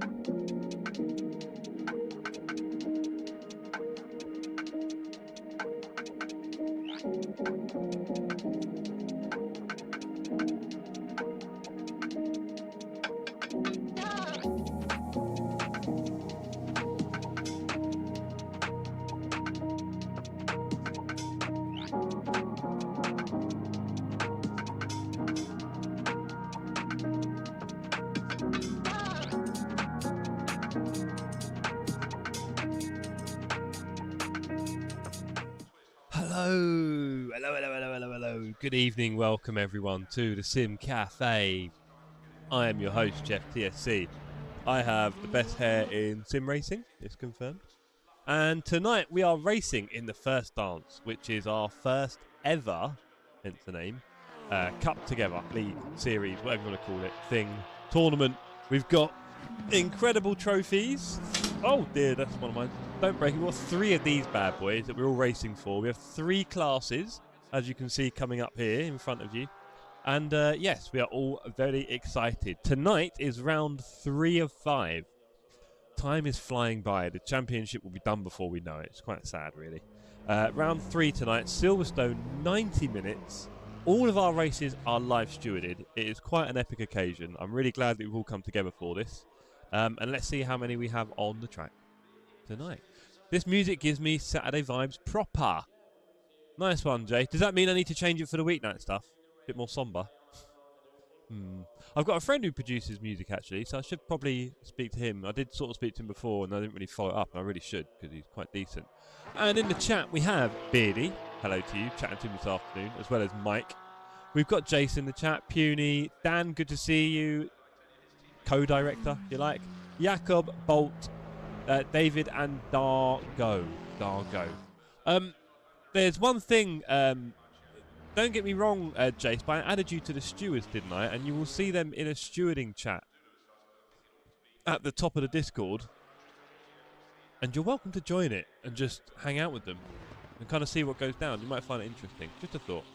Hello. Good evening, welcome everyone to the Sim Cafe. I am your host, Jeff TSC. I have the best hair in sim racing, it's confirmed. And tonight we are racing in the first dance, which is our first ever, hence the name, Cup Together, League, Series, whatever you want to call it, thing, tournament. We've got incredible trophies. Oh dear, that's one of mine. Don't break it. We've got 3 of these bad boys that we're all racing for. We have 3 classes, as you can see coming up here in front of you. And yes, we are all very excited. Tonight is round 3 of 5. Time is flying by. The championship will be done before we know it. It's quite sad, really. Round 3 tonight, Silverstone, 90 minutes. All of our races are live stewarded. It is quite an epic occasion. I'm really glad that we've all come together for this. And let's see how many we have on the track tonight. This music gives me Saturday vibes proper. Nice one, Jay. Does that mean I need to change it for the weeknight stuff? A bit more somber. I've got a friend who produces music, actually, so I should probably speak to him. I did sort of speak to him before, and I didn't really follow it up, and I really should, because he's quite decent. And in the chat, we have Beardy. Hello to you, chatting to him this afternoon, as well as Mike. We've got Jason in the chat, Puny, Dan, good to see you. Co-director, you like. Jakob, Bolt, David, and Dargo. There's one thing, don't get me wrong, Jace, but I added you to the stewards, didn't I? And you will see them in a stewarding chat at the top of the Discord. And you're welcome to join it and just hang out with them and kind of see what goes down. You might find it interesting. Just a thought.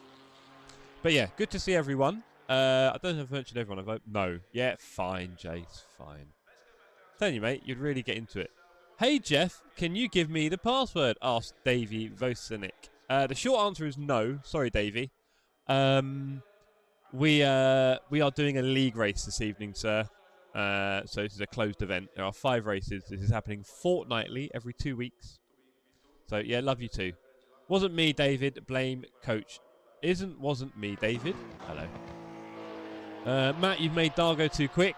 But yeah, good to see everyone. I don't know if I've mentioned everyone. No. Yeah, fine, Jace, fine. Telling you, mate, you'd really get into it. Hey, Jeff, can you give me the password? Asked Davey Viewsonic. The short answer is no. Sorry, Davey. We are doing a league race this evening, sir. So this is a closed event. There are 5 races. This is happening fortnightly, every 2 weeks. So, yeah, love you too. Wasn't me, David. Blame coach. Wasn't me, David. Hello. Matt, you've made Dargo too quick.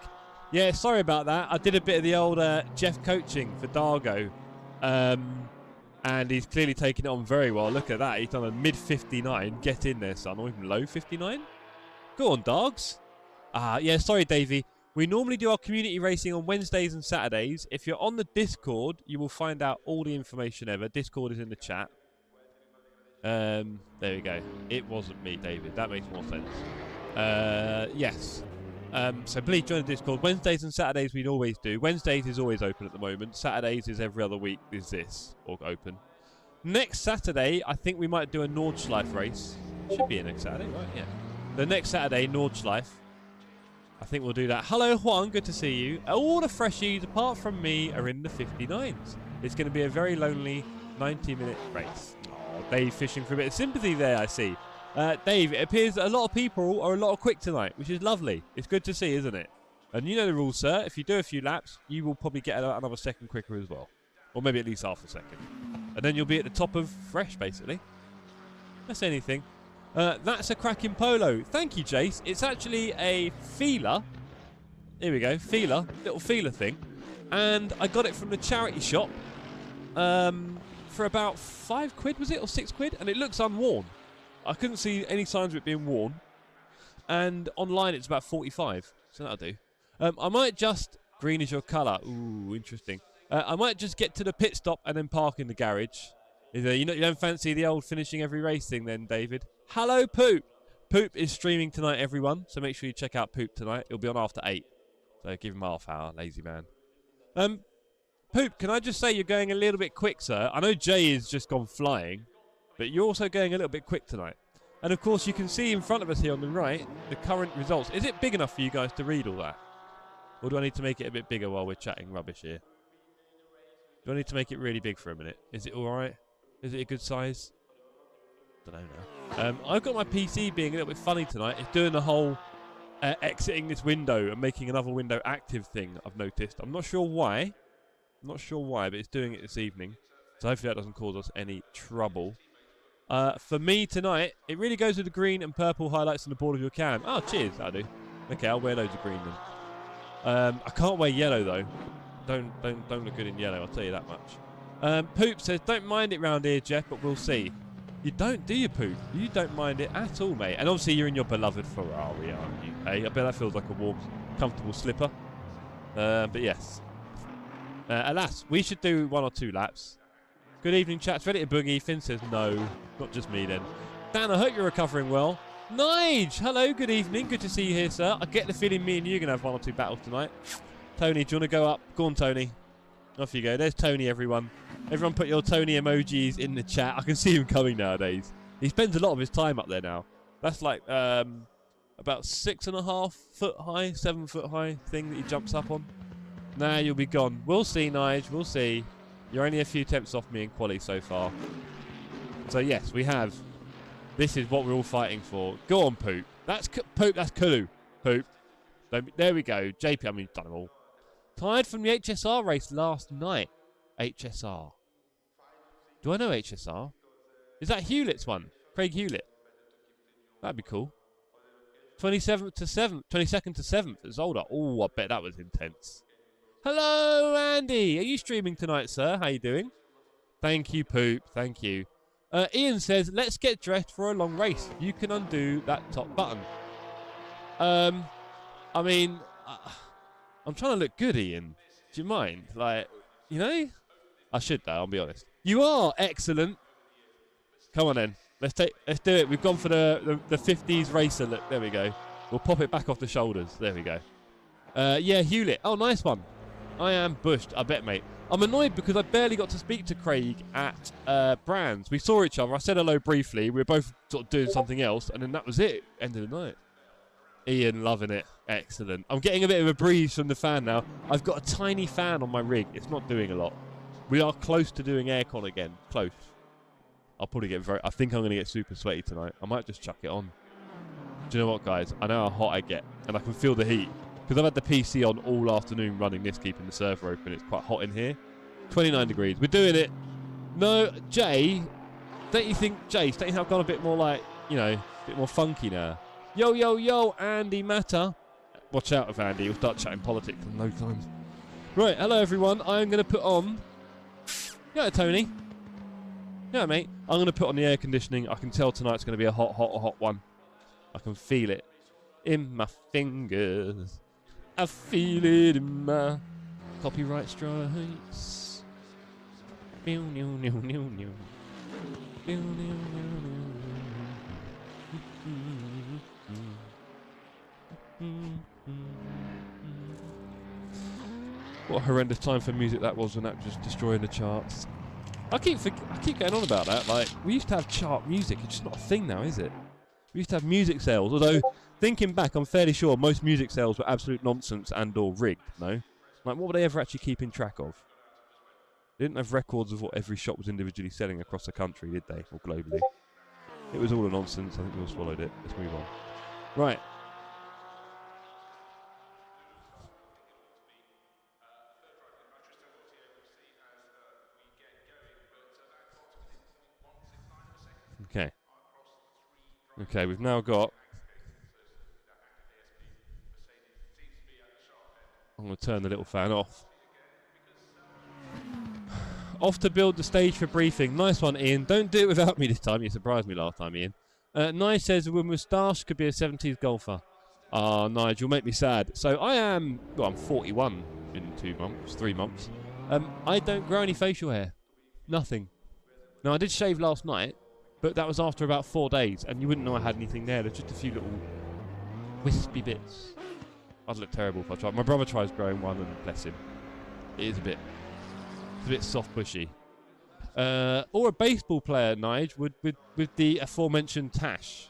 Yeah, sorry about that. I did a bit of the old Jeff coaching for Dargo. And he's clearly taking it on very well. Look at that. He's done a mid-59. Get in there, son. Or even low 59. Go on, dogs. Yeah, sorry, Davey. We normally do our community racing on Wednesdays and Saturdays. If you're on the Discord, you will find out all the information ever. Discord is in the chat. There we go. It wasn't me, David. That makes more sense. Yes. So please join the Discord. Wednesdays and Saturdays we'd always do. Wednesdays is always open at the moment. Saturdays is every other week is this, or open. Next Saturday, I think we might do a Nordschleife race. Should be next Saturday, right? Yeah. The next Saturday, Nordschleife. I think we'll do that. Hello, Juan. Good to see you. All the freshies, apart from me, are in the 59s. It's going to be a very lonely 90-minute race. Oh, Dave fishing for a bit of sympathy there, I see. Dave, it appears that a lot of people are a lot quick tonight, which is lovely. It's good to see, isn't it? And you know the rules, sir. If you do a few laps, you will probably get another second quicker as well. Or maybe at least half a second. And then you'll be at the top of fresh, basically. That's anything. That's a cracking polo. Thank you, Jace. It's actually a feeler. Here we go. Feeler. Little feeler thing. And I got it from the charity shop for about £5, was it? Or £6? And it looks unworn. I couldn't see any signs of it being worn. And online it's about 45. So that'll do. I might just... Green is your colour. Ooh, interesting. I might just get to the pit stop and then park in the garage. You don't fancy the old finishing every race thing then, David? Hello, Poop. Poop is streaming tonight, everyone. So make sure you check out Poop tonight. It'll be on after 8. So give him half hour, lazy man. Poop, can I just say you're going a little bit quick, sir? I know Jay has just gone flying. But you're also going a little bit quick tonight. And of course, you can see in front of us here on the right the current results. Is it big enough for you guys to read all that? Or do I need to make it a bit bigger while we're chatting rubbish here? Do I need to make it really big for a minute? Is it alright? Is it a good size? Don't know now. I've got my PC being a little bit funny tonight. It's doing the whole exiting this window and making another window active thing, I've noticed. I'm not sure why. But it's doing it this evening. So hopefully that doesn't cause us any trouble. For me tonight, it really goes with the green and purple highlights on the board of your cam. Oh, cheers, I do. Okay, I'll wear loads of green then. I can't wear yellow though. Don't look good in yellow, I'll tell you that much. Poop says, don't mind it round here, Jeff, but we'll see. You don't, do you, Poop? You don't mind it at all, mate. And obviously you're in your beloved Ferrari, aren't you? Hey, I bet that feels like a warm, comfortable slipper. But yes. Alas, we should do 1 or 2 laps. Good evening, chat. Ready to boogie? Finn says no. Not just me then. Dan, I hope you're recovering well. Nige, hello, good evening. Good to see you here, sir. I get the feeling me and you are going to have 1 or 2 battles tonight. Tony, do you want to go up? Go on, Tony. Off you go. There's Tony, everyone. Everyone put your Tony emojis in the chat. I can see him coming nowadays. He spends a lot of his time up there now. That's like about 6.5 foot high, 7 foot high thing that he jumps up on. Nah, you'll be gone. We'll see, Nige. We'll see. You're only a few tenths off me in quali so far. So yes, we have. This is what we're all fighting for. Go on, Poop. That's Poop. That's Kulu. Poop. There we go. JP. I mean, done it all. Tired from the HSR race last night. HSR. Do I know HSR? Is that Hewlett's one? Craig Hewlett. That'd be cool. 27th to 7th. 22nd to 7th at Zolder. Oh, I bet that was intense. Hello, Andy. Are you streaming tonight, sir? How you doing? Thank you, Poop. Thank you. Ian says, let's get dressed for a long race. You can undo that top button. I mean, I'm trying to look good, Ian. Do you mind? Like, you know? I should, though, I'll be honest. You are excellent. Come on, then. Let's do it. We've gone for the 50s racer look. There we go. We'll pop it back off the shoulders. There we go. Yeah, Hewlett. Oh, nice one. I am bushed, I bet, mate. I'm annoyed because I barely got to speak to Craig at Brands. We saw each other. I said hello briefly. We were both sort of doing something else, and then that was it. End of the night. Ian, loving it. Excellent. I'm getting a bit of a breeze from the fan now. I've got a tiny fan on my rig. It's not doing a lot. We are close to doing aircon again. Close. I'll probably get I think I'm going to get super sweaty tonight. I might just chuck it on. Do you know what, guys? I know how hot I get, and I can feel the heat. Because I've had the PC on all afternoon running this, keeping the server open. It's quite hot in here. 29 degrees. We're doing it. No, Jay, don't you think I've gone a bit more like, you know, a bit more funky now? Yo, yo, yo, Andy Matter. Watch out with Andy. He'll start chatting politics in no time. Right, hello, everyone. I'm going to put on... Yeah, Tony. Yeah, mate. I'm going to put on the air conditioning. I can tell tonight's going to be a hot one. I can feel it in my fingers. I feel it in my copyright strikes. What a horrendous time for music that was when that was just destroying the charts. I keep going on about that. Like, we used to have chart music. It's just not a thing now, is it? We used to have music sales, although thinking back, I'm fairly sure most music sales were absolute nonsense and or rigged, no? Like, what were they ever actually keeping track of? They didn't have records of what every shop was individually selling across the country, did they? Or globally? It was all a nonsense. I think we all swallowed it. Let's move on. Right. Okay. Okay, we've now got... I'm going to turn the little fan off. Off to build the stage for briefing. Nice one, Ian. Don't do it without me this time. You surprised me last time, Ian. Nice says, with moustache could be a 70s golfer. Ah, Nigel, you'll make me sad. So I am... Well, I'm 41 in 3 months. I don't grow any facial hair. Nothing. Now, I did shave last night, but that was after about 4 days, and you wouldn't know I had anything there. There's just a few little wispy bits. I'd look terrible if I tried. My brother tries growing one, and bless him. It is it's a bit soft bushy. Or a baseball player, Nige, with the aforementioned tash.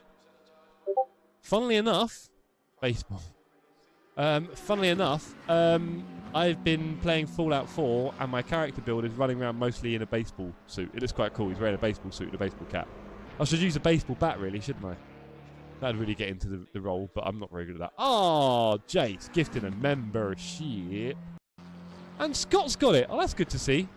Funnily enough, baseball. Funnily enough, I've been playing Fallout 4, and my character build is running around mostly in a baseball suit. It looks quite cool. He's wearing a baseball suit and a baseball cap. I should use a baseball bat, really, shouldn't I? That'd really get into the role, but I'm not very good at that. Oh, Jace, gifting a membership. And Scott's got it. Oh, that's good to see.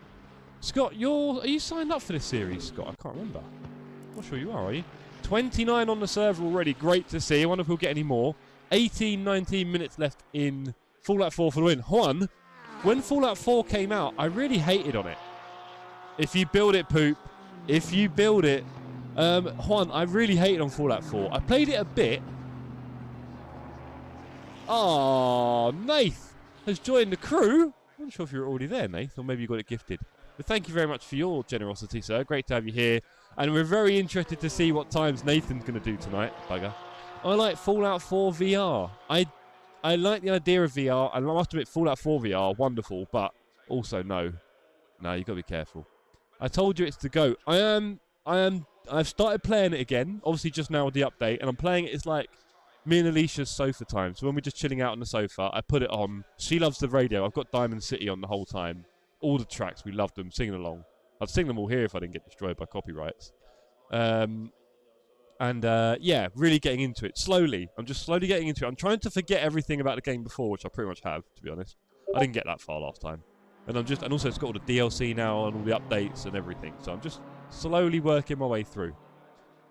Scott, are you signed up for this series, Scott? I can't remember. I'm not sure you are you? 29 on the server already. Great to see. I wonder if we'll get any more. 18, 19 minutes left in Fallout 4 for the win. Juan, when Fallout 4 came out, I really hated on it. If you build it, poop. If you build it. Juan, I really hated on Fallout 4. I played it a bit. Oh, Nath has joined the crew. I'm not sure if you're already there, Nath, or maybe you got it gifted. But thank you very much for your generosity, sir. Great to have you here. And we're very interested to see what times Nathan's going to do tonight, bugger. I like Fallout 4 VR. I like the idea of VR. I must admit, Fallout 4 VR, wonderful, but also no. No, you've got to be careful. I told you it's the GOAT. I've started playing it again, obviously just now with the update, and I'm playing it. It's like me and Alicia's sofa time. So when we're just chilling out on the sofa, I put it on. She loves the radio. I've got Diamond City on the whole time. All the tracks, we loved them, singing along. I'd sing them all here if I didn't get destroyed by copyrights. Yeah, really getting into it. Slowly. I'm just slowly getting into it. I'm trying to forget everything about the game before, which I pretty much have, to be honest. I didn't get that far last time. And also it's got all the DLC now and all the updates and everything. So I'm just slowly working my way through.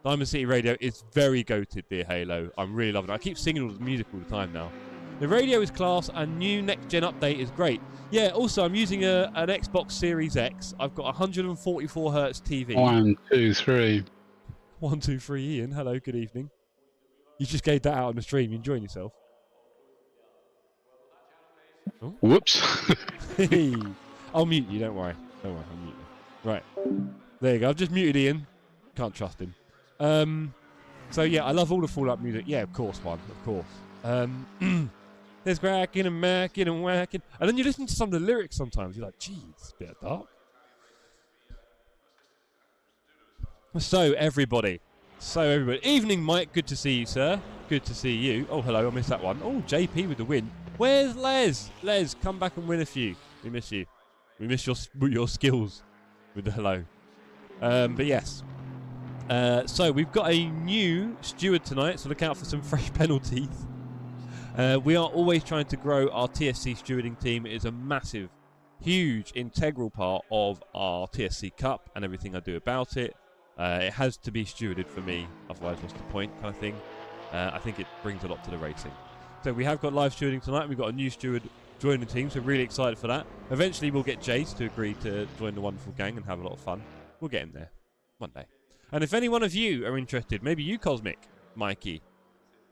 Diamond City Radio is very goated, dear Halo. I'm really loving it. I keep singing all the music all the time now. The radio is class, and new next-gen update is great. Yeah, also, I'm using an Xbox Series X. I've got 144Hz TV. 1, 2, 3. 1, 2, 3, Ian. Hello, good evening. You just gave that out on the stream. You enjoying yourself? Oh. Whoops. Hey. I'll mute you, don't worry. Don't worry, I'll mute you. Right. There you go. I've just muted Ian. Can't trust him. So, yeah, I love all the Fallout music. Yeah, of course, one. Of course. There's cracking and macking and whacking. And then you listen to some of the lyrics sometimes. You're like, geez, it's a bit dark. So, everybody. Evening, Mike. Good to see you, sir. Good to see you. Oh, hello. I missed that one. Oh, JP with the win. Where's Les? Les, come back and win a few. We miss you. We miss your skills with the hello. But yes. So, we've got a new steward tonight, so look out for some fresh penalties. We are always trying to grow our TSC stewarding team. It is a massive, huge, integral part of our TSC Cup and everything I do about it. It has to be stewarded for me, otherwise what's the point kind of thing. I think it brings a lot to the racing. So we have got live stewarding tonight. We've got a new steward joining the team, so really excited for that. Eventually we'll get Jace to agree to join the wonderful gang and have a lot of fun. We'll get him there one day. And if any one of you are interested, maybe you, Cosmic, Mikey,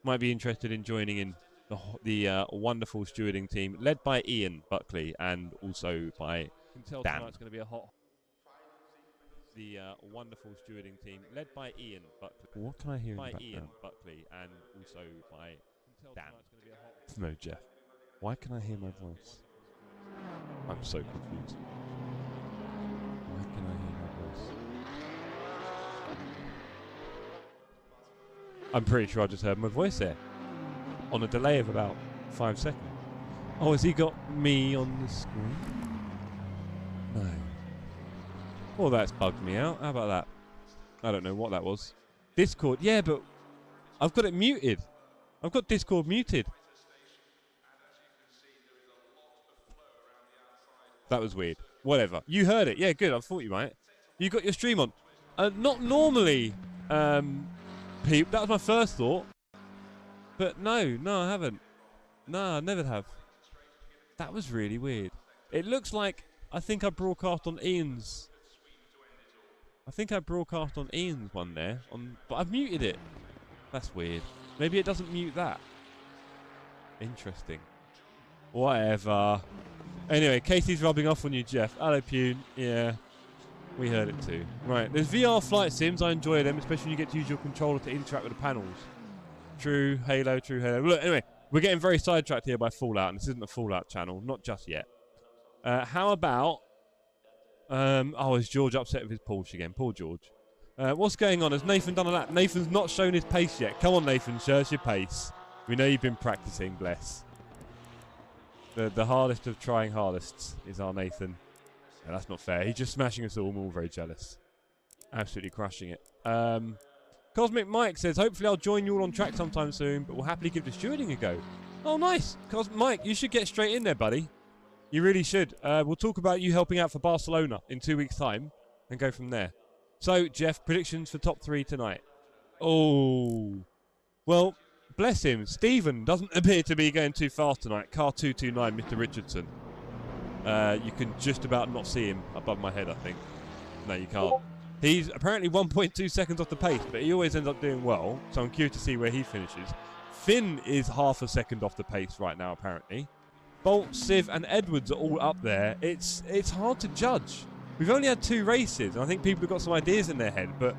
might be interested in joining in the wonderful stewarding team led by Ian Buckley and also by Dan. It's going to be a hot. The wonderful stewarding team led by Ian Buckley. What can I hear? By Ian Buckley and also by Dan. No, Jeff. Why can I hear my voice? I'm so confused. Why can I hear my voice? I'm pretty sure I just heard my voice there. On a delay of about 5 seconds. Oh, has he got me on the screen? No. Well, that's bugged me out. How about that? I don't know what that was. Discord. Yeah, but I've got it muted. I've got Discord muted. That was weird. Whatever. You heard it. Yeah, good. I thought you might. You got your stream on. Not normally, Pete. That was my first thought. But no, I haven't. No, I never have. That was really weird. It looks like I think I broadcast on Ian's. I think I broadcast on Ian's one there, but I've muted it. That's weird. Maybe it doesn't mute that. Interesting. Whatever. Anyway, Casey's rubbing off on you, Jeff. Hello, Pune. Yeah, we heard it too. Right, there's VR flight sims. I enjoy them, especially when you get to use your controller to interact with the panels. True Halo, true Halo. Look, anyway, we're getting very sidetracked here by Fallout, and this isn't a Fallout channel, not just yet. How about... oh, is George upset with his Porsche again? Poor George. What's going on? Has Nathan done a lap? Nathan's not shown his pace yet. Come on, Nathan, show us your pace. We know you've been practicing, bless. The hardest of trying hardests is our Nathan. Yeah, that's not fair. He's just smashing us all. I'm all very jealous. Absolutely crushing it. Cosmic Mike says, hopefully I'll join you all on track sometime soon, but we'll happily give the stewarding a go. Oh, nice. Cosmic Mike, you should get straight in there, buddy. You really should. We'll talk about you helping out for Barcelona in 2 weeks' time and go from there. So, Jeff, predictions for top 3 tonight. Oh. Well, bless him. Stephen doesn't appear to be going too fast tonight. Car 229, Mr. Richardson. You can just about not see him above my head, I think. No, you can't. He's apparently 1.2 seconds off the pace, but he always ends up doing well, so I'm curious to see where he finishes. Finn is half a second off the pace right now, apparently. Bolt, Civ, and Edwards are all up there. It's hard to judge. We've only had 2 races, and I think people have got some ideas in their head, but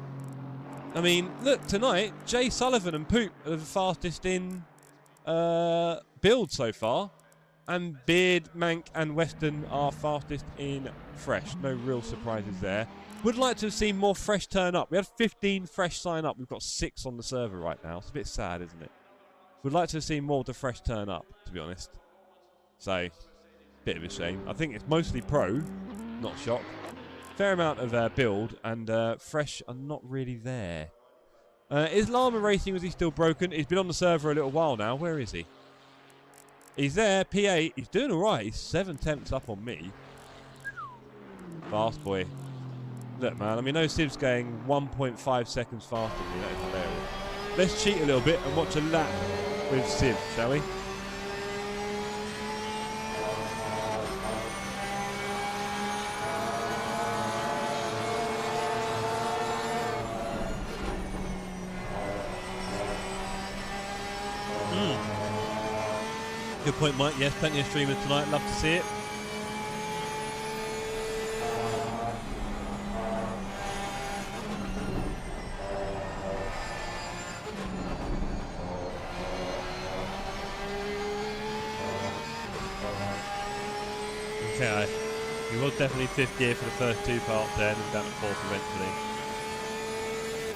I mean, look, tonight, Jay Sullivan and Poop are the fastest in build so far, and Beard, Mank, and Weston are fastest in fresh. No real surprises there. Would like to have seen more fresh turn up. We had 15 fresh sign up. We've got 6 on the server right now. It's a bit sad, isn't it? Would like to have seen more of the fresh turn up, to be honest. So, bit of a shame. I think it's mostly pro, not shock. Fair amount of build, and fresh are not really there. Is Llama Racing, was he still broken? He's been on the server a little while now. Where is he? He's there, P8. He's doing all right. He's 7 tenths up on me. Fast boy. Look, man, I mean, no Civ's going 1.5 seconds faster than me. That is hilarious. Let's cheat a little bit and watch a lap with Civ, shall we? Good point, Mike. Yes, plenty of streamers tonight. Love to see it. Okay, he was definitely 5th gear for the first 2 parts there, and then down to 4th eventually.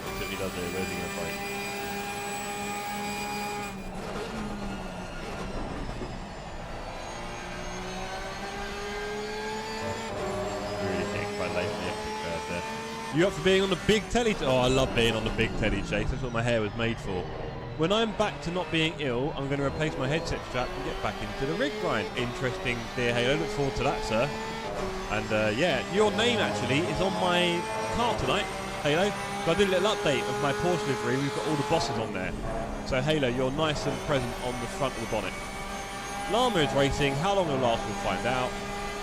That's what he does here. Where's he going to fight? You up for being on the big telly? Oh, I love being on the big telly, Chase. That's what my hair was made for. When I'm back to not being ill, I'm going to replace my headset strap and get back into the rig grind. Interesting, dear Halo. Look forward to that, sir. And yeah, your name actually is on my car tonight, Halo. So I did a little update of my Porsche livery. We've got all the bosses on there. So Halo, you're nice and present on the front of the bonnet. Llama is racing. How long it'll last, we'll find out.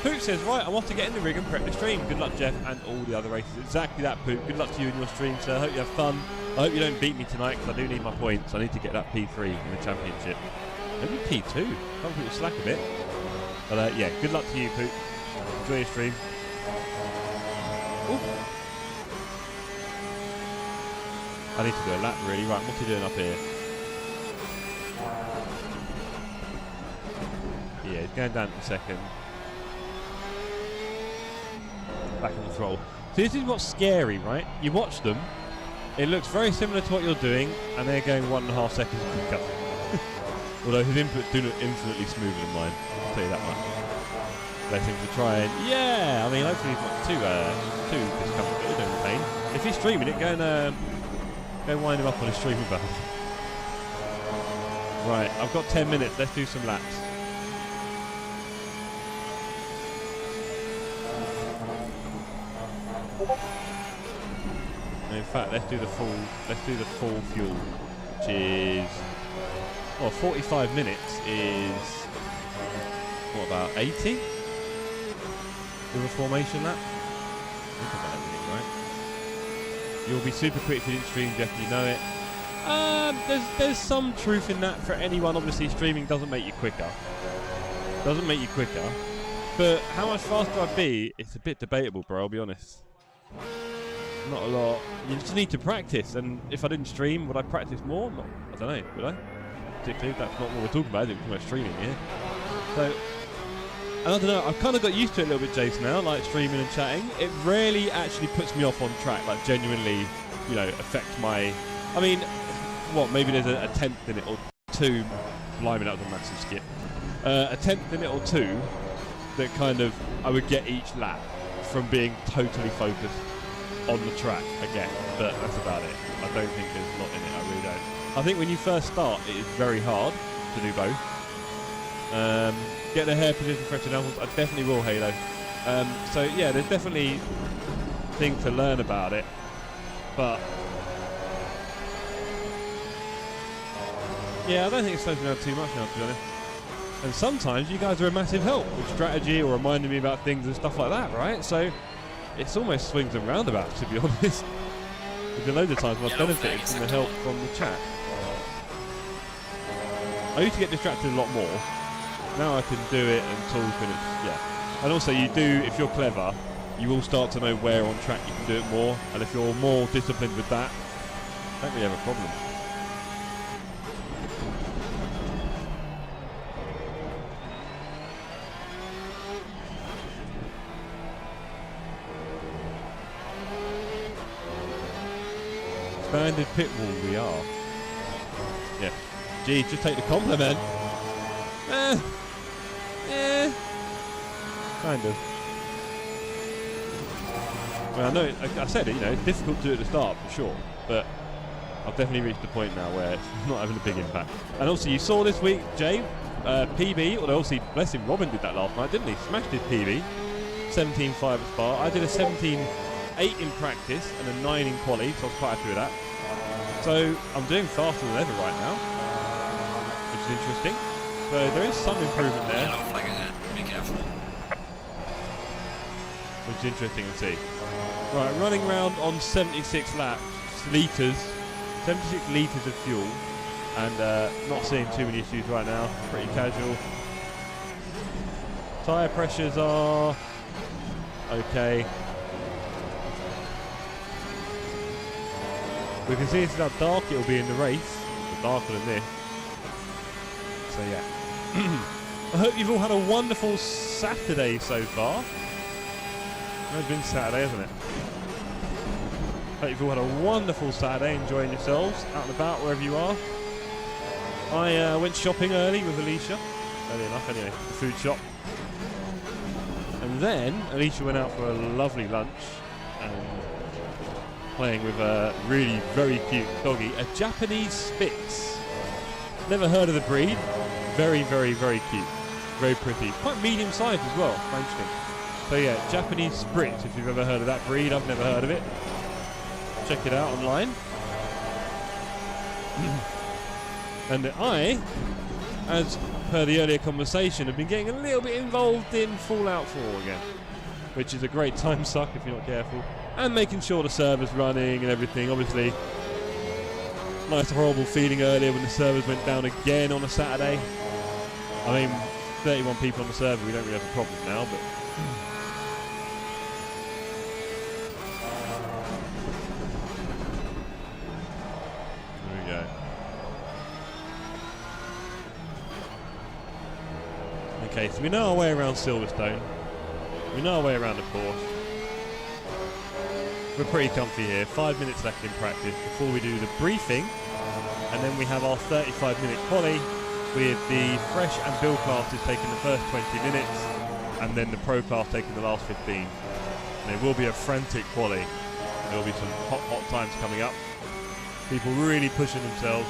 Poop says, right, I want to get in the rig and prep the stream. Good luck, Jeff, and all the other races. Exactly that, Poop. Good luck to you in your stream, sir. I hope you have fun. I hope you don't beat me tonight, because I do need my points. I need to get that P3 in the championship. Maybe P2. Some people slack a bit. But yeah, good luck to you, Poop. Enjoy your stream. Ooh. I need to do a lap, really. Right, what's he doing up here? Yeah, he's going down to 2nd. Back in the throttle. So this is what's scary, right? You watch them, it looks very similar to what you're doing, and they're going 1.5 seconds quicker. Although his inputs do look infinitely smoother than mine, I'll tell you that much. Let him to try and, yeah, I mean, hopefully he's not too discomforted and pain. If he's streaming it, go and wind him up on his streaming button. Right, I've got 10 minutes, let's do some laps. In fact, let's do the full fuel, which is, well, 45 minutes is, what, about 80? With a formation lap? Think about everything, right? You'll be super quick if you didn't stream, Jeff, you know it. There's some truth in that for anyone. Obviously, streaming doesn't make you quicker. But how much faster I'd be, it's a bit debatable, bro, I'll be honest. Not a lot. You just need to practice, and if I didn't stream, would I practice more? Not, I don't know, would I? Particularly, that's not what we're talking about, is it? We're talking about streaming here. So, and I don't know, I've kind of got used to it a little bit, Jason, now, like streaming and chatting. It rarely actually puts me off on track, like genuinely, you know, affects my... I mean, what, maybe there's a tenth in it, or 2. Blimey, that was a massive skip. a tenth in it or two that kind of I would get each lap from being totally focused on the track again, but that's about it. I don't think there's a lot in it, I really don't. I think when you first start, it is very hard to do both. Get the hair position for examples, I definitely will, Halo. So yeah, there's definitely things to learn about it, but yeah, I don't think it slows me down too much now, to be honest. And sometimes you guys are a massive help with strategy or reminding me about things and stuff like that, right? So it's almost swings and roundabouts, to be honest. There's been loads of times I've benefited from the help from the chat. I used to get distracted a lot more. Now I can do it and talk, and it's, yeah. And also you do, if you're clever, you will start to know where on track you can do it more. And if you're more disciplined with that, I don't really have a problem. Expanded pit wall we are. Yeah. Gee, just take the compliment. Kind of. Well, I know, I said it, you know, it's difficult to do at the start for sure, but I've definitely reached the point now where it's not having a big impact. And also, you saw this week, Jay, PB, although obviously, bless him, Robin did that last night, didn't he? Smashed his PB. 17.5 at Spa. I did a 17.8 in practice and a 9 in quali, so I was quite happy with that. So I'm doing faster than ever right now, which is interesting. So there is some improvement there. Be careful. Which is interesting to see. Right, running around on 76 laps, litres, 76 litres of fuel, and not seeing too many issues right now. Pretty casual. Tyre pressures are okay. We can see this is how dark it will be in the race. It's darker than this. So yeah. I hope you've all had a wonderful Saturday so far. It's been Saturday, hasn't it? Hope you've all had a wonderful Saturday, enjoying yourselves, out and about, wherever you are. I went shopping early with Alicia. Early enough, anyway, the food shop. And then Alicia went out for a lovely lunch and playing with a really very cute doggy, a Japanese Spitz. Never heard of the breed. Very, very, very cute. Very pretty. Quite medium-sized as well. Quite interesting. So yeah, Japanese Spitz, if you've ever heard of that breed. I've never heard of it. Check it out online. And I, as per the earlier conversation, have been getting a little bit involved in Fallout 4 again, which is a great time suck if you're not careful. And making sure the server's running and everything, obviously. Nice horrible feeling earlier when the servers went down again on a Saturday. I mean, 31 people on the server, we don't really have a problem now, but... There we go. Okay, so we know our way around Silverstone. We know our way around the Porsche. We're pretty comfy here. 5 minutes left in practice before we do the briefing. And then we have our 35-minute quali with the fresh and build classes taking the first 20 minutes and then the pro class taking the last 15. And there will be a frantic quali. There will be some hot times coming up. People really pushing themselves.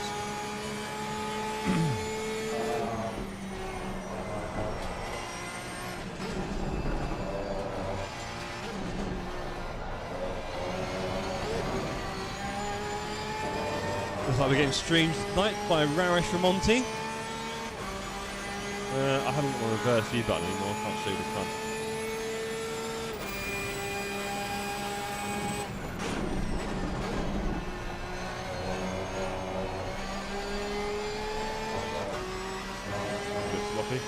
Looks like we're getting streamed tonight by Raresh Ramonti. I haven't got a reverse view button anymore, I can't show you the front. A bit sloppy.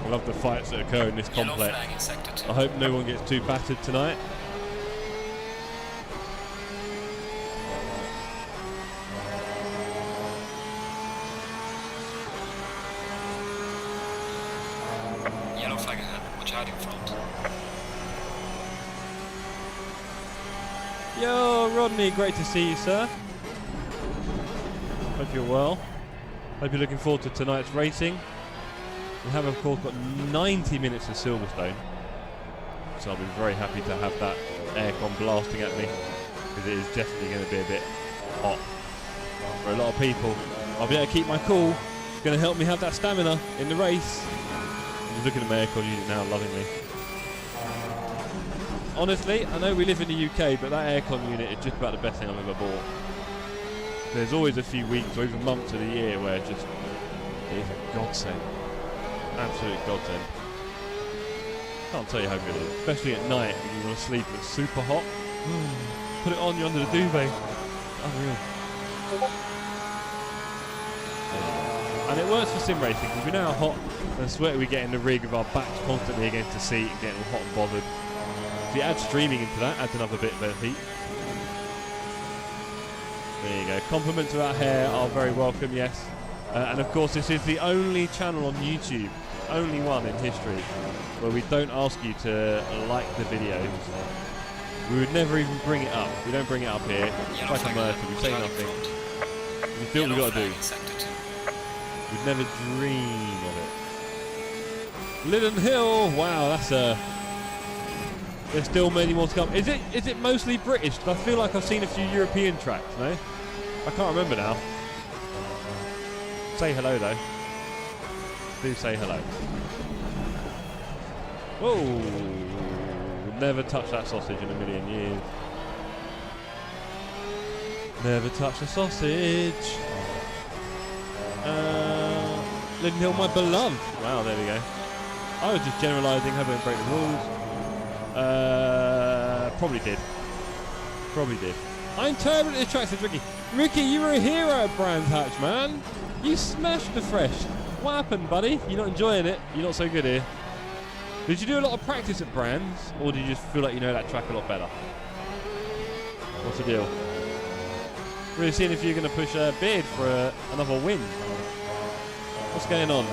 I love the fights that occur in this complex. I hope no one gets too battered tonight. Yo, Rodney, great to see you, sir. Hope you're well. Hope you're looking forward to tonight's racing. We have, of course, got 90 minutes of Silverstone. So I'll be very happy to have that aircon blasting at me, because it is definitely going to be a bit hot for a lot of people. I'll be able to keep my cool. It's going to help me have that stamina in the race. I'm just looking at my aircon unit now lovingly. Honestly, I know we live in the UK, but that aircon unit is just about the best thing I've ever bought. There's always a few weeks or even months of the year where it is a godsend. Absolute godsend. Can't tell you how good it is. Especially at night when you want to sleep and it's super hot. Put it on, you're under the duvet. Unreal. And it works for sim racing because we know how hot and sweaty we get in the rig with our backs constantly against the seat and getting all hot and bothered. If you add streaming into that, adds another bit of heat. There you go. Compliments of our hair are very welcome, yes. And of course, this is the only channel on YouTube, only one in history, where we don't ask you to like the videos. We would never even bring it up. We don't bring it up here. It's like a murder. We say nothing. We do what we've got to do. We'd never dream of it. Linden Hill. Wow, that's a... There's still many more to come. Is it mostly British? Because I feel like I've seen a few European tracks, no? I can't remember now. Say hello, though. Do say hello. Whoa! Never touch that sausage in a million years. Never touch a sausage. Linden Hill, my beloved. Wow, there we go. I was just generalising, hoping to break the rules. Probably did. Probably did. I'm terrible at this track, says Ricky. Ricky, you were a hero at Brands Hatch, man. You smashed the fresh. What happened, buddy? You're not enjoying it. You're not so good here. Did you do a lot of practice at Brands, or did you just feel like you know that track a lot better? What's the deal? Really seeing if you're going to push Beard for another win. What's going on?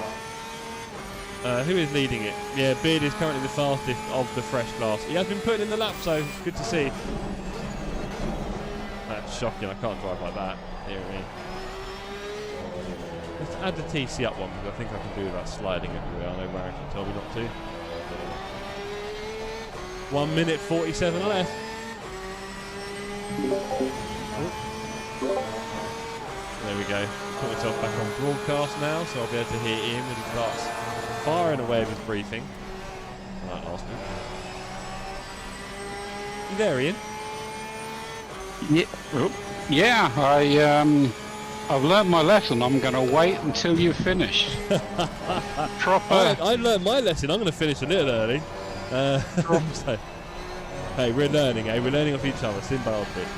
Who is leading it? Yeah, Beard is currently the fastest of the fresh class. He has been put in the lap, so it's good to see. That's shocking. I can't drive like that. Dear me. Let's add the TC up one, because I think I can do without sliding everywhere. I know Warrington told me not to. 1 minute 47 left. There we go. Put myself back on broadcast now, so I'll be able to hear Ian when he starts firing away with his briefing. Right, Arsenal. You there, Ian? Yeah, I've learnt my lesson. I'm going to wait until you finish. Proper. I learned my lesson. I'm going to finish a little early. So, hey, we're learning, eh? We're learning off each other. Symbiotic.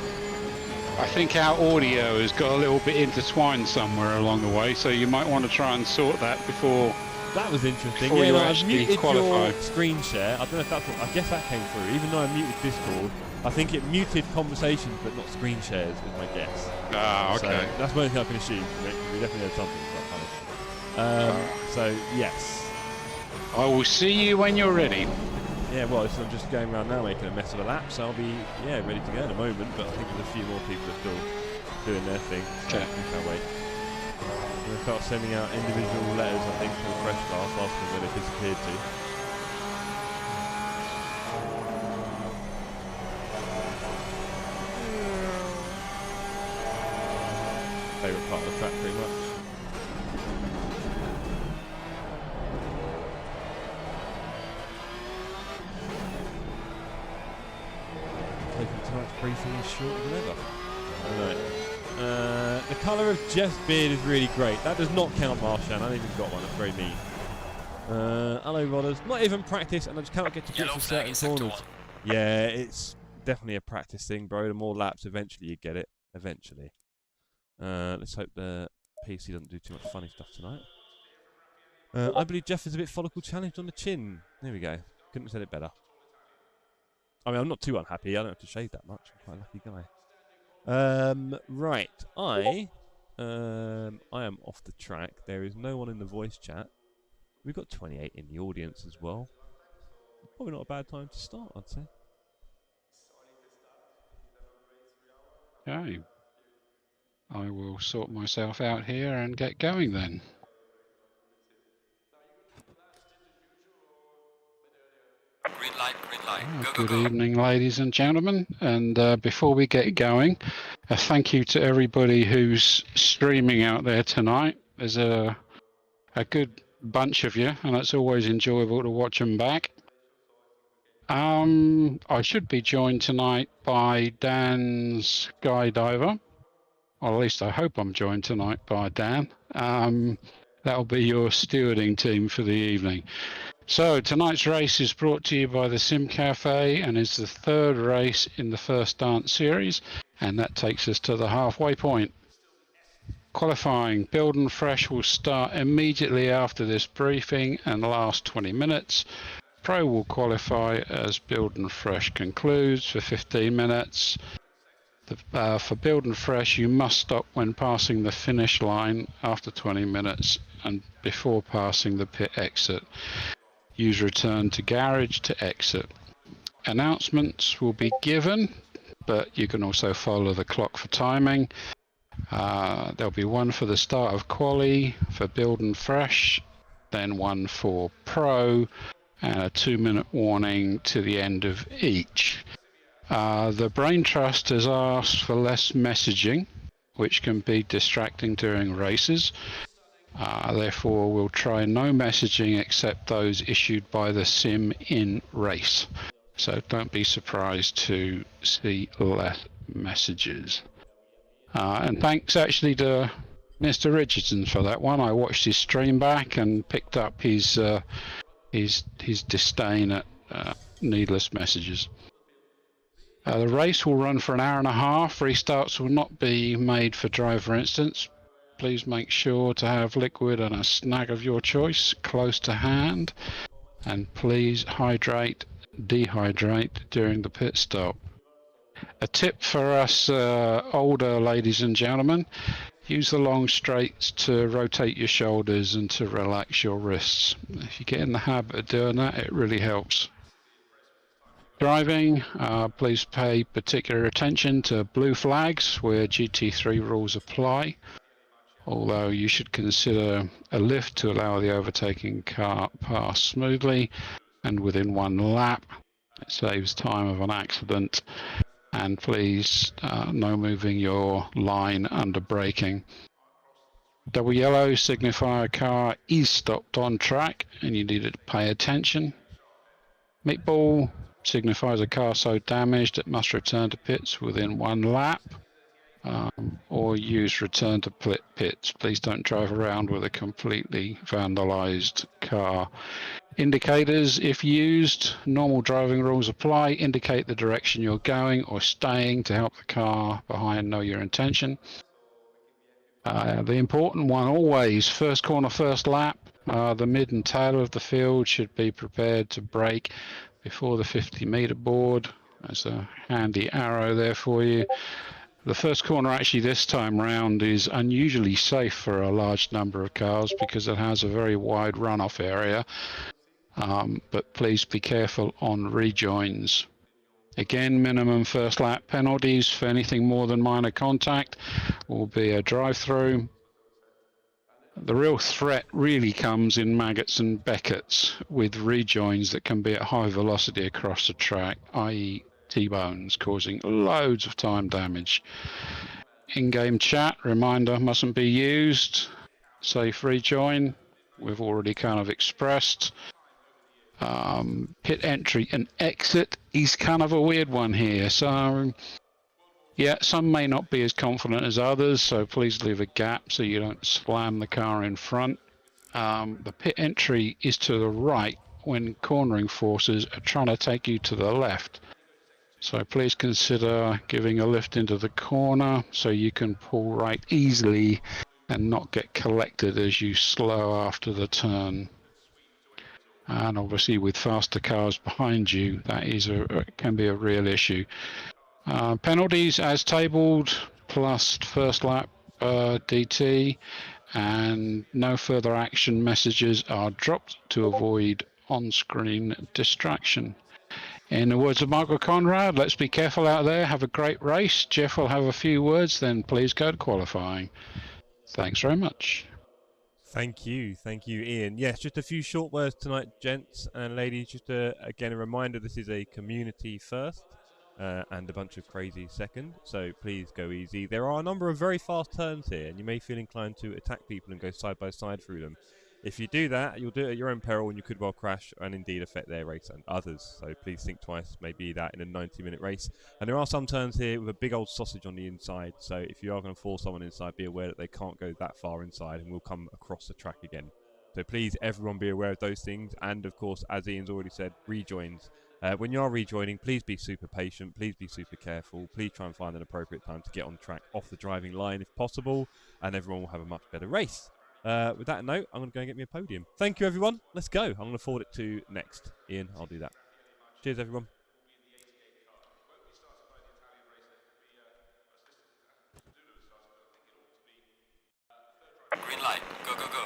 I think our audio has got a little bit intertwined somewhere along the way, so you might want to try and sort that before. That was interesting. Yeah, no, I've I've muted qualify. your screen share. I don't know if that's what. I guess that came through. Even though I muted Discord, I think it muted conversations but not screen shares, is my guess. Ah, okay. So that's one thing I can assume. We definitely had something quite funny. So yes. I will see you when you're ready. Yeah, well, I'm just going around now making a mess of a lap, so I'll be ready to go in a moment. But I think there's a few more people are still doing their thing. Okay. We can't wait. I'm going to start sending out individual letters, I think, to the fresh class, asking where they disappeared to. Favourite part of the track, pretty much. Taking tonight's briefing is shorter than ever. Alright. The colour of Jeff's beard is really great. That does not count, Marshan. I haven't even got one. That's very mean. Hello, Rodders. Not even practice, and I just cannot get to grips with certain corners. Yeah, it's definitely a practice thing, bro. The more laps, eventually you get it. Eventually. Let's hope the PC doesn't do too much funny stuff tonight. I believe Jeff is a bit follicle challenged on the chin. There we go. Couldn't have said it better. I mean, I'm not too unhappy. I don't have to shave that much. I'm quite a lucky guy. Right. I am off the track. There is no one in the voice chat. We've got 28 in the audience as well. Probably not a bad time to start, I'd say. Okay. I will sort myself out here and get going then. Green light, green light. Go, Good go, go. evening, ladies and gentlemen. And before we get going, a thank you to everybody who's streaming out there tonight. There's a good bunch of you, and it's always enjoyable to watch them back. I should be joined tonight by Dan's Skydiver, or at least I hope I'm joined tonight by Dan. That'll be your stewarding team for the evening. So tonight's race is brought to you by the Sim Cafe and is the third race in the first dance series, and that takes us to the halfway point. Qualifying Build and Fresh will start immediately after this briefing and last 20 minutes. Pro will qualify as Build and Fresh concludes for 15 minutes. For Build and Fresh, you must stop when passing the finish line after 20 minutes and before passing the pit exit. Use return to garage to exit. Announcements will be given, but you can also follow the clock for timing. There'll be one for the start of quali for Build and Fresh, then one for Pro, and a 2-minute warning to the end of each. The Brain Trust has asked for less messaging, which can be distracting during races. Therefore, we'll try no messaging except those issued by the sim in race. So don't be surprised to see less messages. And thanks actually to Mr. Richardson for that one. I watched his stream back and picked up his disdain at needless messages. The race will run for an hour and a half. Restarts will not be made for driver instance. Please make sure to have liquid and a snack of your choice close to hand. And please dehydrate during the pit stop. A tip for us older ladies and gentlemen, use the long straights to rotate your shoulders and to relax your wrists. If you get in the habit of doing that, it really helps. Driving, please pay particular attention to blue flags where GT3 rules apply, although you should consider a lift to allow the overtaking car pass smoothly and within one lap. It saves time of an accident. And please, no moving your line under braking. Double yellow signify a car is stopped on track and you need to pay attention. Meatball signifies a car so damaged it must return to pits within one lap, or use return to pits. Please don't drive around with a completely vandalized car. Indicators, if used, normal driving rules apply. Indicate the direction you're going or staying to help the car behind know your intention. The important one always, first corner, first lap. The mid and tail of the field should be prepared to brake before the 50-meter board. There's a handy arrow there for you. The first corner actually this time round is unusually safe for a large number of cars because it has a very wide runoff area. But please be careful on rejoins. Again, minimum first lap penalties for anything more than minor contact will be a drive-through. The real threat really comes in Maggots and Beckett's with rejoins that can be at high velocity across the track, i.e. T-bones, causing loads of time damage. In-game chat, reminder, mustn't be used. Safe rejoin, we've already kind of expressed. Pit entry and exit is kind of a weird one here. So, yeah, some may not be as confident as others, so please leave a gap so you don't slam the car in front. The pit entry is to the right when cornering forces are trying to take you to the left. So please consider giving a lift into the corner so you can pull right easily and not get collected as you slow after the turn. And obviously with faster cars behind you, that is can be a real issue. Penalties as tabled, plus first lap DT, and no further action messages are dropped to avoid on-screen distraction. In the words of Michael Conrad, let's be careful out there. Have a great race. Jeff will have a few words, then please go to qualifying. Thanks very much. Thank you, Ian. Yes, just a few short words tonight, gents and ladies. Just again a reminder: this is a community first and a bunch of crazy second. So please go easy. There are a number of very fast turns here, and you may feel inclined to attack people and go side by side through them. If you do that, you'll do it at your own peril, and you could well crash and indeed affect their race and others. So please think twice, maybe that in a 90-minute race. And there are some turns here with a big old sausage on the inside. So if you are going to force someone inside, be aware that they can't go that far inside and will come across the track again. So please, everyone, be aware of those things. And of course, as Ian's already said, rejoins. When you are rejoining, please be super patient. Please be super careful. Please try and find an appropriate time to get on track off the driving line if possible, and everyone will have a much better race. With that note, I'm going to go and get me a podium. Thank you, everyone. Let's go. I'm going to forward it to next. Ian, I'll do that. Cheers, everyone. Green light. Go, go, go.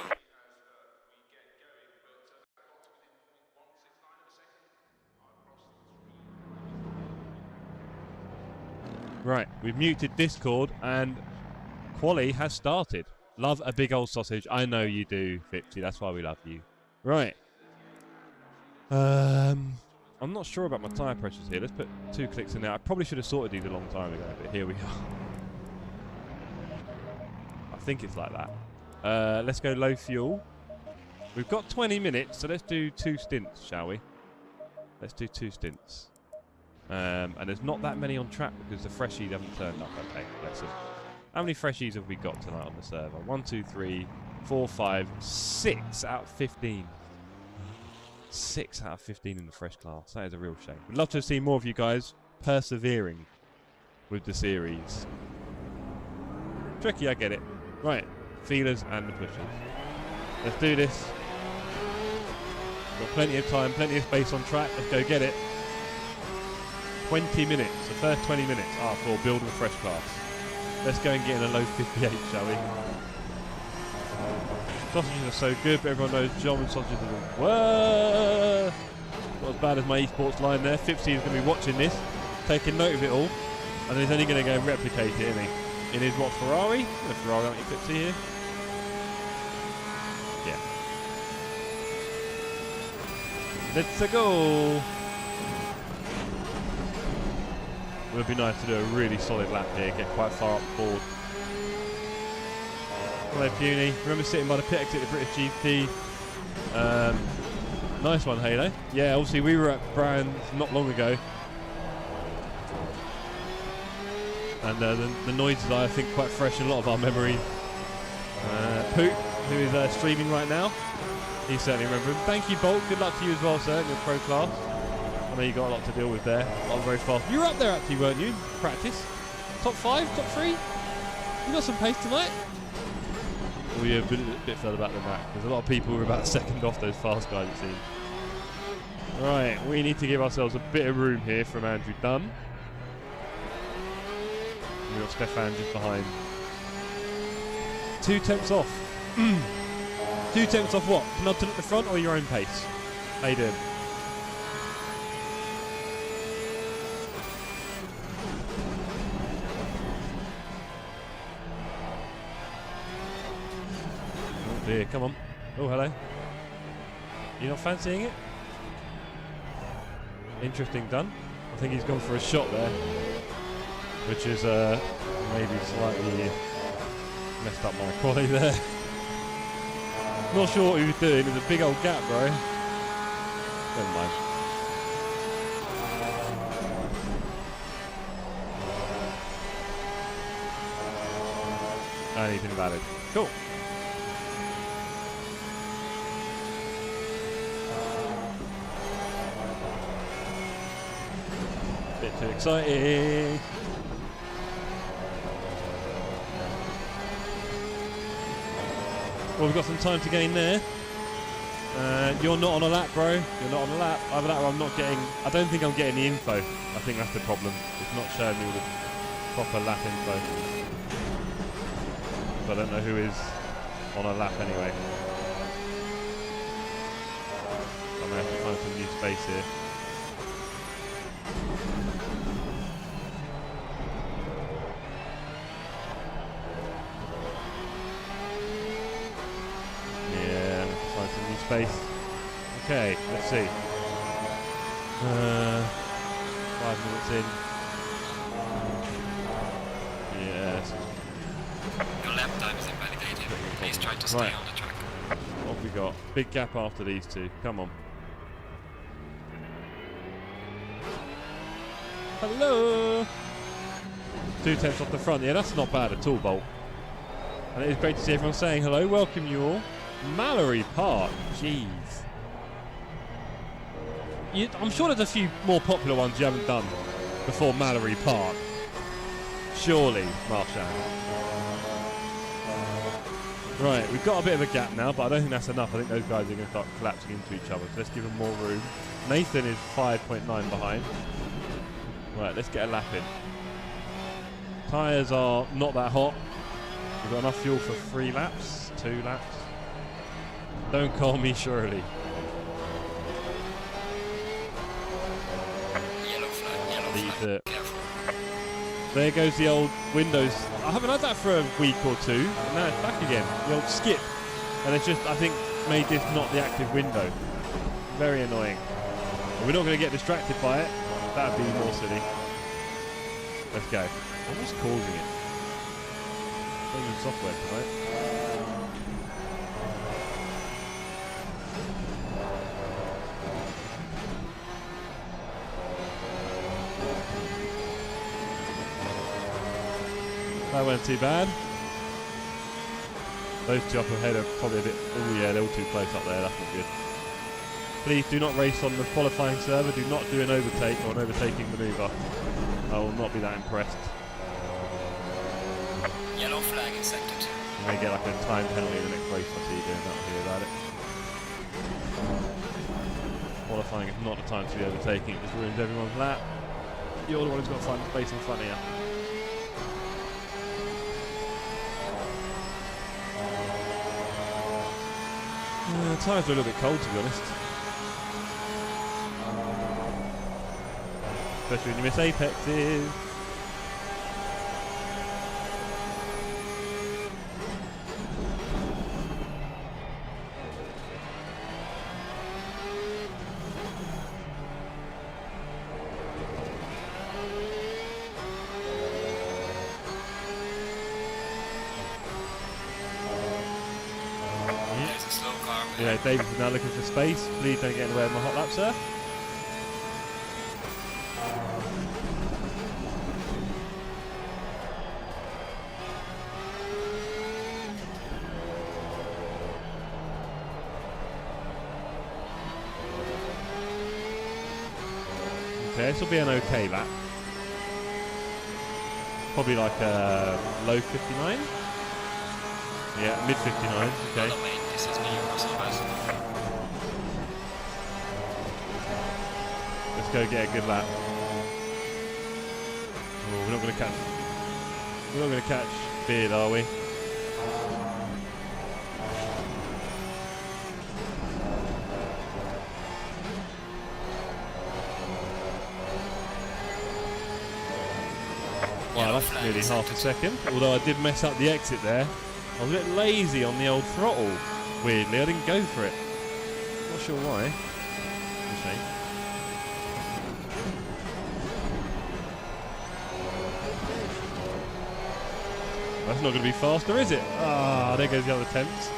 Right, we've muted Discord and Quali has started. Love a big old sausage. I know you do, Fipsy. That's why we love you. Right. I'm not sure about my tyre pressures here. Let's put 2 clicks in there. I probably should have sorted these a long time ago, but here we are. I think it's like that. Let's go low fuel. We've got 20 minutes, so let's do 2 stints, shall we? Let's do 2 stints. And there's not that many on track because the freshies haven't turned up. Okay, bless them. How many freshies have we got tonight on the server? 1, 2, 3, 4, 5, 6 out of 15. 6 out of 15 in the fresh class. That is a real shame. We'd love to see more of you guys persevering with the series. Tricky, I get it. Right, feelers and the pushers. Let's do this. Got plenty of time, plenty of space on track. Let's go get it. 20 minutes, the first 20 minutes are for build and fresh class. Let's go and get in a low 58, shall we? Sausages are so good, but everyone knows German sausages are the worst. Not as bad as my esports line there. Fipsy is going to be watching this, taking note of it all, and he's only going to go and replicate it, isn't he? In his what, Ferrari? A Ferrari, aren't you, Fipsy here? Yeah. Let's go. It would be nice to do a really solid lap here, get quite far up the board. Hello, Puny. Remember sitting by the pit exit at the British GP? Nice one, Halo. Yeah, obviously we were at Brands not long ago. And the noises are, I think, quite fresh in a lot of our memories. Poot, who is streaming right now, he certainly remembers. Thank you, Bolt. Good luck to you as well, sir, in your pro class. I know you got a lot to deal with there. A lot of very fast. You were up there actually, weren't you? Practice. Top 5, top 3. You got some pace tonight. Well, yeah, a bit further back than that. There's a lot of people who are about a second off those fast guys, it seems. Right, we need to give ourselves a bit of room here from Andrew Dunn. We've got Stefan just behind. 2 tenths off. 2 tenths off what? Penultimate at the front or your own pace? How you doing? Oh dear, come on. Oh, hello. You not fancying it? Interesting done. I think he's gone for a shot there, which is maybe slightly messed up my quality there. Not sure what he was doing. There's a big old gap, bro. Never mind. And he's invalid. Cool. Bit too exciting. Well, we've got some time to gain there. You're not on a lap, bro. You're not on a lap. Either that or I'm not getting... I don't think I'm getting the info. I think that's the problem. It's not showing me all the proper lap info. So I don't know who is on a lap anyway. I'm going to have to find some new space here. space. Okay, let's see. 5 minutes in. Yes. Your lap time is invalidated. Please try to stay Right. on the track. What have we got? Big gap after these two. Come on. Hello! 2 tenths off the front. Yeah, that's not bad at all, Bolt. And it is great to see everyone saying hello. Welcome you all. Mallory Park. Jeez. I'm sure there's a few more popular ones you haven't done before Mallory Park. Surely, Marshall. Right, we've got a bit of a gap now, but I don't think that's enough. I think those guys are going to start collapsing into each other. So let's give them more room. Nathan is 5.9 behind. Right, let's get a lap in. Tyres are not that hot. We've got enough fuel for 3 laps, 2 laps. Don't call me Shirley. Yellow flag. Careful. There goes the old Windows. I haven't had that for a week or two, and now it's back again. The old skip. And it's just, I think, made this not the active window. Very annoying. But we're not going to get distracted by it. That would be more silly. Let's go. I'm just causing it. Even software tonight. That went too bad. Those two up ahead are probably a bit. Oh yeah, they're all too close up there. That's not good. Please do not race on the qualifying server. Do not do an overtake or an overtaking manoeuvre. I will not be that impressed. Yellow flag in sector 2. You may get like a time penalty in the next race I see you doing that. I'll hear about it. Qualifying is not the time to be overtaking. It just ruins everyone's lap. You're the one who's got to find the space in front of you. Tyres are a little bit cold, to be honest. Especially when you miss apexes. There's a slow car. Yeah, Davis is now looking for space. Please don't get in the way of my hot lap, sir. Okay, this will be an okay lap. Probably like a low 59. Yeah, mid 59. Okay. Another main, this is me, crossovers. Let's go get a good lap. Oh, we're not going to catch. We're not going to catch Beard, are we? Wow, that's nearly half a second. Although I did mess up the exit there. I was a bit lazy on the old throttle. Weirdly, I didn't go for it. Not sure why. It's a shame. That's not going to be faster, is it? Ah, there goes the other attempts.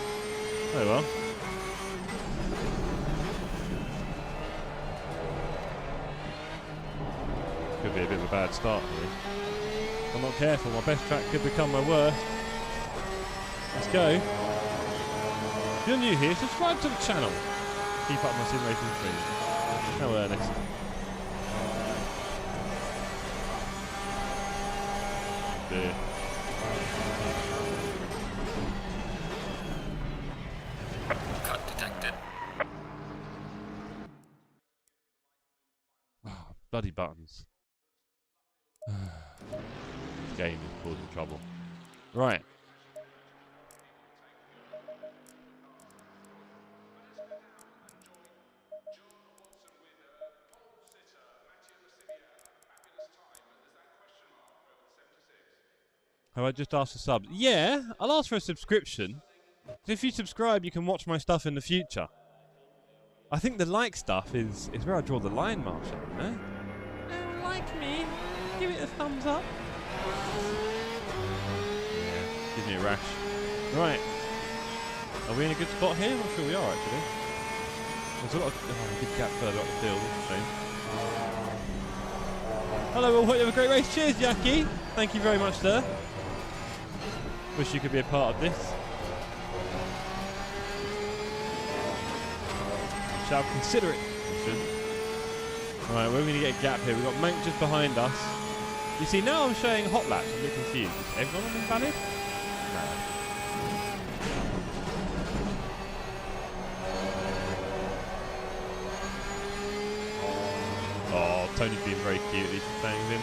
Oh well. Could be a bit of a bad start for me. If I'm not careful, my best track could become my worst. Let's go. If you're new here, subscribe to the channel. Keep up my sim racing stream. How earnest. Dear. Cut detected. Oh, bloody buttons. This game is causing trouble. Right. Have I just asked for subs? Yeah, I'll ask for a subscription. So if you subscribe, you can watch my stuff in the future. I think the like stuff is where I draw the line, Marshall. No? Like me, give it a thumbs up. Yeah, gives me a rash. Right. Are we in a good spot here? I'm not sure we are actually. There's a lot of good gap further up the field. That's a shame. Hello, all. Hope you have a great race. Cheers, Jackie. Thank you very much, sir. Wish you could be a part of this. Shall consider it. Alright, we're going to get a gap here. We've got Mank just behind us. You see, now I'm showing hot laps. I'm a bit confused. Is everyone on invalid? No. Oh, Tony's being very cute. He's staying with him.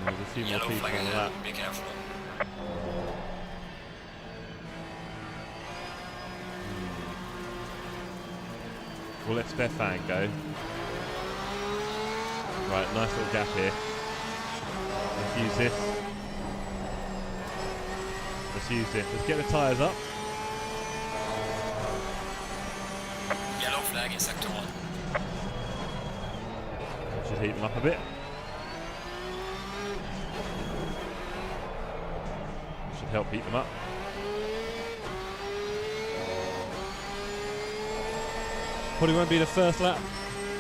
There's a few more Yellow people flag on ahead, that. be careful. We'll let Stefan go. Right, nice little gap here. Let's use this. Let's use this. Let's get the tyres up. Yellow flag in sector 1. Should heat them up a bit. Should help heat them up. Probably won't be the first lap.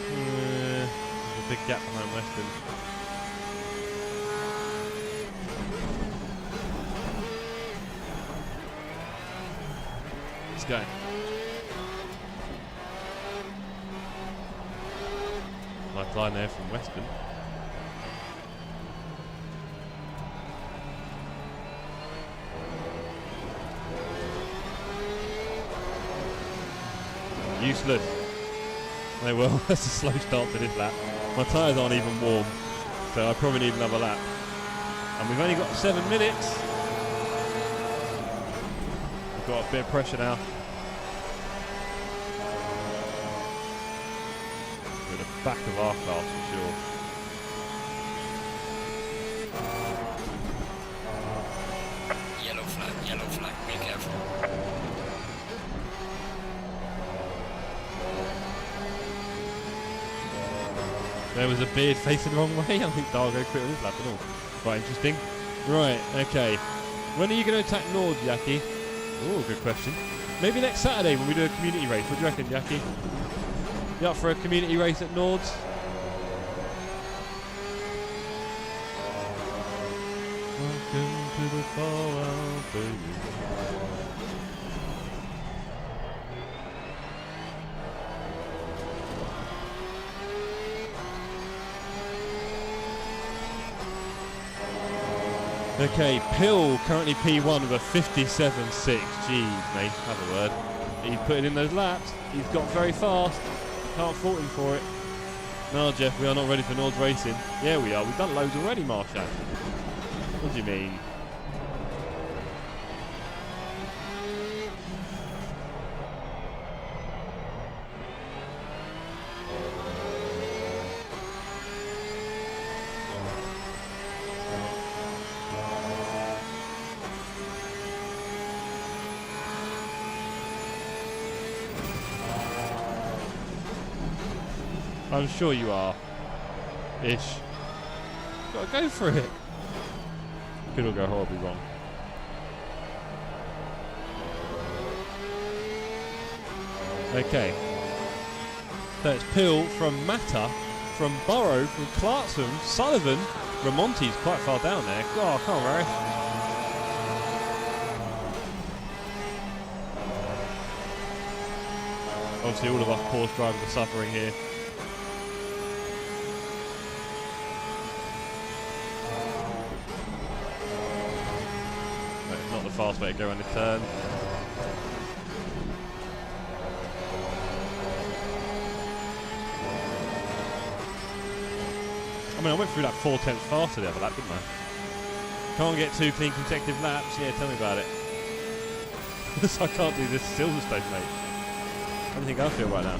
There's a big gap behind Western. Let's go. Nice line there from Western. Useless. Oh well, that's a slow start to this lap. My tyres aren't even warm, so I probably need another lap. And we've only got 7 minutes. We've got a bit of pressure now. We're at the back of our class for sure. Yellow flag, be careful. There was a beard facing the wrong way. I think Dargo quit on his lap and all. Quite interesting. Right, okay. When are you going to attack Nord, Jackie? Oh, good question. Maybe next Saturday when we do a community race. What do you reckon, Jackie? You up for a community race at Nord's? Welcome to the Fallout, baby. Okay, Pill currently P1 with a 57.6. Jeez, mate, have a word. He's putting in those laps. He's got very fast. Can't fault him for it. No, Jeff, we are not ready for Nord's racing. Yeah, we are. We've done loads already, Marshall. What do you mean? I'm sure you are. Ish. Gotta go for it. Could all go horribly wrong. Okay. So it's Pill from Matta, from Burrow, from Clarkson, Sullivan. Ramonti's quite far down there. Oh, come on, Rash. Obviously all of us Porsche drivers are suffering here. Not the fast way to go on the turn. I mean, I went through like 4/10 faster the other lap, didn't I? Can't get 2 clean consecutive laps. Yeah, tell me about it. So I can't do this Silverstone, mate. I don't think I feel right now.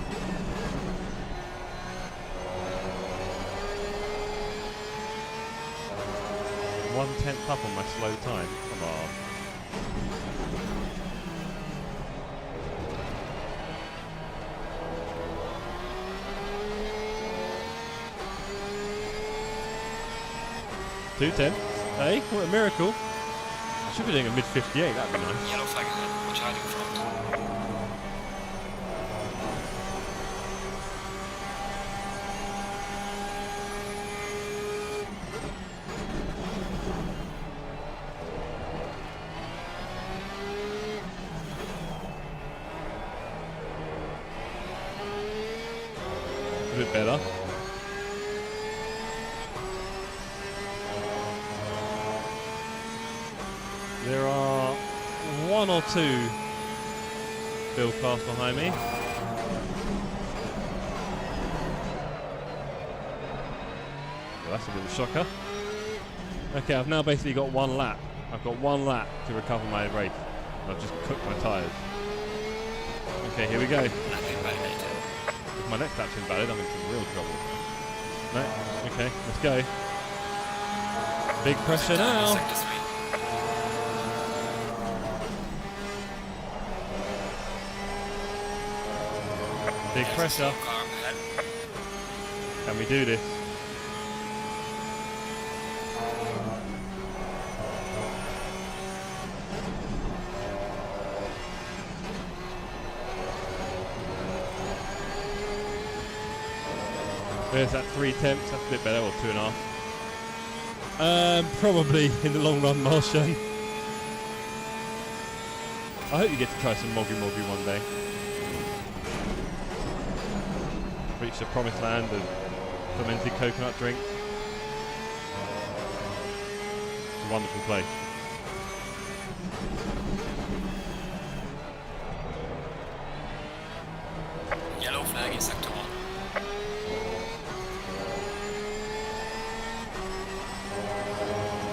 1/10 up on my slow time. Come on. .210. Hey, what a miracle. I should be doing a mid 58, that'd be nice. Yellow flag ahead. Watch out in front. A bit better. There are one or two build cars behind me. Well, that's a bit of a shocker. Okay, I've now basically got 1 lap. I've got 1 lap to recover my race. I've just cooked my tyres. Okay, here we go. If my next lap's invalid, I'm in some real trouble. No? Okay, let's go. Big pressure now. Sector 3. Big pressure. Car ahead. Can we do this? There's that 3/10. That's a bit better, or 2.5. Probably in the long run, Martian. I hope you get to try some Moggy one day. Reach the promised land of fermented coconut drink. It's a wonderful place. Yellow flag in sector 1.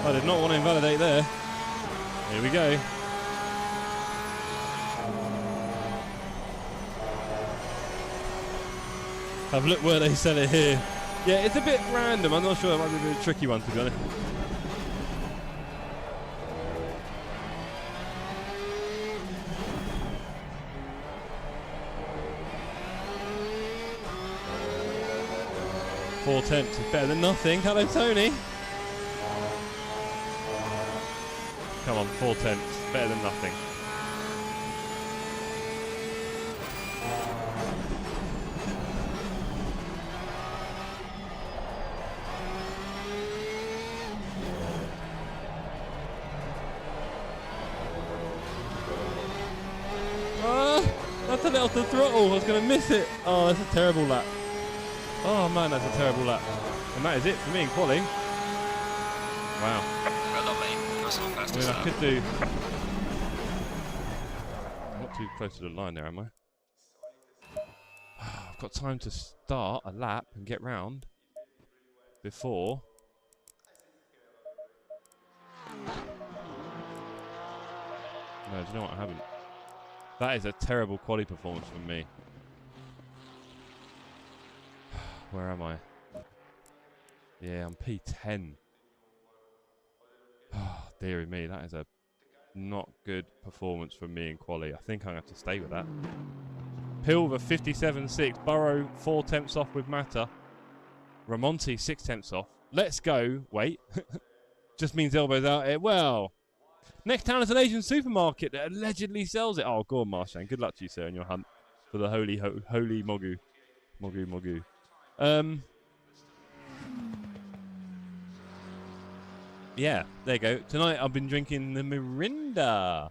I did not want to invalidate there. Here we go. Have a look where they sell it here. Yeah, it's a bit random. I'm not sure. It might be a bit of a tricky one, to be honest. Four attempts is better than nothing. Hello, Tony. Come on, 4 tenths. Better than nothing. That's a little off the throttle. I was going to miss it. Oh, that's a terrible lap. Oh, man, that's a terrible lap. And that is it for me in quali. Wow. Well done, mate. Personal I fastest mean, I lap. could do... Not too close to the line there, am I? I've got time to start a lap and get round before... No, do you know what? I haven't. That is a terrible quali performance from me. Where am I? Yeah, I'm P10. Oh, dearie me, that is a not good performance from me in quali. I think I'm going to have to stay with that. Pilver 57.6. Burrow 4 tenths off with Mata. Ramonti 6 tenths off. Let's go. Wait. Just means elbows out here. Well, next town is an Asian supermarket that allegedly sells it. Oh, go on, Marshan. Good luck to you, sir, in your hunt for the holy Mogu. Mogu. Yeah, there you go. Tonight I've been drinking the Mirinda.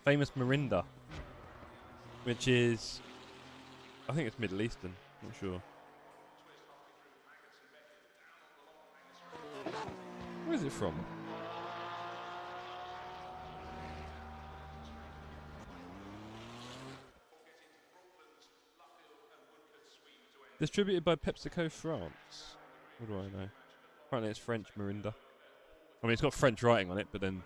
Famous Mirinda. Which is... I think it's Middle Eastern. Not sure. Where is it from? Distributed by PepsiCo France. What do I know? Apparently it's French Mirinda. I mean, it's got French writing on it, but then...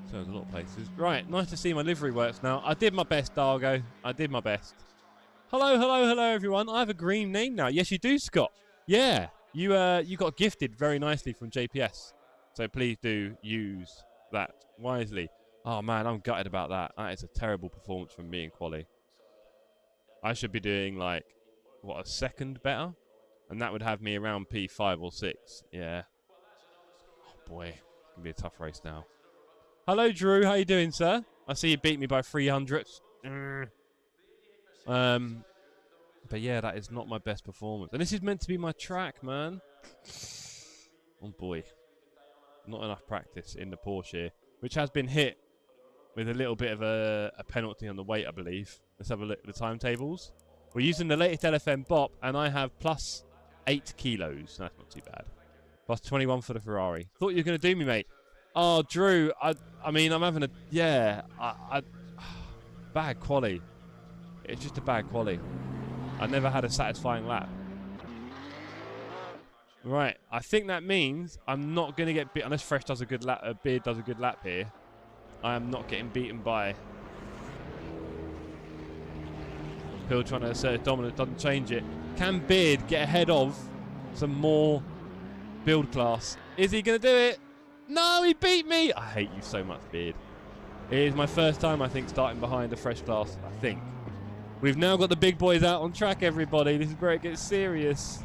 So there's a lot of places. Right, nice to see my livery works now. I did my best, Dargo. I did my best. Hello, everyone. I have a green name now. Yes, you do, Scott. Yeah, you got gifted very nicely from JPS. So please do use that wisely. Oh man, I'm gutted about that. That is a terrible performance from me in quali. I should be doing like, what, a second better? And that would have me around P5 or 6. Yeah. Oh boy, it's going to be a tough race now. Hello Drew, how you doing, sir? I see you beat me by 300. But yeah, that is not my best performance. And this is meant to be my track, man. Oh boy. Not enough practice in the Porsche here, which has been hit with a little bit of a penalty on the weight, I believe. Let's have a look at the timetables. We're using the latest LFM BOP, and I have plus 8 kilos. That's not too bad. Plus 21 for the Ferrari. Thought you were going to do me, mate. Oh, Drew, I mean, I'm having a... Yeah, bad quali. It's just a bad quali. I never had a satisfying lap. Right, I think that means I'm not going to get beat unless Fresh does a good lap. Beard does a good lap here. I am not getting beaten by Hill trying to assert his dominance. Doesn't change it. Can Beard get ahead of some more build class? Is he going to do it? No, he beat me. I hate you so much, Beard. It is my first time, I think, starting behind a Fresh class. I think. We've now got the big boys out on track, everybody. This is where it gets serious.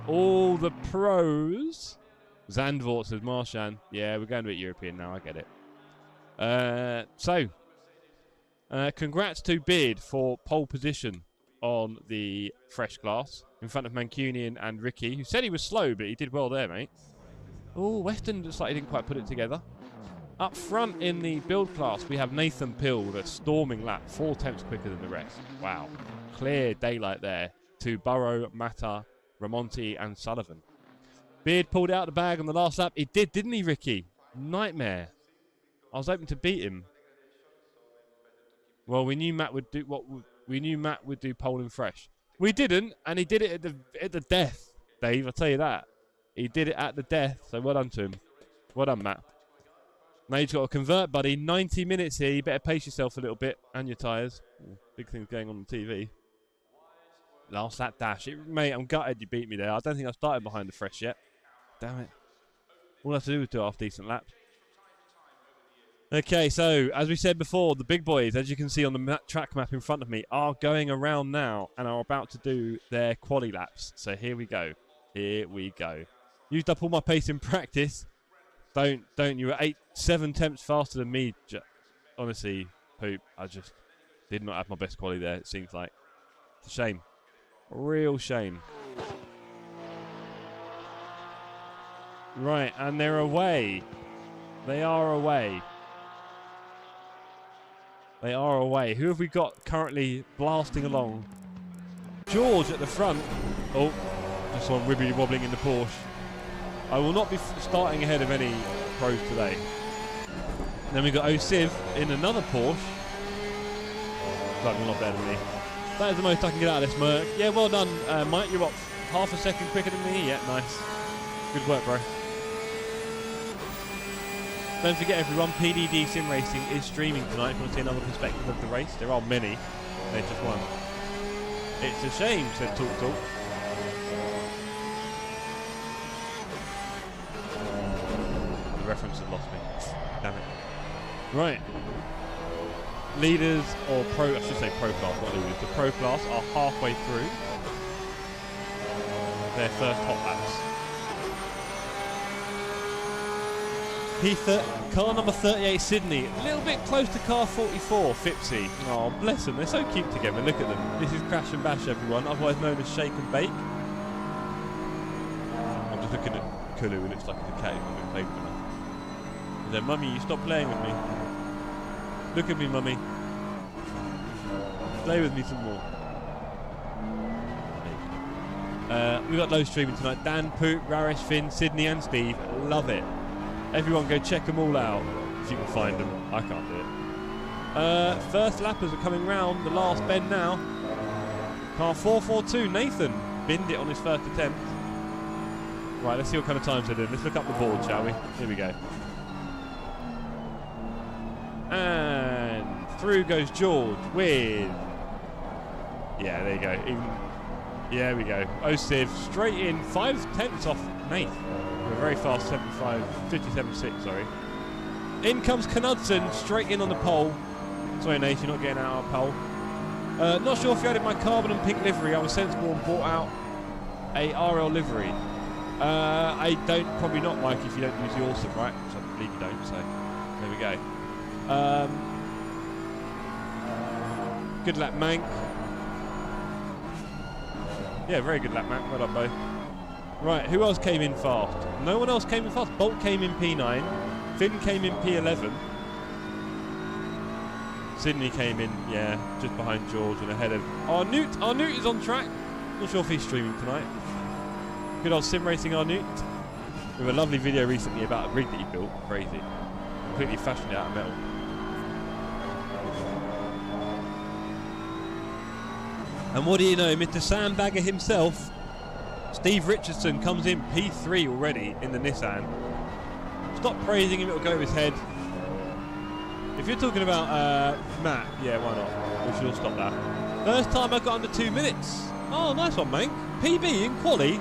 All the pros. Zandvoort says Marshan. Yeah, we're going to be European now. I get it. Congrats to Beard for pole position on the Fresh class in front of Mancunian and Ricky, who said he was slow, but he did well there, mate. Oh, Weston looks like he didn't quite put it together. Up front in the build class, we have Nathan Pill with a storming lap, 4 tenths quicker than the rest. Wow. Clear daylight there to Burrow, Mata, Ramonti and Sullivan. Beard pulled out the bag on the last lap. He did, didn't he, Ricky? Nightmare. I was hoping to beat him. Well, we knew Matt would do pole and Fresh. We didn't, and he did it at the death, Dave. I'll tell you that. He did it at the death, so well done to him. Well done, Matt. Now you've got to convert, buddy. 90 minutes here. You better pace yourself a little bit and your tyres. Big things going on TV. Last lap dash. Mate, I'm gutted you beat me there. I don't think I've started behind the Fresh yet. Damn it. All I have to do is do half decent laps. Okay, so as we said before, the big boys, as you can see on the track map in front of me, are going around now and are about to do their quali laps. So here we go. Here we go. Used up all my pace in practice. Don't. You were 7 tenths faster than me. Honestly, Poop, I just did not have my best quali there, it seems like. It's a shame. A real shame. Right, and they're away. They are away. They are away. Who have we got currently blasting along? George at the front. Oh, just saw him wibbly wobbling in the Porsche. I will not be starting ahead of any pros today. Then we got Osiv in another Porsche. Like a lot better than me. That is the most I can get out of this, Merc. Yeah, well done, Mike. You're what, half a second quicker than me? Yeah, nice. Good work, bro. Don't forget, everyone, PDD Sim Racing is streaming tonight. If you want to see another perspective of the race, there are many. There's just one. It's a shame, said Talk Talk. The reference has lost me. Damn it. Right. Leaders, or pro, I should say pro class, not leaders. The pro class are halfway through their first hot laps. Car number 38, Sydney. A little bit close to car 44, Fipsy. Oh, bless them. They're so cute together. Look at them. This is Crash and Bash, everyone, otherwise known as Shake and Bake. I'm just looking at Kulu, who looks like he's a cat who's not been played with enough. He said, Mummy, you stop playing with me. Look at me, Mummy. Play with me some more. We've got those streaming tonight. Dan, Poop, Raresh, Finn, Sydney and Steve. Love it. Everyone go check them all out if you can find them. I can't do it. First lappers are coming round. The last bend now. Car 442, Nathan. Binned it on his first attempt. Right, let's see what kind of times they're doing. Let's look up the board, shall we? Here we go. And through goes George with... Yeah, there you go. Yeah, we go. Osiv straight in. 5 tenths off Nate. With very fast 57.6, sorry. In comes Knudsen, straight in on the pole. Sorry, Nate, you're not getting out on pole. Not sure if you added my carbon and pink livery. I was sensible and bought out a RL livery. I don't, probably not, Mike, if you don't use the Awesome, right? Which I believe you don't, so there we go. Good lap, Mank. Yeah, very good lap, Mank. Well done, both. Right, who else came in fast? No one else came in fast. Bolt came in P9. Finn came in P11. Sydney came in, yeah, just behind George and ahead of Arnoot. Arnoot is on track. Not sure if he's streaming tonight. Good old sim racing Arnoot. We have a lovely video recently about a rig that he built. Crazy. Completely fashioned it out of metal. And what do you know, Mr. Sandbagger himself, Steve Richardson, comes in P3 already in the Nissan. Stop praising him, it'll go over his head. If you're talking about Matt, yeah, why not? We should all stop that. First time I got under 2 minutes. Oh, nice one, Mank. PB in quali.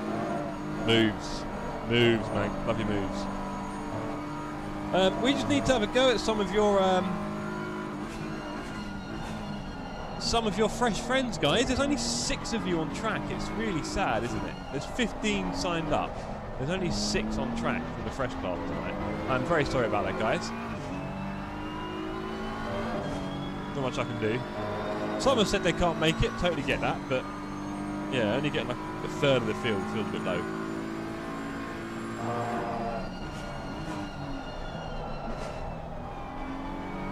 Moves. Moves, Mank. Love your moves. We just need to have a go at some of your fresh friends, guys. There's only 6 of you on track. It's really sad, isn't it? There's 15 signed up. There's only 6 on track for the fresh class tonight. I'm very sorry about that, guys. Not much I can do. Some have said they can't make it. Totally get that, but yeah, only getting like a third of the field feels a bit low.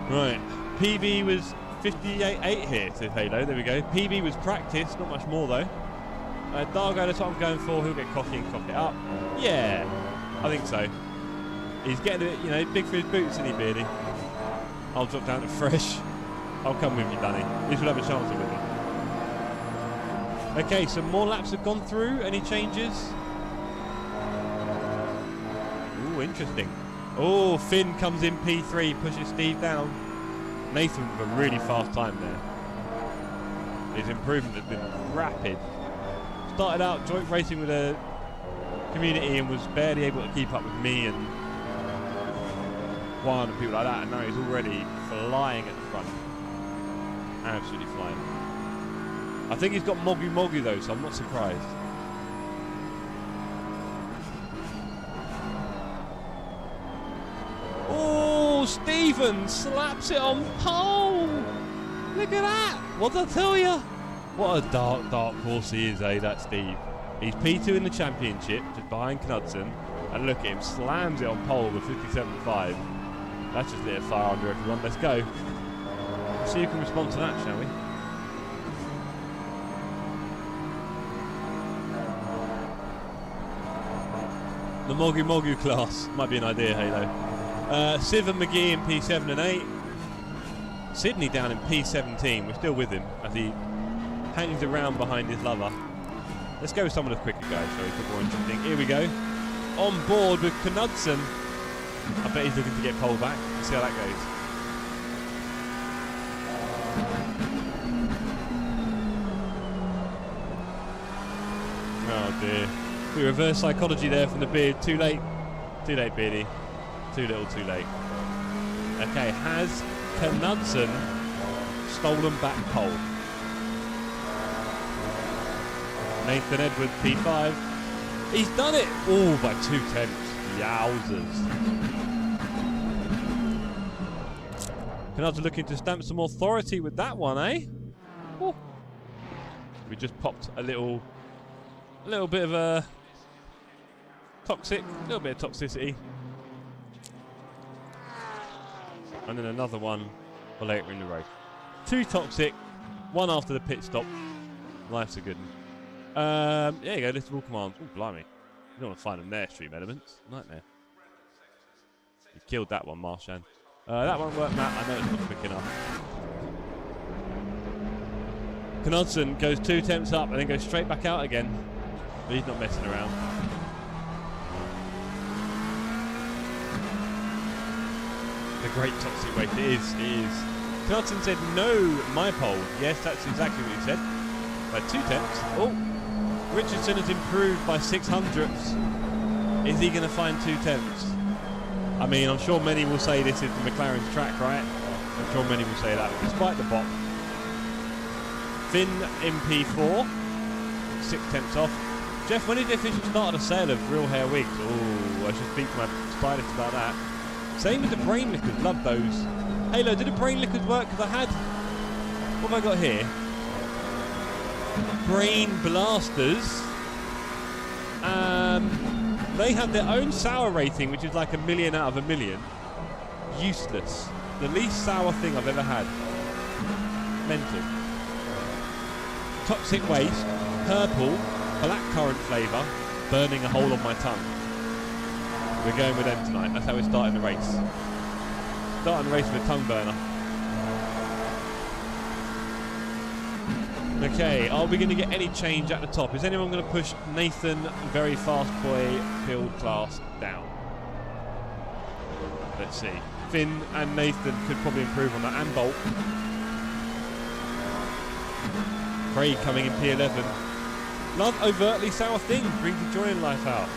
Right, PB was 58.8 here, says Halo. There we go. PB was practice, not much more though. Dargo, that's what I'm going for. He'll get cocky and cock it up. Yeah, I think so. He's getting a bit, you know, big for his boots, isn't he, Beardy? I'll drop down to fresh. I'll come with you, Danny. At least we'll have a chance of it. Okay, some more laps have gone through. Any changes? Ooh, interesting. Oh, Finn comes in P3, pushes Steve down. Nathan with a really fast time there. His improvement has been rapid. Started out joint racing with a community and was barely able to keep up with me and Juan and people like that, and now he's already flying at the front. Absolutely flying. I think he's got Mogu Mogu though, so I'm not surprised. Oh, Stephen slaps it on pole. Look at that. What did I tell you? What a dark horse he is, eh, that Steve. He's P2 in the championship, just behind Knudsen, and look at him, slams it on pole with 57.5. That's just lit a fire under everyone. Let's go. See who can respond to that, shall we? The Mogu Mogu class might be an idea, Halo. Siv and McGee in P7 and 8. Sydney down in P17. We're still with him as he hangs around behind his lover. Let's go with someone that's quicker, guys, shall we? A bit more interesting. Here we go. On board with Knudsen. I bet he's looking to get pole back. Let's see how that goes. Oh dear. We reverse psychology there from the beard. Too late. Too late, Beardy. Too little, too late. Okay, has Knudsen stolen back pole? Nathan Edwards, P5. He's done it! Oh, by 2 tenths. Yowzers. Knudsen looking to stamp some authority with that one, eh? Oh. We just popped a little bit of a little bit of toxicity. And then another one for later in the race. 2 toxic, 1 after the pit stop. Life's a good one. There you go, list of all commands. Oh, blimey. You don't want to find them there, stream elements. Nightmare. You killed that one, Marshan. That won't work, Matt. I know it's not quick enough. Knudsen goes 2 attempts up and then goes straight back out again. But he's not messing around. The great toxic waste. It is. Knudsen said, no, my pole. Yes, that's exactly what he said. By 2 tenths. Oh, Richardson has improved by 6 hundredths. Is he going to find 2/10? I mean, I'm sure many will say this is the McLaren's track, right? I'm sure many will say that, despite the bop. Finn in P4, 6/10 off. Jeff, when did they officially start a sale of real hair wigs? Oh, I should speak to my stylist about that. Same with the brain liquors, love those. Halo, did the brain liquors work? Because I had, what have I got here? Brain blasters. They had their own sour rating, which is like 1,000,000 out of 1,000,000. Useless. The least sour thing I've ever had. Mental. Toxic waste, purple, blackcurrant flavour, burning a hole on my tongue. We're going with them tonight. That's how we're starting the race. Starting the race with a tongue burner. Okay, are we going to get any change at the top? Is anyone going to push Nathan, very fast boy, field class down? Let's see. Finn and Nathan could probably improve on that, and Bolt. Craig coming in P11. Love overtly sour things, brings the joy in life out.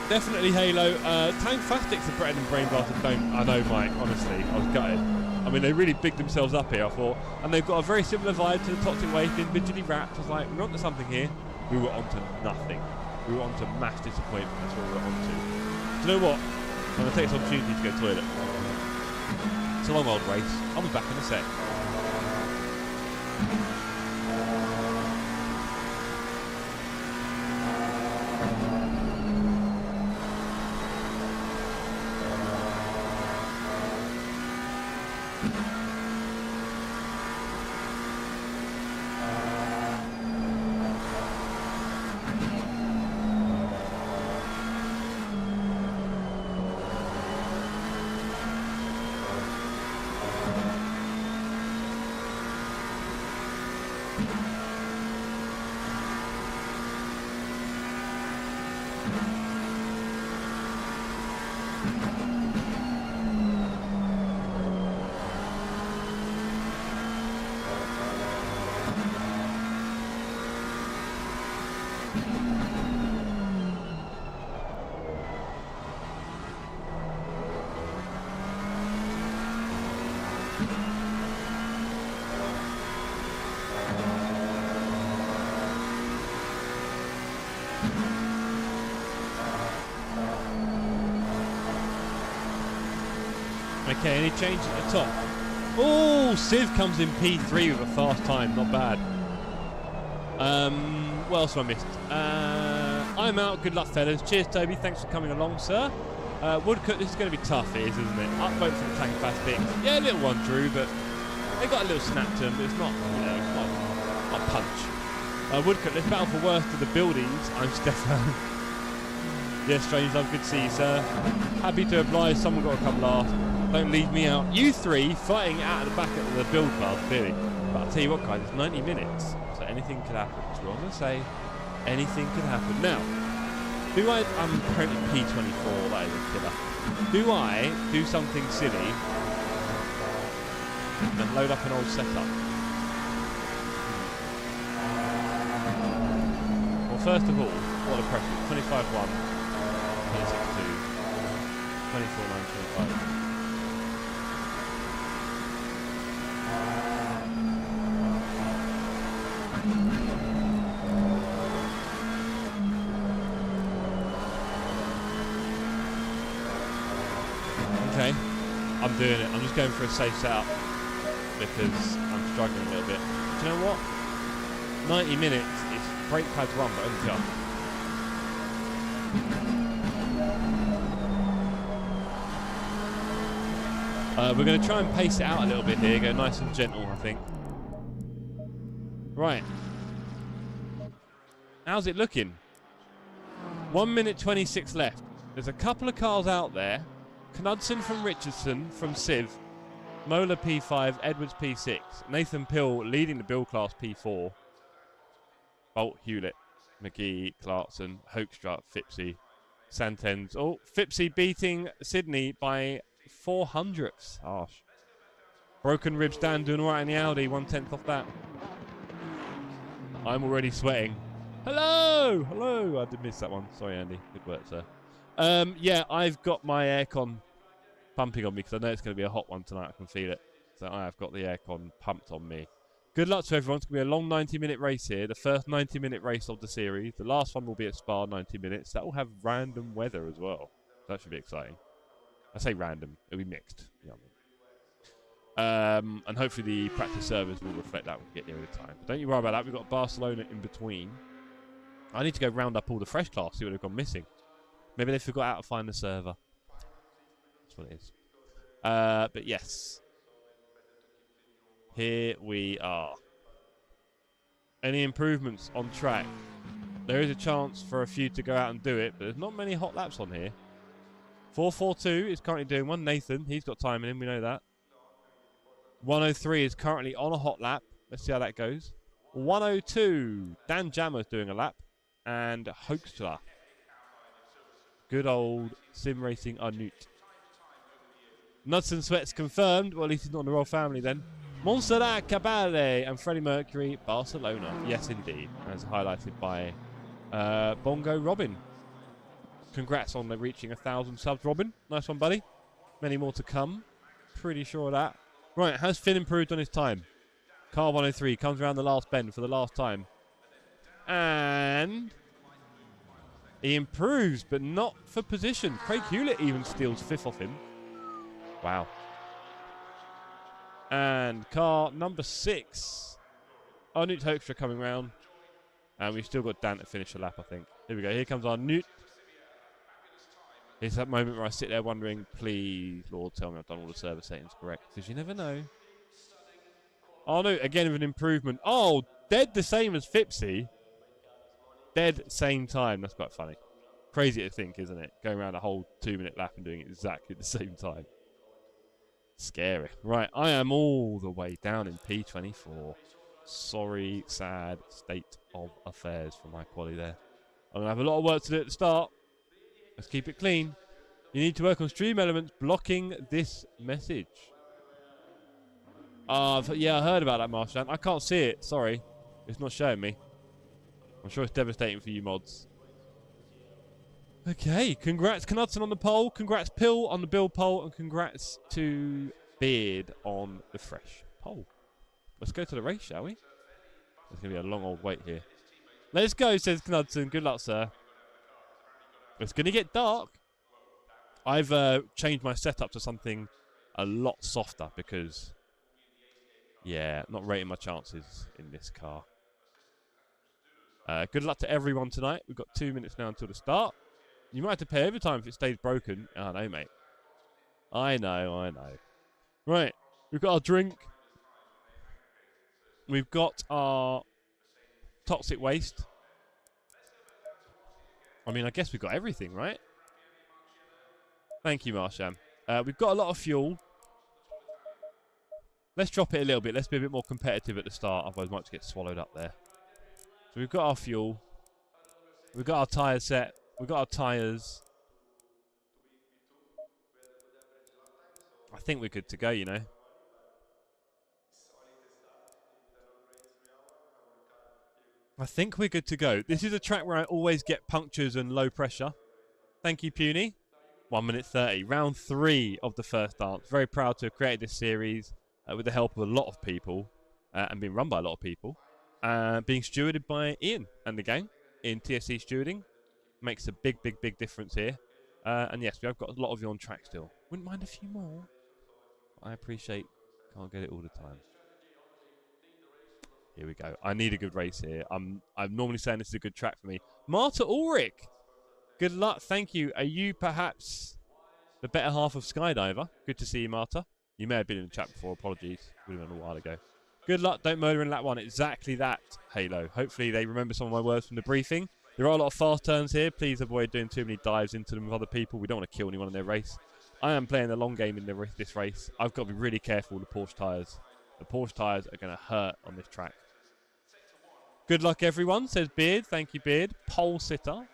Definitely Halo. Tank Plastics are better than Brain Blasters. Don't. I know, Mike, honestly. I was gutted. I mean, they really bigged themselves up here, I thought. And they've got a very similar vibe to the Toxic Waste, individually wrapped. I was like, we're onto something here. We were onto nothing. We were onto mass disappointment. That's what we were onto. Do you know what? I'm going to take this opportunity to go to the toilet. It's a long old race. I'll be back in a sec. Okay, any change at the top? Oh, Civ comes in P3 with a fast time, not bad. What else have I missed? I'm out, good luck fellas. Cheers Toby, thanks for coming along sir. Woodcut, this is going to be tough, it is, isn't it? Upvote for the Tank Plastics. Yeah, a little one Drew, but they got a little snap to them, but it's not, you know, it's not punch. Woodcut, let's battle for worst of the buildings. I'm Stefan. Yes, Strange Love, good to see you sir. Happy to oblige, someone got to come last. Don't leave me out. You three fighting out at the back of the build class, clearly. But I'll tell you what, guys, it's 90 minutes, so anything could happen. That's what I'm going to say. Anything could happen. Now, I'm currently P24, that is a killer. Do I do something silly and load up an old setup? Well, first of all, what are the pressures? 25-1, 26-2, 24-9, 25. Okay, I'm doing it. I'm just going for a safe setup because I'm struggling a little bit. Do you know what? 90 minutes, it's brake pads run, but only just. We're going to try and pace it out a little bit here, go nice and gentle, I think. Right. How's it looking? 1 minute 26 left. There's a couple of cars out there. Knudsen from Richardson from Civ. Mola P5, Edwards P6. Nathan Pill leading the build class P4. Bolt, Hewlett, McGee, Clarkson, Hoekstra, Phipsy, Santens. Oh, Phipsy beating Sydney by 400ths. Harsh. Broken Ribs Dan doing alright in the Audi, 1/10 off that. I'm already sweating. Hello! Hello! I did miss that one. Sorry, Andy. Good work, sir. Yeah, I've got my aircon pumping on me because I know it's going to be a hot one tonight. I can feel it. So I have got the aircon pumped on me. Good luck to everyone. It's going to be a long 90-minute race here. The first 90-minute race of the series. The last one will be at Spa, 90 minutes. That will have random weather as well. That should be exciting. I say random. It'll be mixed. You know what I mean? And hopefully the practice servers will reflect that when we get near the time. But don't you worry about that. We've got Barcelona in between. I need to go round up all the fresh class, see what they've gone missing. Maybe they forgot how to find the server. That's what it is. But yes. Here we are. Any improvements on track? There is a chance for a few to go out and do it, but there's not many hot laps on here. 442 is currently doing one. Nathan, he's got time in him, we know that. 103 is currently on a hot lap. Let's see how that goes. 102, Dan Jammer's doing a lap. And Hoaxler. Good old sim racing Arnut. Nuts and Sweats confirmed. Well, at least he's not in the royal family then. Montserrat Cabale and Freddie Mercury, Barcelona. Yes, indeed. As highlighted by Bongo Robin. Congrats on reaching 1,000 subs, Robin. Nice one, buddy. Many more to come. Pretty sure of that. Right, has Finn improved on his time? Car 103 comes around the last bend for the last time. And he improves, but not for position. Craig Hewlett even steals 5th off him. Wow. And car number 6. Arnut Hoekstra coming round. And we've still got Dan to finish the lap, I think. Here we go. Here comes Arnut. It's that moment where I sit there wondering, please, Lord, tell me I've done all the server settings correct. Because you never know. Arnut, again, with an improvement. Oh, dead the same as Fipsy. Dead same time. That's quite funny. Crazy to think, isn't it? Going around a whole 2-minute lap and doing it exactly at the same time. Scary. Right, I am all the way down in P24. Sorry, sad state of affairs for my quality there. I'm going to have a lot of work to do at the start. Let's keep it clean. You need to work on stream elements blocking this message. Yeah, I heard about that, Marshall. I can't see it. Sorry. It's not showing me. I'm sure it's devastating for you mods. Okay, congrats Knudsen on the pole, congrats Pill on the build pole, and congrats to Beard on the fresh pole. Let's go to the race, shall we? There's going to be a long old wait here. Let's go, says Knudsen. Good luck, sir. It's going to get dark. I've changed my setup to something a lot softer because, yeah, not rating my chances in this car. Good luck to everyone tonight. We've got 2 minutes now until the start. You might have to pay overtime if it stays broken. I know, mate. I know. Right. We've got our drink. We've got our toxic waste. I mean, I guess we've got everything, right? Thank you, Marsham. We've got a lot of fuel. Let's drop it a little bit. Let's be a bit more competitive at the start. Otherwise, I might just get swallowed up there. So we've got our fuel. We've got our tyre set. We've got our tyres. I think we're good to go, you know. I think we're good to go. This is a track where I always get punctures and low pressure. Thank you, Puny. 1 minute 30. Round 3 of the first dance. Very proud to have created this series with the help of a lot of people and being run by a lot of people. Being stewarded by Ian and the gang in TSC Stewarding. Makes a big difference here. And yes, we have got a lot of you on track still. Wouldn't mind a few more. I appreciate can't get it all the time. Here we go. I need a good race here. I'm normally saying this is a good track for me. Marta Ulrich. Good luck. Thank you. Are you perhaps the better half of Skydiver? Good to see you, Marta. You may have been in the chat before. Apologies. Would have been a while ago. Good luck. Don't murder in lap 1. Exactly that, Halo. Hopefully they remember some of my words from the briefing. There are a lot of fast turns here. Please avoid doing too many dives into them with other people. We don't want to kill anyone in their race. I am playing the long game in this race. I've got to be really careful with the Porsche tyres. The Porsche tyres are going to hurt on this track. Good luck, everyone, says Beard. Thank you, Beard. Pole sitter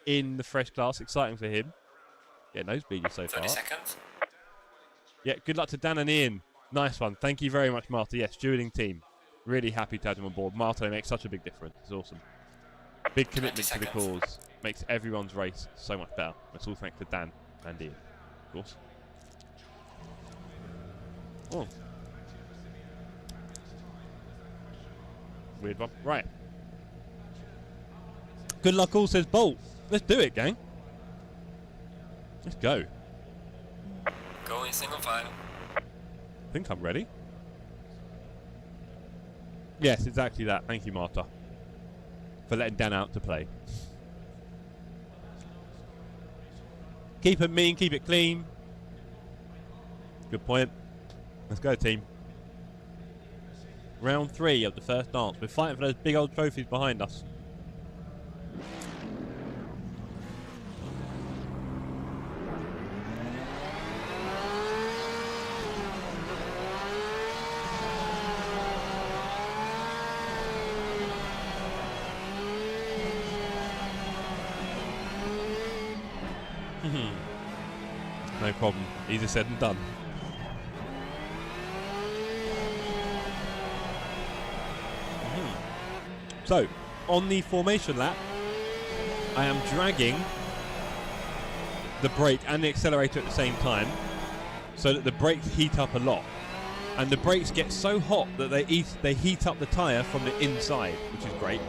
in the fresh class. Exciting for him. Yeah, nosebleeding so far. 30 seconds. Yeah, good luck to Dan and Ian. Nice one. Thank you very much, Marta. Yes, stewarding team. Really happy to have him on board. Marta makes such a big difference. It's awesome. Big commitment to the cause. makes everyone's race so much better. It's all thanks to Dan and Ian, of course. Oh. Weird one. Right. Good luck all, says Bolt. Let's do it, gang. Let's go. Go in single file. I think I'm ready. Yes, exactly that. Thank you, Marta, for letting Dan out to play. Keep it mean, keep it clean. Good point. Let's go, team. Round 3 of the first dance. We're fighting for those big old trophies behind us. No problem. Easier said than done. So, on the formation lap, I am dragging the brake and the accelerator at the same time so that the brakes heat up a lot. And the brakes get so hot that they heat up the tyre from the inside, which is great.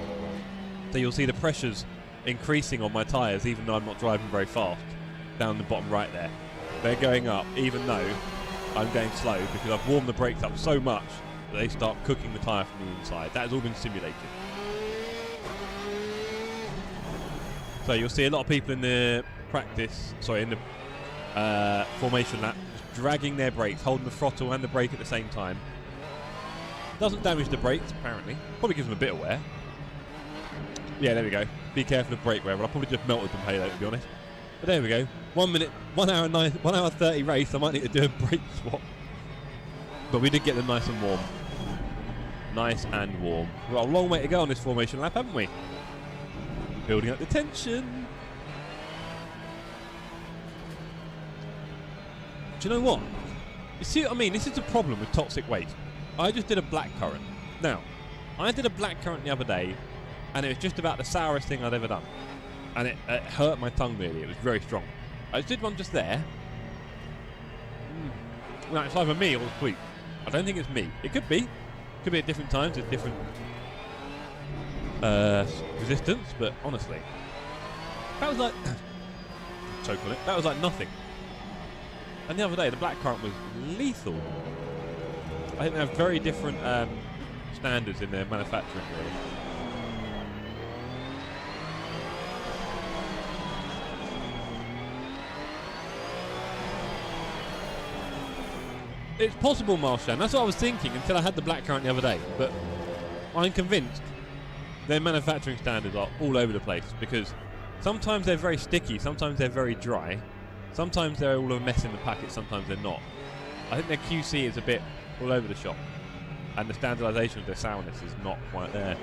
So you'll see the pressures increasing on my tyres even though I'm not driving very fast. Down the bottom right there. They're going up even though I'm going slow because I've warmed the brakes up so much that they start cooking the tyre from the inside. That has all been simulated. So you'll see a lot of people in the in the formation lap just dragging their brakes, holding the throttle and the brake at the same time. Doesn't damage the brakes apparently. Probably gives them a bit of wear. Yeah, there we go. Be careful of brake wear. Well, I probably just melted them Halo to be honest. But there we go. 1 minute, 1 hour 30 race. I might need to do a brake swap. But we did get them nice and warm. Nice and warm. We've got a long way to go on this formation lap, haven't we? Building up the tension. Do you know what? You see what I mean? This is the problem with toxic waste. I just did a blackcurrant. Now, I did a blackcurrant the other day, and it was just about the sourest thing I'd ever done. And it hurt my tongue really. It was very strong. I just did one just there. Well, it's either me or the sweet. I don't think it's me. It could be. Could be at different times with different resistance, but honestly, that was like choke on it. That was like nothing. And the other day, the blackcurrant was lethal. I think they have very different standards in their manufacturing, really. It's possible, Marshan. That's what I was thinking until I had the blackcurrant the other day. But I'm convinced their manufacturing standards are all over the place because sometimes they're very sticky, sometimes they're very dry, sometimes they're all a mess in the packet, sometimes they're not. I think their QC is a bit all over the shop, and the standardisation of their sourness is not quite there.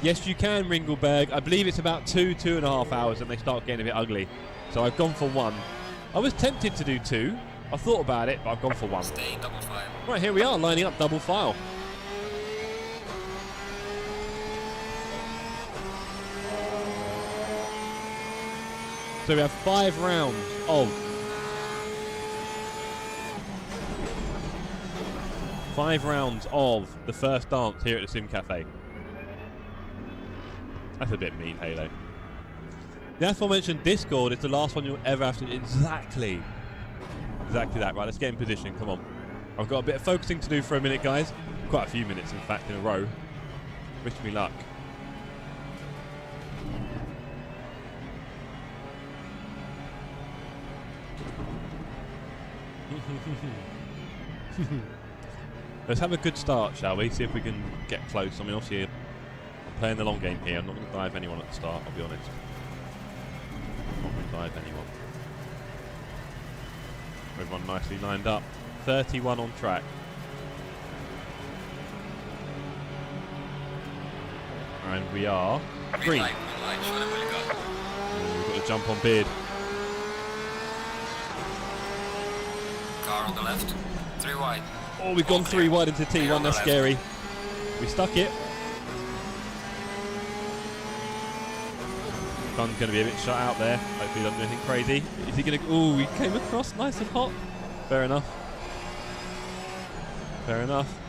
Yes, you can, Ringleberg. I believe it's about 2.5 hours and they start getting a bit ugly. So I've gone for 1. I was tempted to do 2. I thought about it, but I've gone for 1. Stay double file. Right, here we are, lining up double file. So we have 5 rounds of 5 rounds of the first dance here at the Sim Cafe. That's a bit mean, Halo. The aforementioned Discord is the last one you'll ever have to... Exactly that. Right, let's get in position. Come on. I've got a bit of focusing to do for a minute, guys. Quite a few minutes, in fact, in a row. Wish me luck. Let's have a good start, shall we? See if we can get close. I mean, obviously, I'm playing the long game here. I'm not going to dive anyone at the start, I'll be honest. I'm not going to dive anyone. Everyone nicely lined up. 31 on track. And we are green. We've We've got to jump on beard. Car on the left. 3 wide. Oh, we've gone 3 wide into T1. That's scary. We stuck it. Dunn's going to be a bit shut out there. Hopefully he doesn't do anything crazy. Is he going to... Ooh, he came across nice and hot. Fair enough. Fair enough.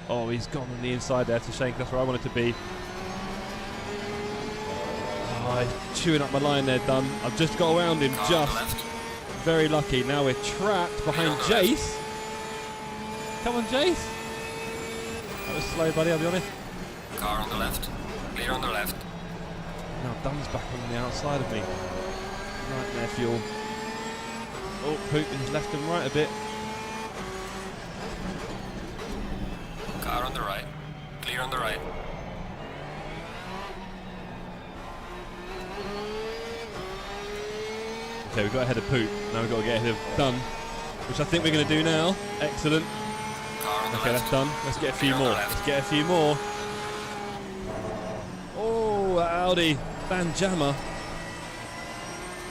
Oh, he's gone on the inside there. It's a shame, 'cause that's where I wanted to be. Oh, he's chewing up my line there, Dunn. I've just got around him, just. Very lucky. Now we're trapped behind Jace. Come on, Jace. That was slow, buddy, I'll be honest. Car on the left. Clear on the left. Now Dunn's back on the outside of me. Nightmare fuel. Oh, Putin's left and right a bit. Car on the right. Clear on the right. Okay, we've got ahead of Poot. Now we've got to get ahead of Dunn, which I think we're going to do now. Excellent. Car on the Okay, left. that's done. Let's get a few Clear on more. the left. Let's get a few more. Oh, that Audi. Van Jammer.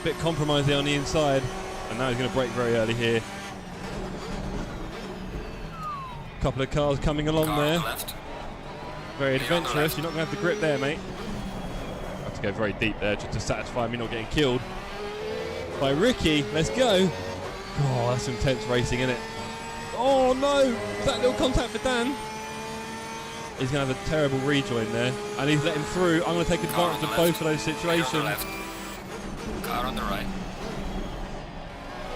Bit compromised there on the inside. And now he's going to brake very early here. Couple of cars coming along Car there. on the left. Very Clear on the adventurous. left. You're not going to have the grip there, mate. I have to go very deep there just to satisfy me not getting killed by Ricky. Let's go. Oh, that's intense racing, isn't it? Oh no! That little contact for Dan. He's going to have a terrible rejoin there. And he's let him through. I'm going to take advantage of both of those situations. Clear on the left. Car on the right.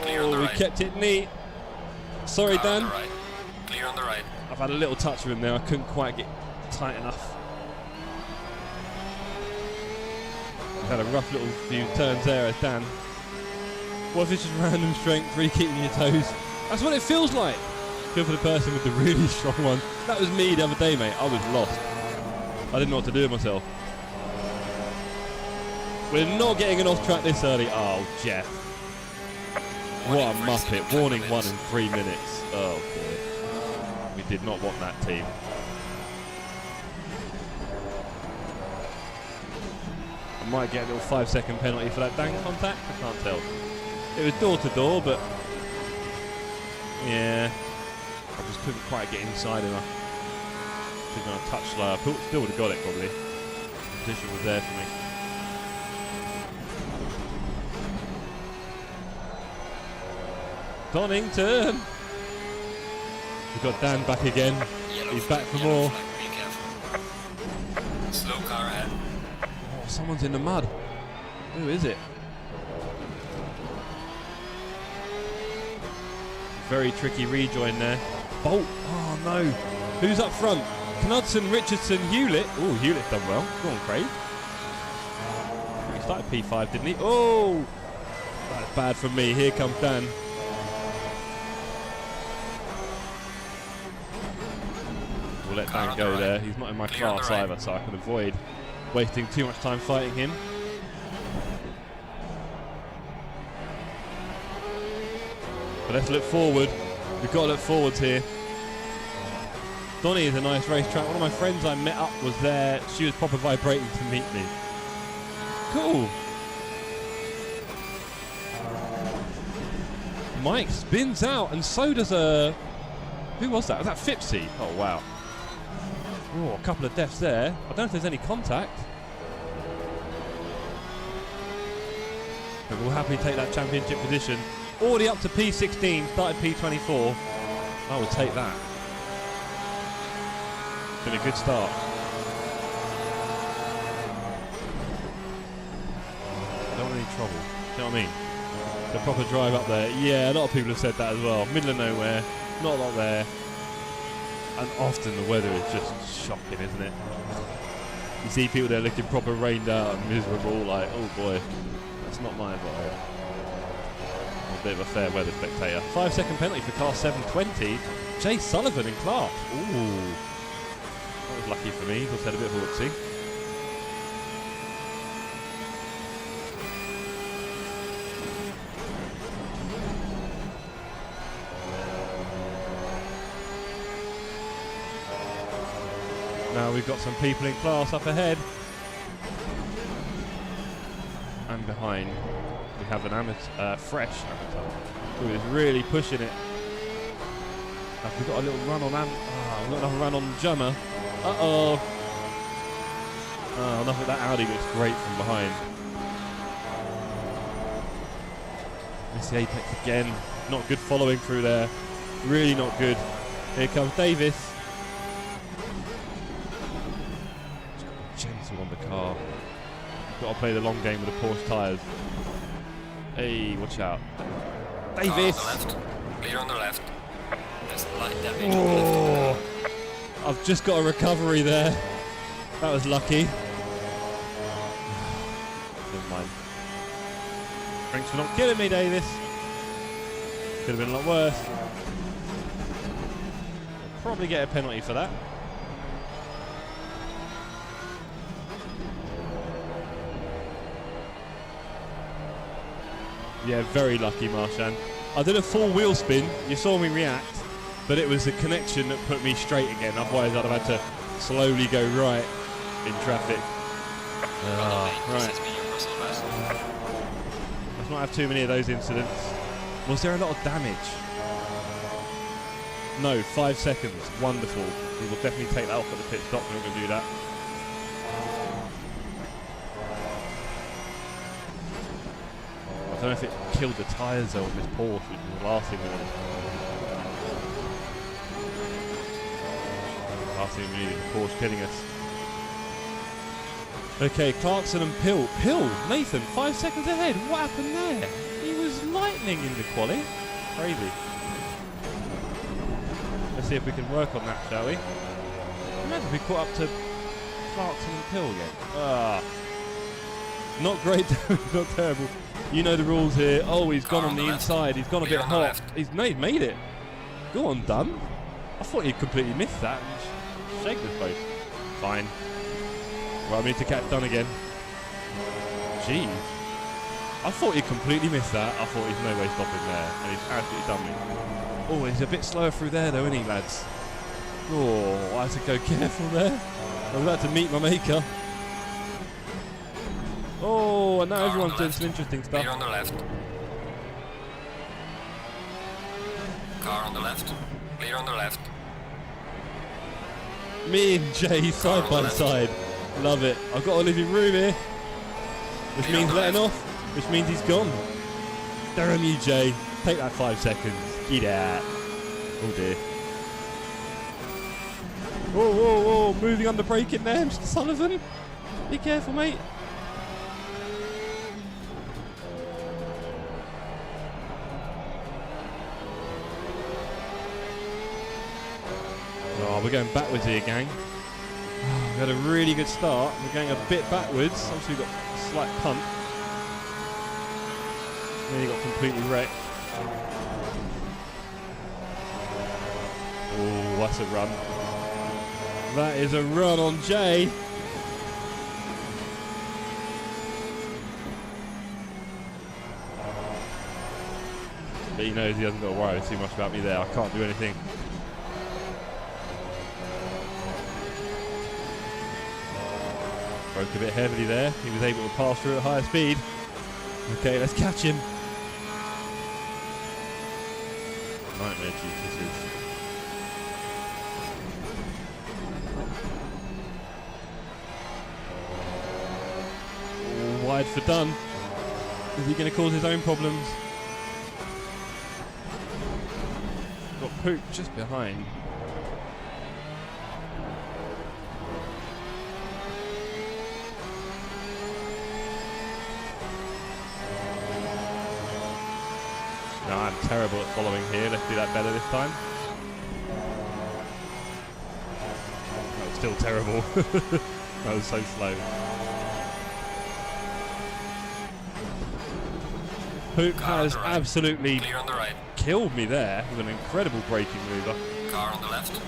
Clear on the Oh, right. he kept it neat. Sorry, Car on Dan. the right. Clear on the right. I've had a little touch of him there. I couldn't quite get tight enough. I've had a rough little few turns there as Dan. What if it's just random strength, really keeping your toes? That's what it feels like. Feel for the person with the really strong one. That was me the other day, mate. I was lost. I didn't know what to do with myself. We're not getting an off track this early. Oh, Jeff. What a muppet. Warning 1 in 3 minutes. Oh, boy. We did not want that team. I might get a little 5-second penalty for that dang contact. I can't tell. It was door to door, but yeah, I just couldn't quite get inside enough. Should have gone a touch slower. Still would have got it probably. The position was there for me. Donington. We've got Dan back again. Yellow He's flag, back for yellow more. flag, be careful. Slow car ahead. Oh, someone's in the mud. Who is it? Very tricky rejoin there. Bolt. Oh no. Who's up front? Knudsen, Richardson, Hewlett. Oh, Hewlett's done well. Go on, Craig. He started P5, didn't he? Oh, that's bad from me. Here comes Dan. We'll let Car Dan on go the right. there. He's not in my Clear on the class right. either, so I can avoid wasting too much time fighting him. But let's look forward. We've got to look forwards here. Donny is a nice racetrack. One of my friends I met up was there. She was proper vibrating to meet me. Cool. Mike spins out, and so does a... Who was that? Was that Fipsy? Oh, wow. Oh, a couple of deaths there. I don't know if there's any contact. But we'll happily take that championship position. Already up to P16, started P24. I would take that. Been a good start. I don't want any trouble. Do you know what I mean? The proper drive up there. Yeah, a lot of people have said that as well. Middle of nowhere, not a lot there. And often the weather is just shocking, isn't it? You see people there looking proper rained out and miserable, like, oh boy, that's not my vibe. A bit of a fair weather spectator. 5-second penalty for car 720. Jay Sullivan in Clark. Ooh. That was lucky for me. He's also had a bit of a whoopsie. Now we've got some people in class up ahead. And behind we have an amateur, fresh amateur, who is really pushing it. We've got a little run on we've got another run on Jummer. Uh-oh. Oh, nothing. That Audi looks great from behind. Miss the apex again. Not good following through there. Really not good. Here comes Davis. Gentle on the car. Got to play the long game with the Porsche tyres. Hey, watch out. Davis! Car on the left. Clear on the left. There's light damage Oh. on the left. I've just got a recovery there. That was lucky. Never mind. Thanks for not killing me, Davis. Could have been a lot worse. I'll probably get a penalty for that. Yeah, very lucky, Marshan. I did a full wheel spin. You saw me react, but it was the connection that put me straight again. Otherwise, I'd have had to slowly go right in traffic. Right. Let's not have too many of those incidents. Was there a lot of damage? No, 5 seconds. Wonderful. We will definitely take that off at the pit stop. We're not going to do that. I don't know if it killed the tyres though on this Porsche, which was the last thing we wanted. Last thing we needed, the Porsche killing us. Okay, Clarkson and Pill. Nathan, 5 seconds ahead. What happened there? He was lightning in the quali. Crazy. Let's see if we can work on that, shall we? Imagine we caught up to Clarkson and Pill again. Not great, not terrible. You know the rules here. Oh, he's gone on the inside. He's gone a bit hot. He's made it. Go on, done. I thought he'd completely missed that. Shake this boat. Fine. Well, I need to catch Dunn again. Jeez. I thought he completely missed that. I thought he's no way stopping there. And he's absolutely done me. Oh, he's a bit slower through there though, isn't he, lads? Oh, I had to go careful there. I was about to meet my maker. Oh, and now everyone's doing some interesting stuff. Clear on the left. Car on the left. Clear on the left. Me and Jay side by side. Love it. I've got Olivier Room here. Which means letting off. Which means he's gone. Damn you, Jay. Take that 5 seconds. Get out. Oh dear. Whoa, whoa, whoa. Moving under braking there, Mr. Sullivan. Be careful, mate. Oh, we're going backwards here, gang. We had a really good start. We're going a bit backwards. Obviously, we've got a slight punt. Nearly got completely wrecked. Oh, that's a run. That is a run on Jay. But he knows he hasn't got to worry too much about me there. I can't do anything. Broke a bit heavily there. He was able to pass through at higher speed. Okay, let's catch him. Nightmare GTs. Wide for Dunn. Is he going to cause his own problems? Got Poop just behind. No, I'm terrible at following here. Let's do that better this time. That was still terrible. That was so slow. Poop has absolutely killed me there with an incredible braking maneuver. Car on the left.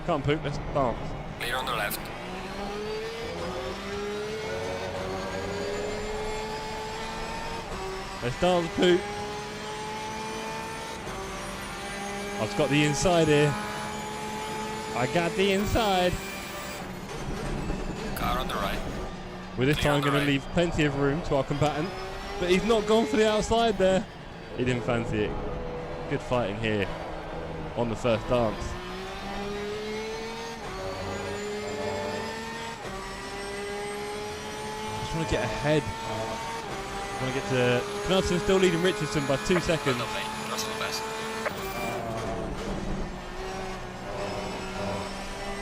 Come on, Poop, let's dance. Clear on the left. Let's dance, Poop. I've got the inside here. I got the inside. Car on the right. With this time, I'm going to leave plenty of room to our combatant. But he's not gone for the outside there. He didn't fancy it. Good fighting here on the first dance. want to get ahead. I want to get to... Knudsen still leading Richardson by 2 seconds. Well done, mate. Russell best.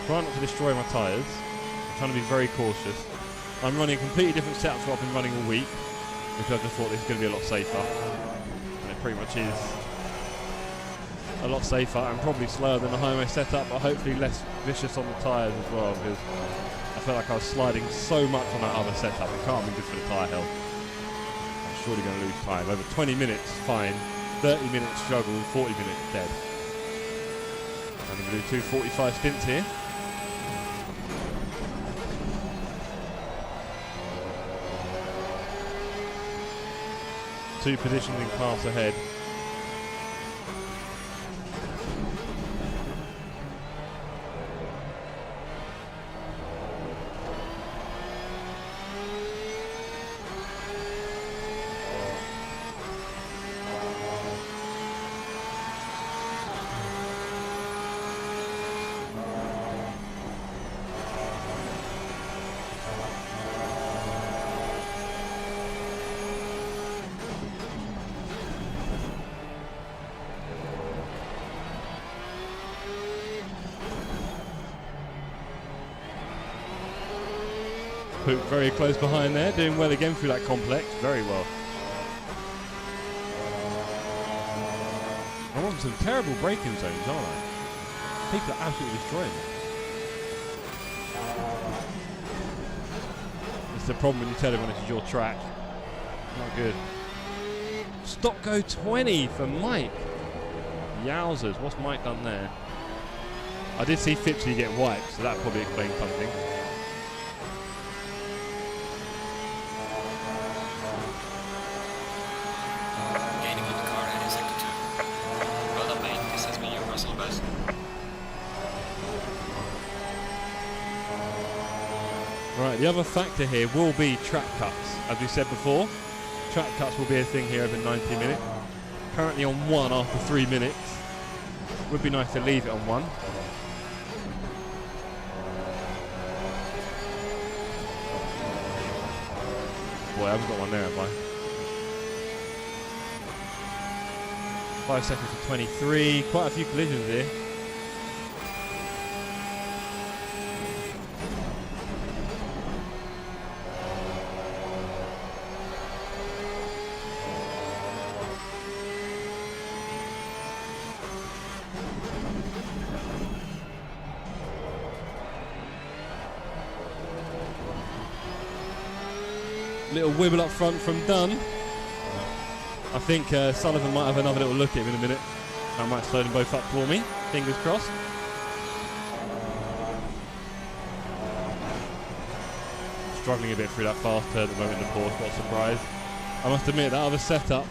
Try not to destroy my tyres. I'm trying to be very cautious. I'm running a completely different setup to what I've been running all week because I just thought this is going to be a lot safer. And it pretty much is a lot safer and probably slower than the Hymo setup, but hopefully less vicious on the tyres as well, because I felt like I was sliding so much on that other setup. It can't be good for the tyre health. I'm surely going to lose time. Over 20 minutes, fine. 30 minutes struggle, 40 minutes dead. I'm going to do 2 45 stints here. Two positioning cars ahead. Poop very close behind there, doing well again through that complex, very well. I'm on some terrible braking zones, aren't I? People are absolutely destroying me. It's the problem when you tell everyone this is your track. Not good. Stop go 20 for Mike. Yowzers, what's Mike done there? I did see Fipsy get wiped, so that probably explains something. Right, the other factor here will be track cuts. As we said before, track cuts will be a thing here over 90 minutes. Currently on 1 after 3 minutes. Would be nice to leave it on 1. Boy, I haven't got one there, have I? 5 seconds to 23. Quite a few collisions here. Little wibble up front from Dunn. I think Sullivan might have another little look at him in a minute. I might slow them both up for me. Fingers crossed. Struggling a bit through that fast turn at the moment, of course. What a surprise. I must admit, that other setup,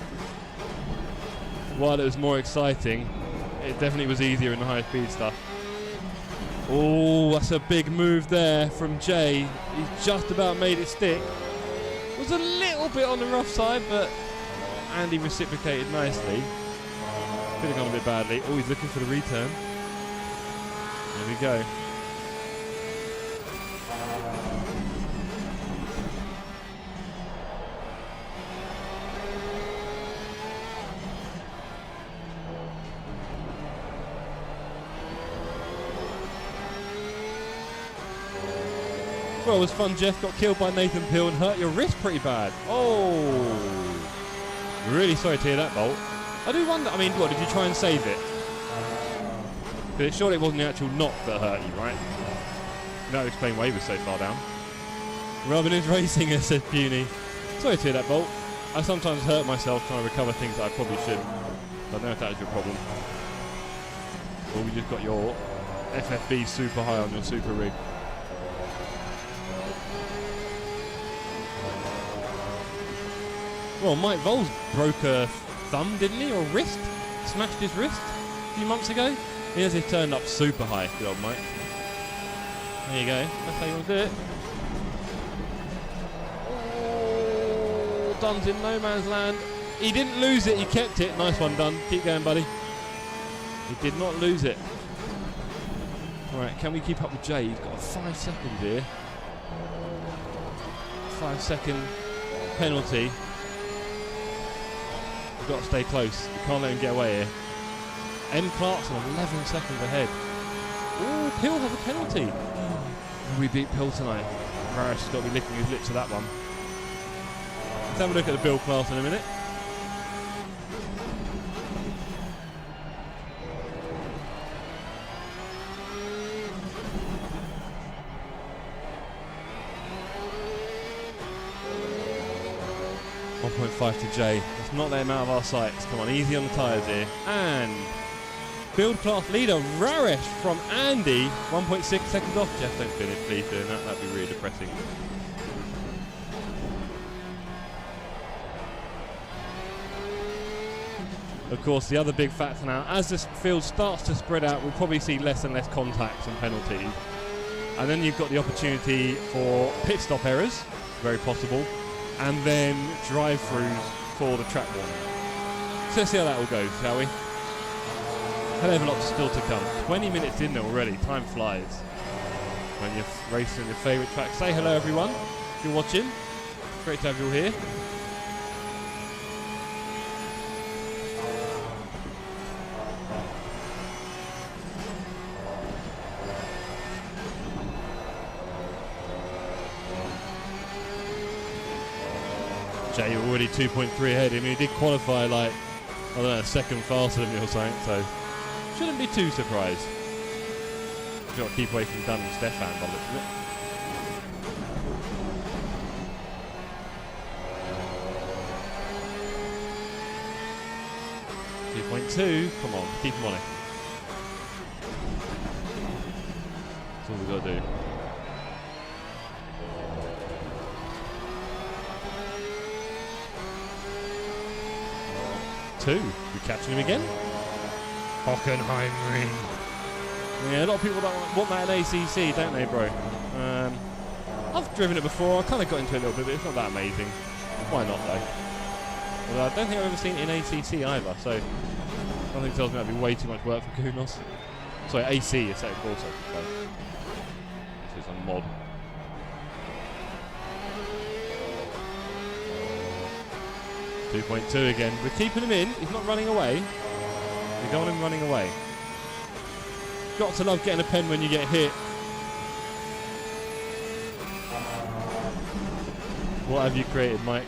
while it was more exciting, it definitely was easier in the high speed stuff. Oh, that's a big move there from Jay. He's just about made it stick. Was a little bit on the rough side, but Andy reciprocated nicely. Could have gone a bit badly. Oh, he's looking for the return. There we go. Well, it was fun. Jeff got killed by Nathan Peel and hurt your wrist pretty bad. Oh, really sorry to hear that, Bolt. I do wonder, I mean, what, did you try and save it? Because surely it wasn't the actual knock that hurt you, right? That would explain why he was so far down. Robin is racing, said Puny. Sorry to hear that, Bolt. I sometimes hurt myself trying to recover things that I probably should. I don't know if that is your problem. Or you just got your FFB super high on your super rig. Well, Mike Voles broke a thumb, didn't he? Or wrist? Smashed his wrist a few months ago. He has it turned up super high, good old Mike. There you go. That's how you want to do it. Oh, Dunn's in no man's land. He didn't lose it, he kept it. Nice one, Dunn. Keep going, buddy. He did not lose it. Alright, can we keep up with Jay? He's got 5 seconds here. 5-second penalty. We've got to stay close. We can't let him get away here. M. Clarkson 11 seconds ahead. Ooh, Pill has a penalty. We beat Pill tonight. Marish has got to be licking his lips at that one. Let's have a look at the build class in a minute. .5 to J. Let's not let him out of our sights. Come on, easy on the tyres here. And build class leader Raresh from Andy. 1.6 seconds off. Jeff, don't finish, please, doing that. That'd be really depressing. Of course, the other big factor now, as this field starts to spread out, we'll probably see less and less contacts and penalties. And then you've got the opportunity for pit stop errors, very possible, and then drive-throughs for the track warning. So let's see how that all goes, shall we? Hell of a lot still to come. 20 minutes in there already, time flies. When you're racing your favourite track. Say hello everyone, if you're watching. Great to have you all here. Jay, you're already 2.3 ahead. I mean, he did qualify like, I don't know, a second faster than me or something, so shouldn't be too surprised. You've got to keep away from Dunn and Stefan by the looks of it. 2.2, come on, keep him on it. That's all we've got to do. We're catching him again. Hockenheimring. Yeah, a lot of people don't want that in ACC, don't they, bro? I've driven it before. I kind of got into it a little bit, but it's not that amazing. Why not, though? Well, I don't think I've ever seen it in ACC either, so something tells me that'd be way too much work for Kunos. Sorry, AC, Assetto Corsa. This is a mod. .2 again. We're keeping him in. He's not running away. We don't want him running away. Got to love getting a pen when you get hit. What have you created, Mike?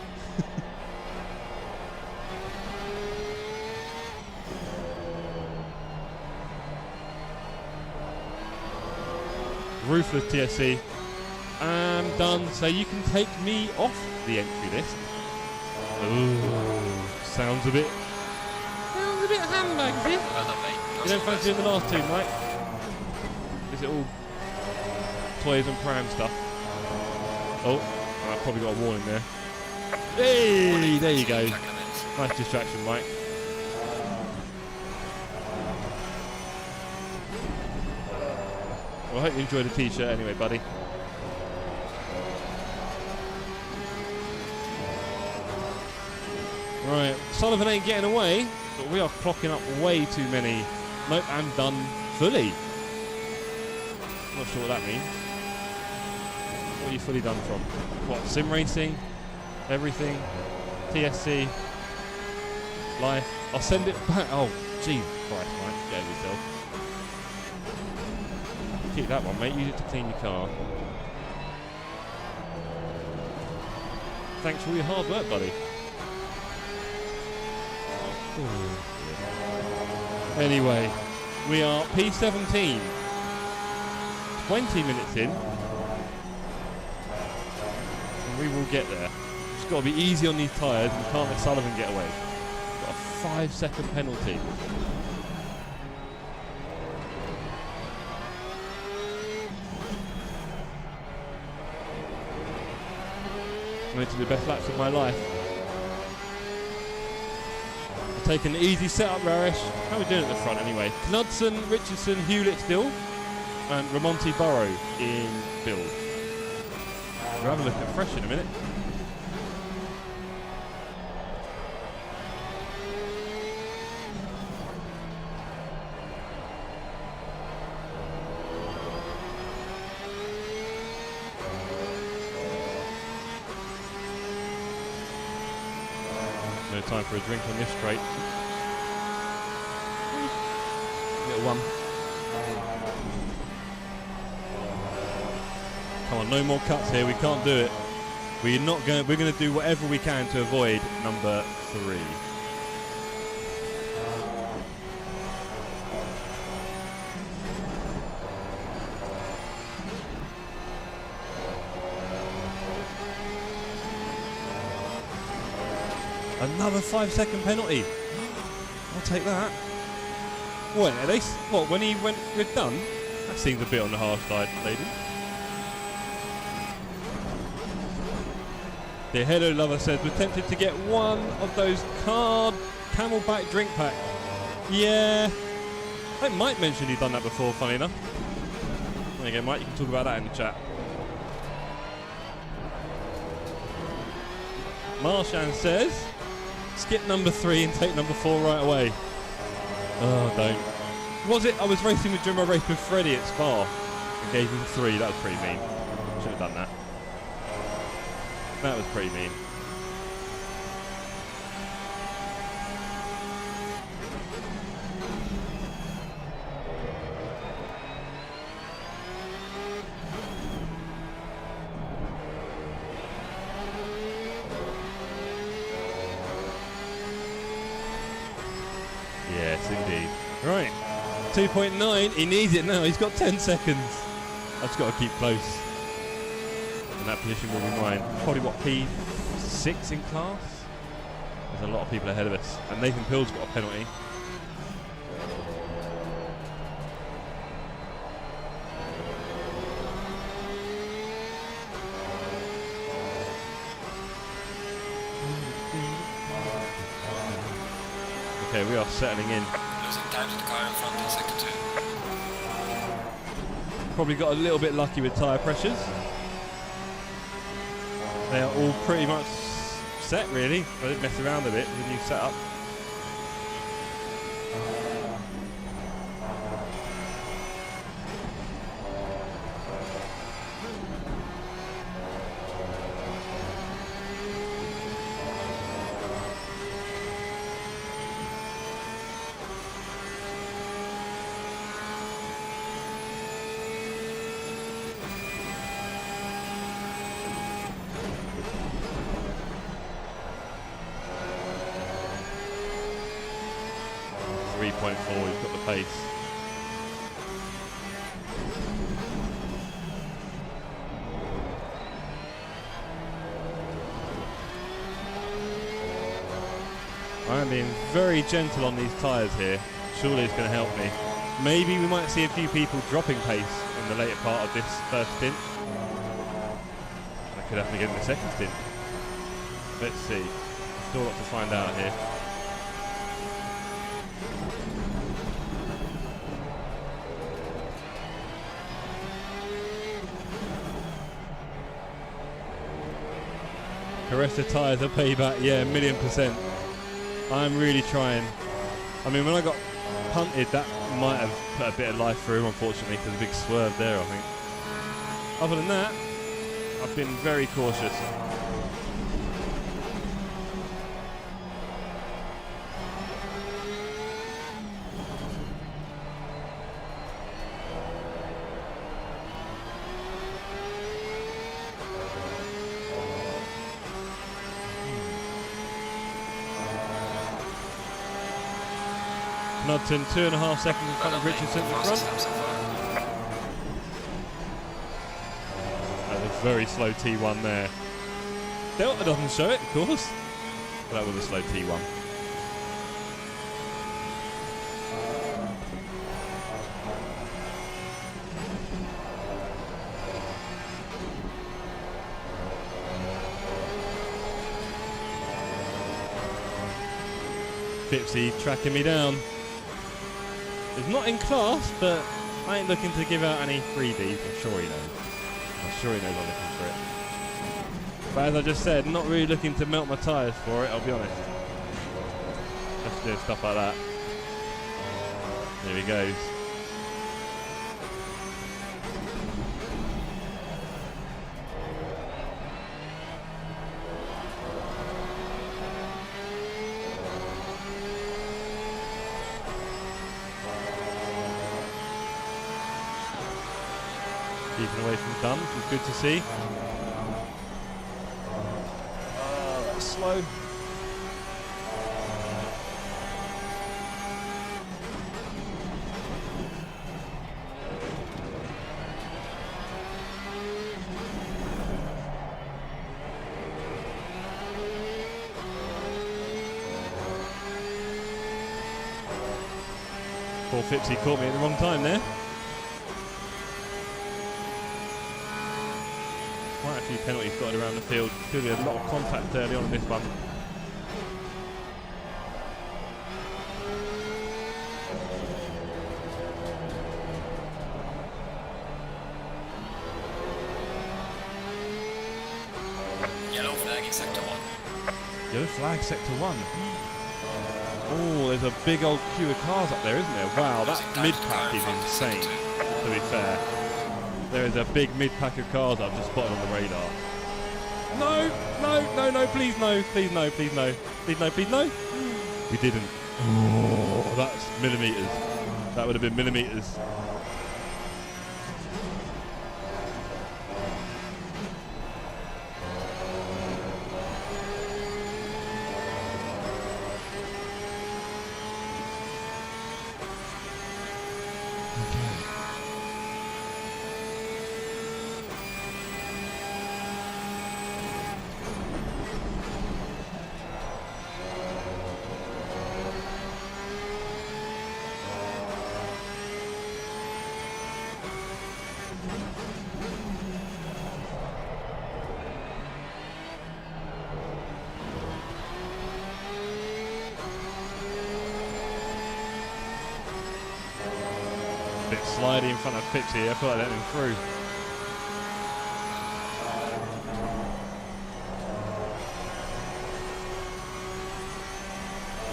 Ruthless TSC. I'm done. So you can take me off the entry list. Ooh, sounds a bit handbag, is it? Well done, mate. You don't fancy doing the last two, Mike? Is it all toys and pram stuff? Oh, I've probably got a warning there. Hey, there you go. Nice distraction, Mike. Well, I hope you enjoyed the t-shirt anyway, buddy. Right, Sullivan ain't getting away, but we are clocking up way too many. Nope, I'm done fully. Not sure what that means. What are you fully done from? What, sim racing? Everything? TSC? Life? I'll send it back. Oh, Jesus Christ, mate. Get over yourself. Keep that one, mate. Use it to clean your car. Thanks for all your hard work, buddy. Anyway, we are P17. 20 minutes in. And we will get there. It's got to be easy on these tyres and can't let Sullivan get away. Got a 5-second penalty. I'm going to do the best laps of my life. Taking the easy setup, Raresh. How are we doing at the front anyway? Knudsen, Richardson, Hewlett still, and Ramonti Burrow in build. We'll have a look at Fresh in a minute. time for a drink on this straight. Little one. Come on, no more cuts here. We can't do it. We're going to do whatever we can to avoid number 3. Another 5-second penalty. I'll take that. What, at least, what, when he went with done? That seems a bit on the harsh side, lady. The Hello Lover says, we're tempted to get one of those card Camelback drink pack. Yeah. I think Mike mentioned he'd done that before, funny enough. There you go, Mike, you can talk about that in the chat. Marshan says, skip number 3 and take number 4 right away. Oh, don't. Was it? I was racing during my race with Freddie at Spa and gave him 3. That was pretty mean. Should have done that. That was pretty mean. Yes, indeed. Right. 2.9. He needs it now. He's got 10 seconds. I've just got to keep close. And that position will be mine. Probably what, P6 in class? There's a lot of people ahead of us. And Nathan Pill's got a penalty. Okay, we are settling in. Losing time to the car in front in second 2. Probably got a little bit lucky with tyre pressures. They are all pretty much set, really. I didn't mess around a bit with the new setup. He's got the pace. I am being very gentle on these tyres here. Surely it's going to help me. Maybe we might see a few people dropping pace in the later part of this first stint. That could happen again in the second stint. Let's see. Still a lot to find out here. Caressa tyres are payback, yeah, 1,000,000%. I'm really trying. I mean, when I got punted, that might have put a bit of life through him, unfortunately, because a big swerve there, I think. Other than that, I've been very cautious. Knudsen 2.5 seconds in front of Richardson in front. That was very slow T1 there. Delta doesn't show it, of course, but that was a slow T1. Fipsy tracking me down. He's not in class, but I ain't looking to give out any freebies. I'm sure he knows. I'm sure he knows I'm looking for it. But as I just said, not really looking to melt my tyres for it, I'll be honest. Just doing stuff like that. There he goes. Keeping away from done, which is good to see. That's slow. Poor Fipsy caught me at the wrong time there. Quite a few penalties dotted around the field. Clearly a lot of contact early on in this one. Yellow flag in sector 1. Yellow flag, sector 1. Oh, there's a big old queue of cars up there, isn't there? Wow, that mid-pack is insane, to be fair. There is a big mid-pack of cars I've just spotted on the radar. No, no, no, no, please no, please no, please no, please no, please no. We didn't. Oh, that's millimetres. That would have been millimetres. Bit slidey in front of Pipsy. I feel like letting him through.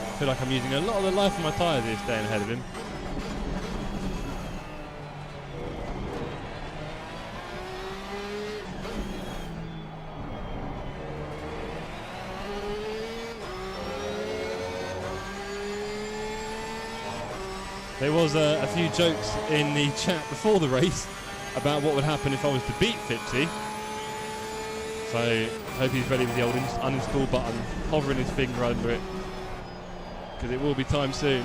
I feel like I'm using a lot of the life of my tyres here staying ahead of him. There was a few jokes in the chat before the race about what would happen if I was to beat Fipsy. So I hope he's ready with the old uninstall button, hovering his finger under it, because it will be time soon.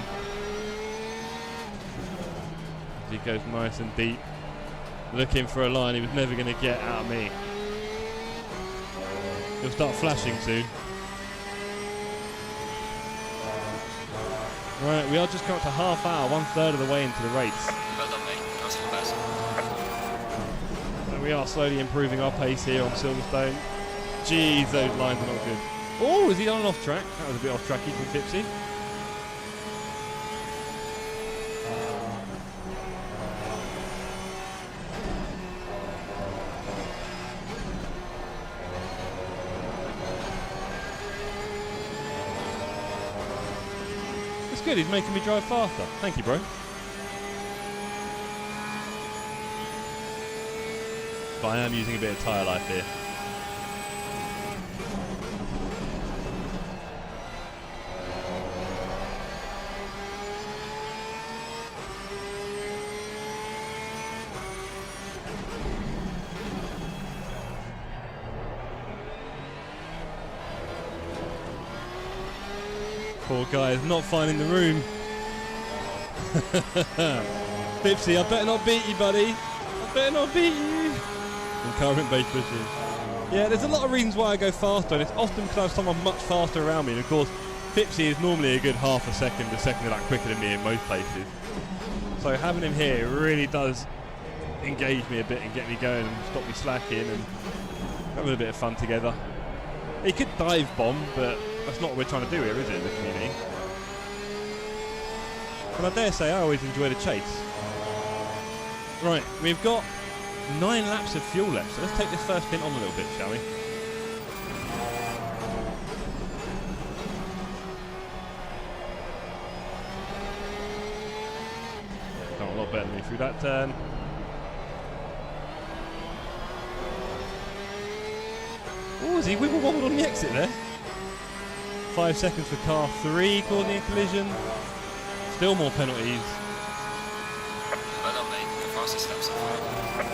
He goes nice and deep, looking for a line he was never going to get out of me. He'll start flashing soon. Right, we are just coming up to half hour, 1/3 of the way into the race. Well done, mate. That was the best. And we are slowly improving our pace here on Silverstone. Jeez, those lines are not good. Oh, is he on and off track? That was a bit off tracky from Fipsy. Good, he's making me drive faster. Thank you, bro. But I am using a bit of tyre life here. Poor guy is not finding the room. Fipsy, I better not beat you, buddy. I better not beat you. And current base pushes. Yeah, there's a lot of reasons why I go faster, and it's often because I have someone much faster around me. And of course, Fipsy is normally a good half a second of that quicker than me in most places. So having him here really does engage me a bit and get me going and stop me slacking and having a bit of fun together. He could dive bomb, but that's not what we're trying to do here, is it, in the community? But I dare say I always enjoy the chase. Right, we've got 9 laps of fuel left, so let's take this first stint on a little bit, shall we? Got a lot better than me through that turn. Oh, has he wiggle wobbled on the exit there? 5 seconds for car 3 causing a collision. Still more penalties. Well done, mate. The fastest laps of 5.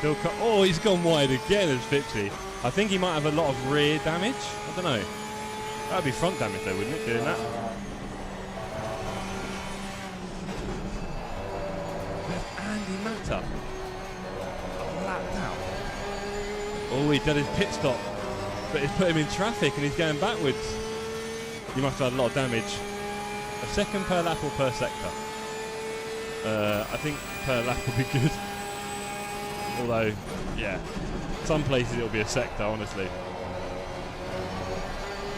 Still oh, he's gone wide again as Fipsy. I think he might have a lot of rear damage. I don't know. That would be front damage though, wouldn't it, doing that? Where's Andy Matter? Lapped out. Oh, he did his pit stop. But it's put him in traffic and he's going backwards. He must have had a lot of damage. A second per lap or per sector? I think per lap will be good. Although, yeah, some places it'll be a sector, honestly.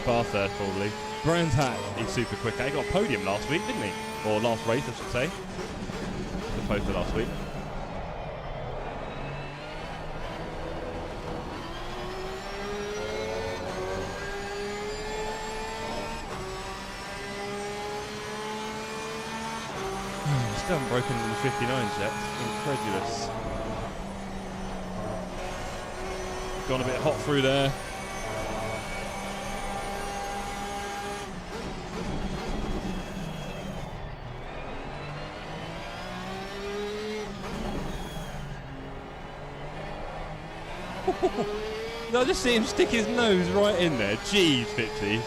Bar third, probably. Brands Hat, he's super quick. He got a podium last week, didn't he? Or last race, I should say. As opposed to last week. Still haven't broken the 59s yet. Incredulous. Gone a bit hot through there. No, I just see him stick his nose right in there. Jeez, Fipsy.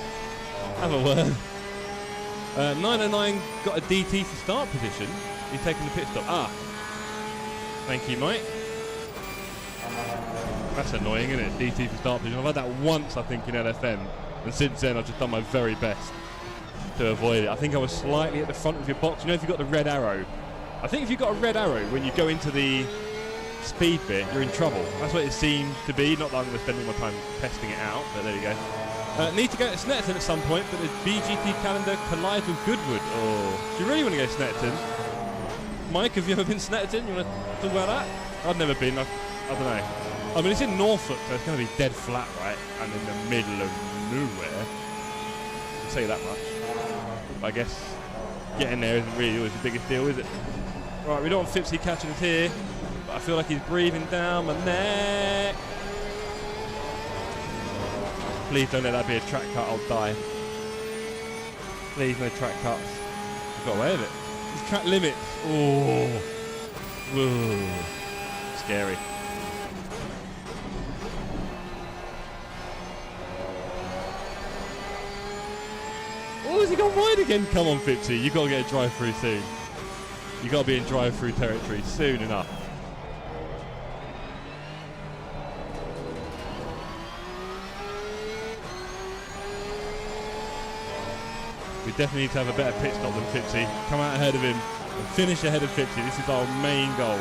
Have a word. 909 got a DT for start position. He's taking the pit stop. Ah. Thank you, mate. That's annoying, isn't it? DT for start position. I've had that once, I think, in LFM. And since then, I've just done my very best to avoid it. I think I was slightly at the front of your box. You know, if you've got the red arrow. I think if you've got a red arrow, when you go into the speed bit, you're in trouble. That's what it seemed to be. Not that I'm going to spend all my time testing it out, but there you go. Need to go to Snetterton at some point, but the BGT calendar collides with Goodwood. Oh, do you really want to go to Snetterton? Mike, have you ever been to Snetterton? You want to talk about that? I've never been. I don't know. I mean, it's in Norfolk, so it's going to be dead flat, right? And in the middle of nowhere. I'll say that much. But I guess getting there isn't really always the biggest deal, is it? Right, we don't want Fipsy catching us here, but I feel like he's breathing down my neck. Please don't let that be a track cut, I'll die. Please, no track cuts. We've got away with it. It's track limits. Oh. Whoa. Scary. Oh, has he gone wide again? Come on, Fipsy. You've got to get a drive-through soon. You've got to be in drive-through territory soon enough. We definitely need to have a better pit stop than Fipsy. Come out ahead of him and finish ahead of Fipsy. This is our main goal.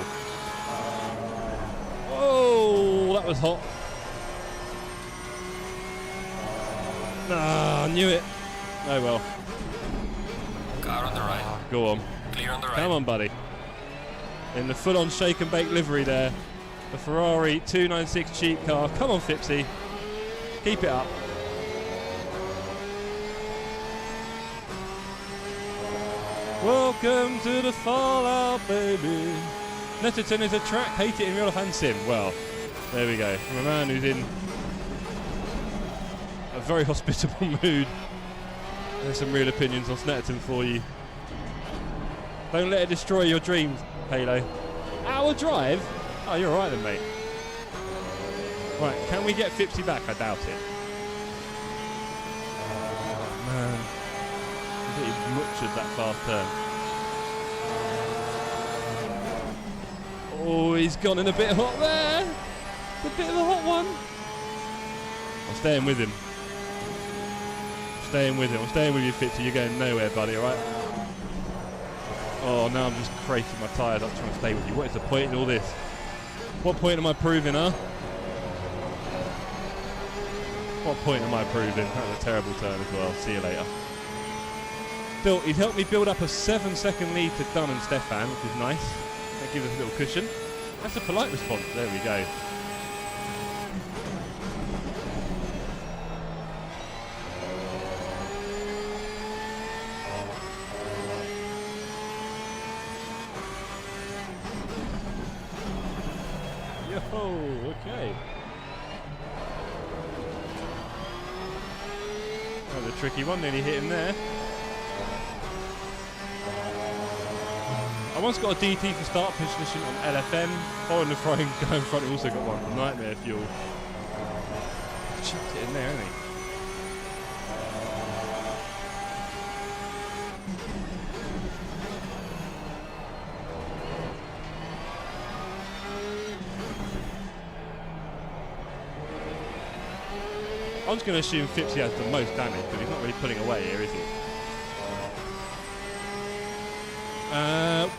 Whoa, that was hot. Ah, I knew it. Oh well. Car on the right. Go on. Clear on the right. Come on, buddy. In the full-on shake and bake livery there. The Ferrari 296 cheap car. Come on, Fipsy. Keep it up. Welcome to the Fallout, baby. Netterton is a track, hate it in real life and sim. Well, there we go. From a man who's in a very hospitable mood. There's some real opinions on Snetterton for you. Don't let it destroy your dreams, Halo. Hour drive? Oh, you're alright then, mate. Right, can we get Fipsy back? I doubt it. Man. He butchered that fast turn. Oh, he's gone in a bit hot there. It's a bit of a hot one. I'm staying with him. I'm staying with him. I'm staying with you, Fipsy. You're going nowhere, buddy, alright? Oh, now I'm just crating my tyres up trying to stay with you. What is the point in all this? What point am I proving, huh? What point am I proving? That was a terrible turn as well. See you later. Still, he's helped me build up a 7-second lead to Dunn and Stefan, which is nice. That gives us a little cushion. That's a polite response. There we go. Yo, okay. That was a tricky one, nearly hit him there. I once got a DT for start position on LFM. Following the throwing, go in front, he also got one. Nightmare fuel. Chucked it in there, hasn't he? I'm just going to assume Fipsy has the most damage, but he's not really pulling away here, is he?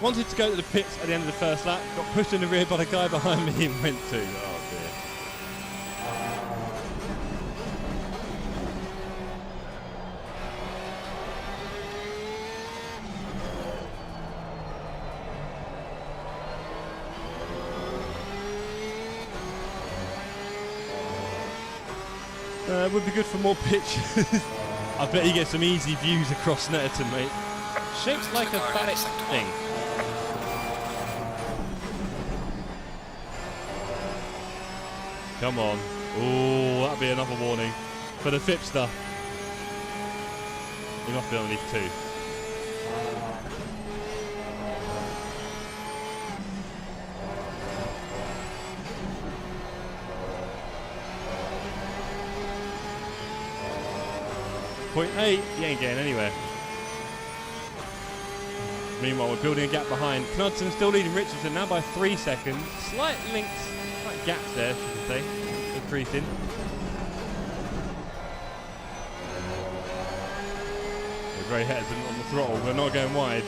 Wanted to go to the pits at the end of the first lap, got pushed in the rear by the guy behind me and went to. Oh dear. Would be good for more pictures. I bet you get some easy views across Netterton, mate. Shapes like a phallic thing. Come on. Oh, that'll be another warning for the Fipster. He must be underneath too. .8, he ain't getting anywhere. Meanwhile, we're building a gap behind. Knudsen still leading Richardson now by 3 seconds. Slight links, slight gaps there, should we say, increasing. We're very hesitant on the throttle, we're not going wide.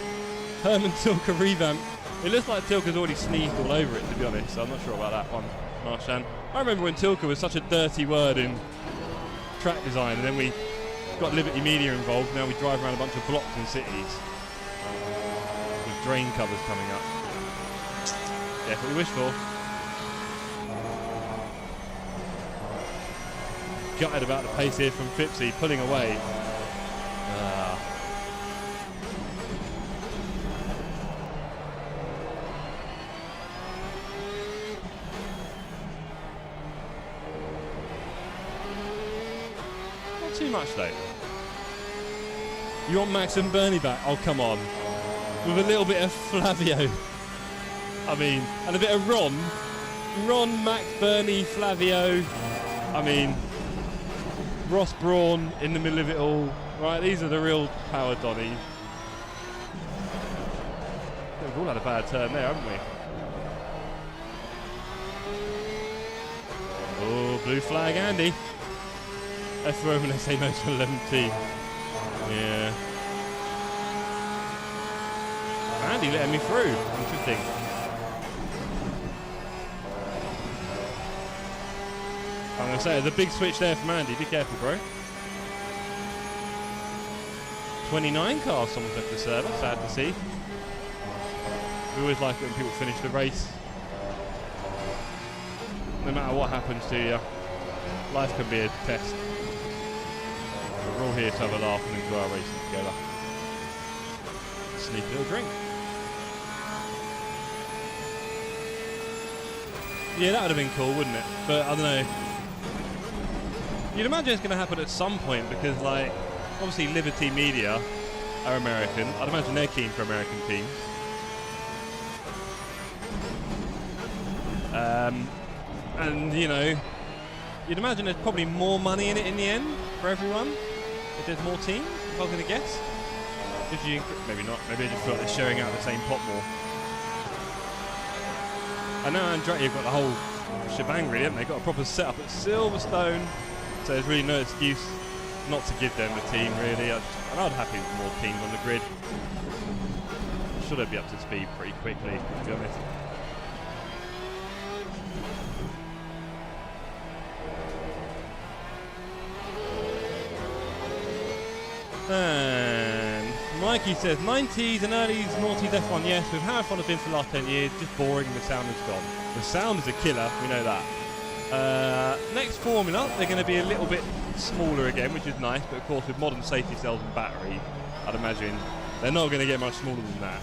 Herman Tilke revamp. It looks like Tilke's already sneezed all over it, to be honest, so I'm not sure about that one, Marshan. I remember when Tilke was such a dirty word in track design, and then we got Liberty Media involved. Now we drive around a bunch of blocks in cities with drain covers coming up. Yeah, that's what we wish for. Gutted about the pace here from Fipsy, pulling away. Not too much though. You want Max and Bernie back? Oh, come on. With a little bit of Flavio. I mean, and a bit of Ron. Ron, Max, Bernie, Flavio. I mean, Ross Brawn in the middle of it all. Right, these are the real power Donnies. We've all had a bad turn there, haven't we? Oh, blue flag, Andy. That's for when they say no to 11 team. Yeah. Andy letting me through. Interesting. I'm going to say, there's a big switch there from Andy. Be careful, bro. 29 cars someone's left the server. Sad to see. We always like it when people finish the race. No matter what happens to you, life can be a test. But we're all here to have a laugh and enjoy our racing together. Sneak a little drink. Yeah, that would have been cool, wouldn't it? But I don't know. You'd imagine it's going to happen at some point because, like, obviously Liberty Media are American. I'd imagine they're keen for American teams. And, you know, you'd imagine there's probably more money in it in the end for everyone if there's more teams, if I was going to guess. If you, maybe not. Maybe I just feel like they're sharing out the same pot more. And now Andretti have got the whole shebang, really, haven't they? Got a proper setup at Silverstone. So there's really no excuse not to give them a team, really. And I'd be happy with more teams on the grid. I'm sure they'd be up to speed pretty quickly, to be honest. And Mikey says, 90s and early noughties F1, yes, with how fun it's been for the last 10 years, just boring and the sound is gone. The sound is a killer, we know that. Next Formula, they're going to be a little bit smaller again, which is nice, but of course with modern safety cells and battery, I'd imagine they're not going to get much smaller than that.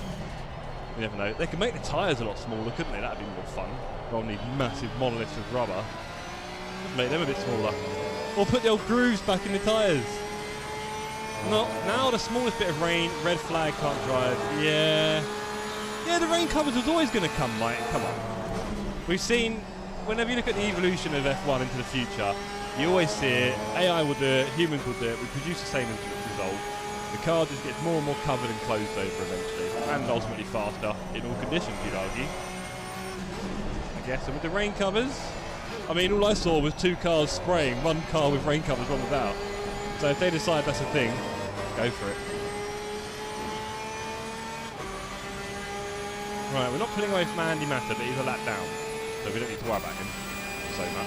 You never know. They could make the tyres a lot smaller, couldn't they? That'd be more fun. Rather than these massive monoliths of rubber. Just make them a bit smaller. Or put the old grooves back in the tyres. No, now the smallest bit of rain, red flag, can't drive. Yeah. Yeah, the rain covers was always going to come, Mike. Come on. We've seen, whenever you look at the evolution of F1 into the future, you always see it. AI will do it, humans will do it. We produce the same result. The car just gets more and more covered and closed over eventually, and ultimately faster in all conditions, you'd argue. I guess. And with the rain covers, I mean, all I saw was 2 cars spraying, 1 car with rain covers, 1 without. So if they decide that's a thing, go for it. Right, we're not pulling away from Andy Matter, but he's a lap down, so we don't need to worry about him so much.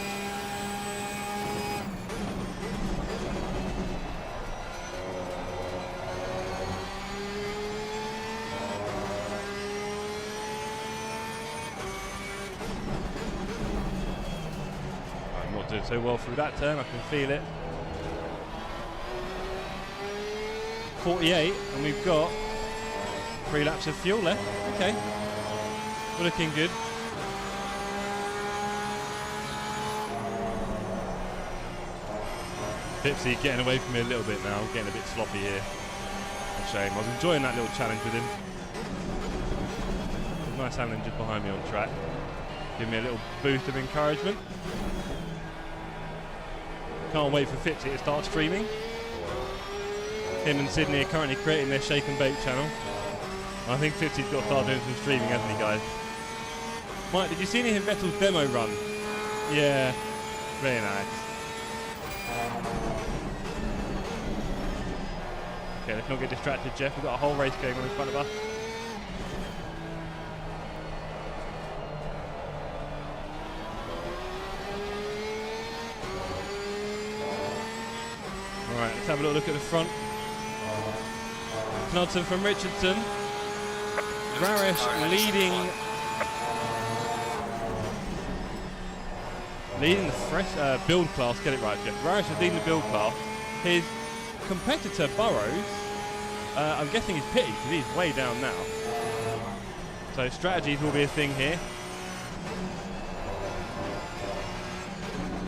I'm not doing so well through that turn, I can feel it. 48, and we've got 3 laps of fuel left. Okay, we're looking good. Pipsy getting away from me a little bit now, getting a bit sloppy here. A shame. I was enjoying that little challenge with him. Nice having him just behind me on track. Give me a little boost of encouragement. Can't wait for Pipsy to start streaming. Him and Sydney are currently creating their shake and bake channel. I think Pipsy's got to start doing some streaming, hasn't he, guys? Mike, did you see any of Vettel's demo run? Yeah, very nice. Okay, let's not get distracted, Jeff. We've got a whole race going on in front of us. Alright, let's have a little look at the front. Knudsen from Richardson. Raresh leading the fresh build class. Get it right, Jeff. Raresh is leading the build class. His competitor Burrows, I'm guessing he's pitted because he's way down now. So strategies will be a thing here.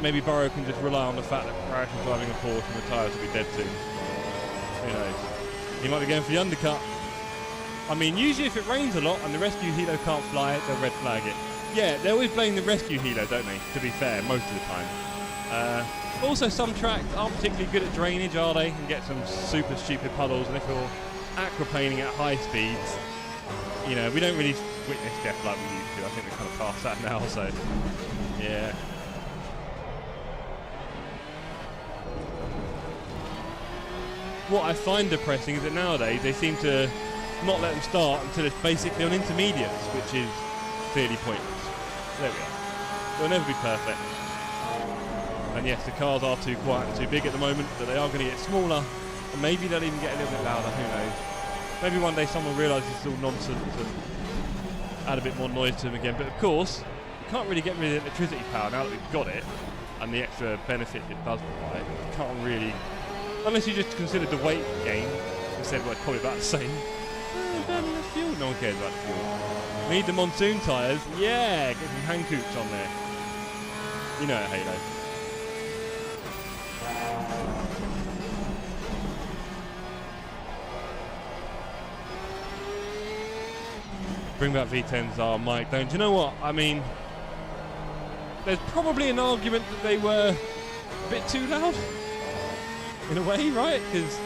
Maybe Burrow can just rely on the fact that Raresh is driving a Porsche and the tyres will be dead soon. Who knows? He might be going for the undercut. I mean, usually if it rains a lot and the rescue helo can't fly, they'll red flag it. Yeah, they always blame the rescue helo, don't they? To be fair, most of the time. Also, some tracks aren't particularly good at drainage, are they? And get some super stupid puddles, and if you're aquaplaning at high speeds, you know, we don't really witness death like we used to. I think we're kind of past that now, so yeah. What I find depressing is that nowadays they seem to not let them start until it's basically on intermediates, which is clearly pointless. There we are. They'll never be perfect. And yes, the cars are too quiet and too big at the moment, but they are going to get smaller, and maybe they'll even get a little bit louder, who knows. Maybe one day someone will realise it's all nonsense and add a bit more noise to them again. But of course, you can't really get rid of electricity power now that we've got it, and the extra benefit it does provide. You can't really, unless you just consider the weight gain, instead of probably about the same. The fuel, no one cares about the fuel. We need the monsoon tyres, yeah, get some hand coops on there. You know it, Halo. Bring back V10s are Mike, don't you know what? I mean, there's probably an argument that they were a bit too loud in a way, right? Because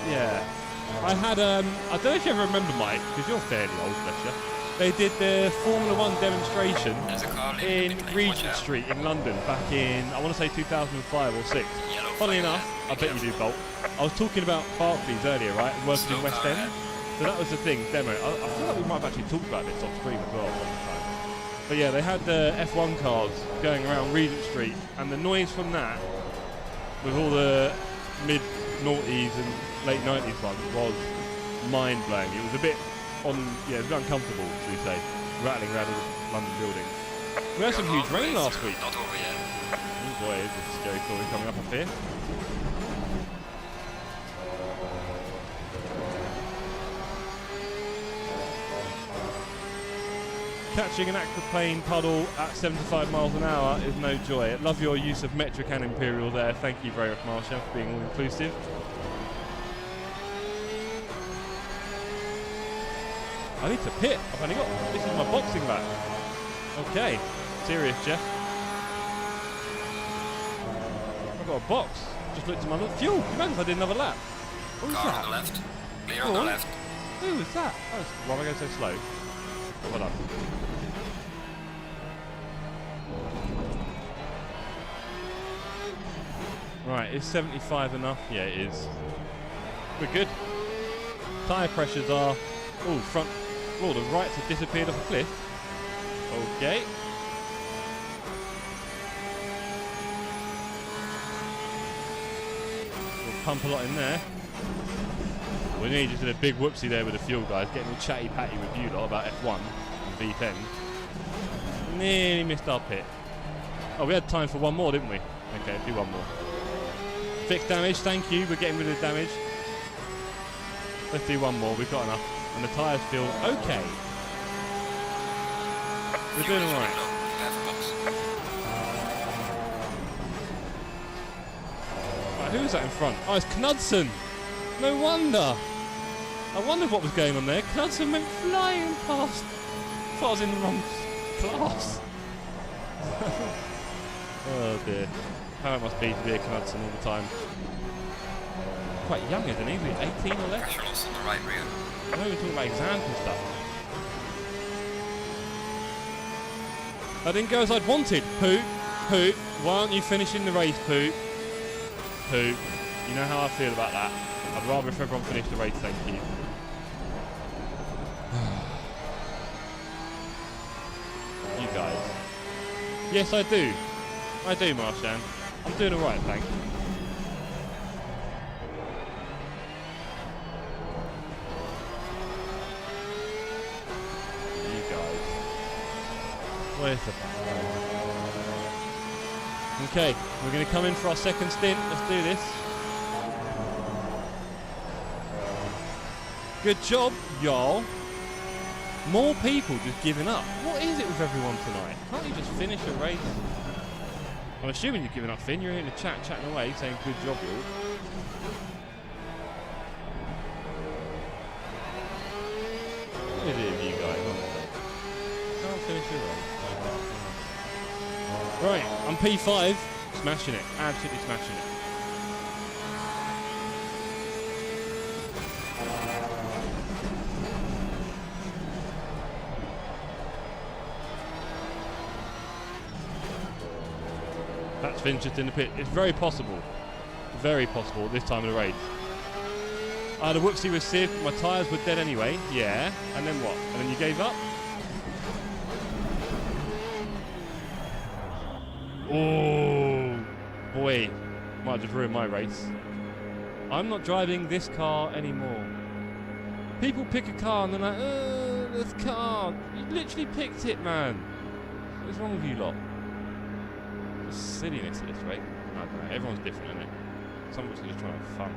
yeah, I had I don't know if you ever remember, Mike, because you're fairly old, bless you. They did the Formula 1 demonstration in Regent Street in London back in, I want to say 2005 or 6. Funnily enough, I bet you do, Bolt. I was talking about Barclays earlier, right, and working in West End. So that was the thing, demo. I feel like we might have actually talked about this off screen as well one time. But yeah, they had the F1 cars going around Regent Street, and the noise from that, with all the mid-noughties and late 90s ones, was mind-blowing. It was a bit it was uncomfortable, should we say, rattling around all the London buildings. We had some huge rain last week. Not over yet. Oh boy, it's a scary story coming up here. Catching an aquaplane puddle at 75 miles an hour is no joy. I love your use of metric and imperial there. Thank you very much, Marsha, for being all inclusive. I need to pit. I've only got... This is my boxing lap. Okay. Serious, Jeff. I've got a box. Just looked at my fuel. Imagine if I did another lap. What was Car that? on the left. Clear on the left. Who was that? Oh, why am I going so slow? Well done. Right, is 75 enough? Yeah, it is. We're good. Tyre pressures are... Oh, front... Oh, the rights have disappeared off a cliff. Okay. We'll pump a lot in there. We need just did a big whoopsie there with the fuel, guys. Getting all chatty-patty with you lot about F1 and V10. Nearly missed our pit. Oh, we had time for one more, didn't we? Okay, do one more. Fixed damage, thank you. We're getting rid of the damage. Let's do one more. We've got enough. And the tyres feel okay. We're doing alright. Right, who was that in front? Oh, it's Knudsen. No wonder. I wondered what was going on there. Knudsen went flying past. I thought I was in the wrong class. Oh dear. How it must be to be a Knudsen all the time. Quite young, isn't he? 18 or less? Pressure loss on the right rear. I know we're talking about exams and stuff. That didn't go as I'd wanted. Poop, poop. Why aren't you finishing the race, poop? Poop. You know how I feel about that. I'd rather if everyone finished the race, thank you. You guys. Yes, I do. I do, Marshan. I'm doing alright, thanks. You guys. Where's the... Okay, we're going to come in for our second stint. Let's do this. Good job, y'all. More people just giving up. What is it with everyone tonight? Can't you just finish a race? I'm assuming you've given up, Finn. You're in the chat, chatting away, saying good job, y'all. What is it with you guys? Can't finish a race. Right, I'm P5. Smashing it. Absolutely smashing it. That's Finn just in the pit. It's very possible at this time of the race. I had a whoopsie with Civ, my tyres were dead anyway. Yeah, and then what? And then you gave up? Oh, boy. Might have just ruined my race. I'm not driving this car anymore. People pick a car and they're like, oh, this car. You literally picked it, man. What's wrong with you lot? Silliness at this rate. I don't know. Everyone's different, isn't it? Some of us are just trying to have fun.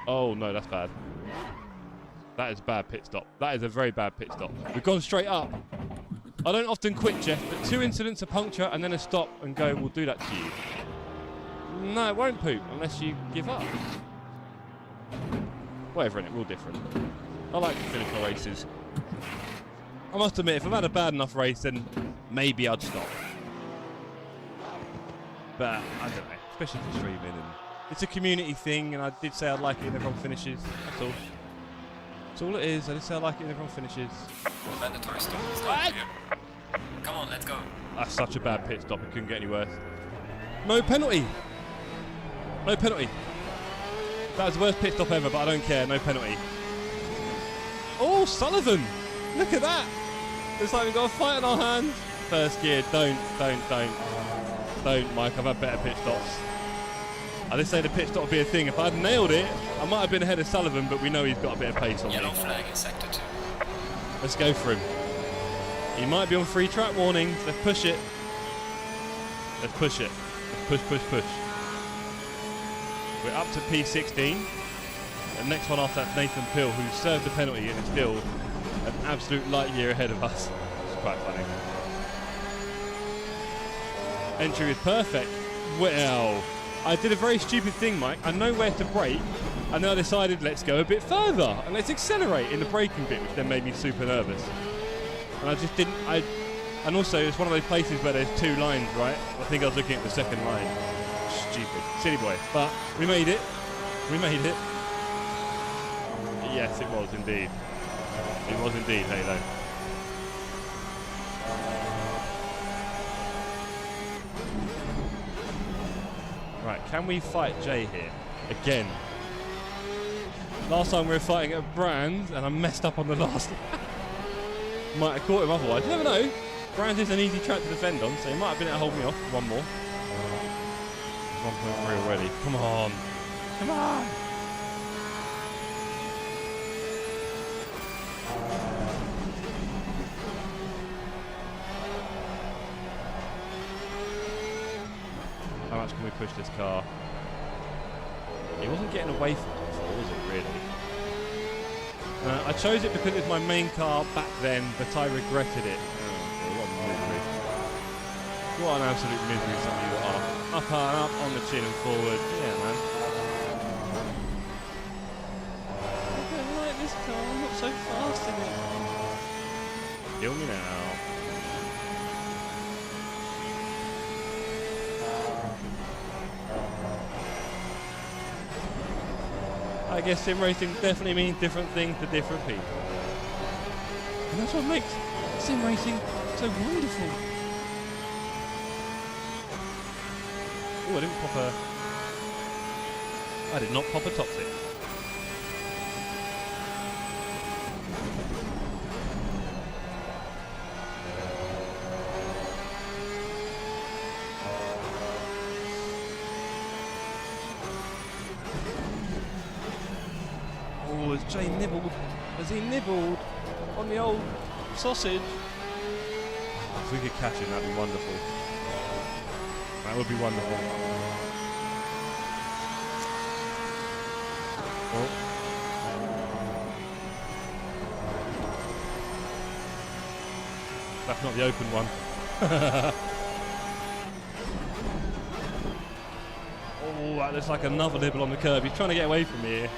Oh no, that's bad. That is a bad pit stop. That is a very bad pit stop. We've gone straight up. I don't often quit, Jeff, but 2 incidents, a puncture, and then a stop and go, we'll do that to you. No, it won't poop unless you give up. Whatever, innit? We're all different. I like to finish my races. I must admit, if I've had a bad enough race, then maybe I'd stop. But I don't know, especially for streaming. And it's a community thing, and I did say I'd like it if everyone finishes. That's all. That's all it is. I did say I like it if everyone finishes. Mandatory stop. Stop here. Come on, let's go. That's such a bad pit stop. It couldn't get any worse. No penalty. No penalty. That was the worst pit stop ever, but I don't care. No penalty. Oh, Sullivan. Look at that. It's like we've got a fight in our hands. First gear. Don't, Mike. I've had better pit stops. I did say the pit stop would be a thing. If I'd nailed it, I might have been ahead of Sullivan, but we know he's got a bit of pace on Yellow me. flag in sector 2. Let's go for him. He might be on free track warnings. Let's push it. Let's push it. Let's push. We're up to P16. The next one after that's Nathan Pill, who served the penalty and is still an absolute light year ahead of us. It's quite funny. Entry is perfect. Well, I did a very stupid thing, Mike. I know where to brake, And then I decided, let's go a bit further and let's accelerate in the braking bit, which then made me super nervous. And I just didn't. And also, it's one of those places where there's 2 lines, right? I think I was looking at the second line. Stupid, silly boy. But we made it. We made it. Yes, it was indeed. It was indeed Halo. Right, can we fight Jay here again? Last time we were fighting at Brands, and I messed up on the last. Might have caught him otherwise. You never know. Brands is an easy track to defend on, so he might have been able to hold me off. One more. 1.3 already. Come on. Come on. How much can we push this car? It wasn't getting away from it before, was it, really? I chose it because it was my main car back then, but I regretted it. Oh, what a misery. What an absolute misery some of you are. Up and up, on the chin and forward. Yeah, man. I don't like this car, I'm not so fast in it. Kill me now. I guess sim racing definitely means different things to different people. And that's what makes sim racing so wonderful. Oh, I did not pop a toxic. Oh, has Jay nibbled? Has he nibbled on the old sausage? If we could catch him, that'd be wonderful. That would be wonderful. Oh. That's not the open one. Oh, that looks like another nibble on the curb. He's trying to get away from me here.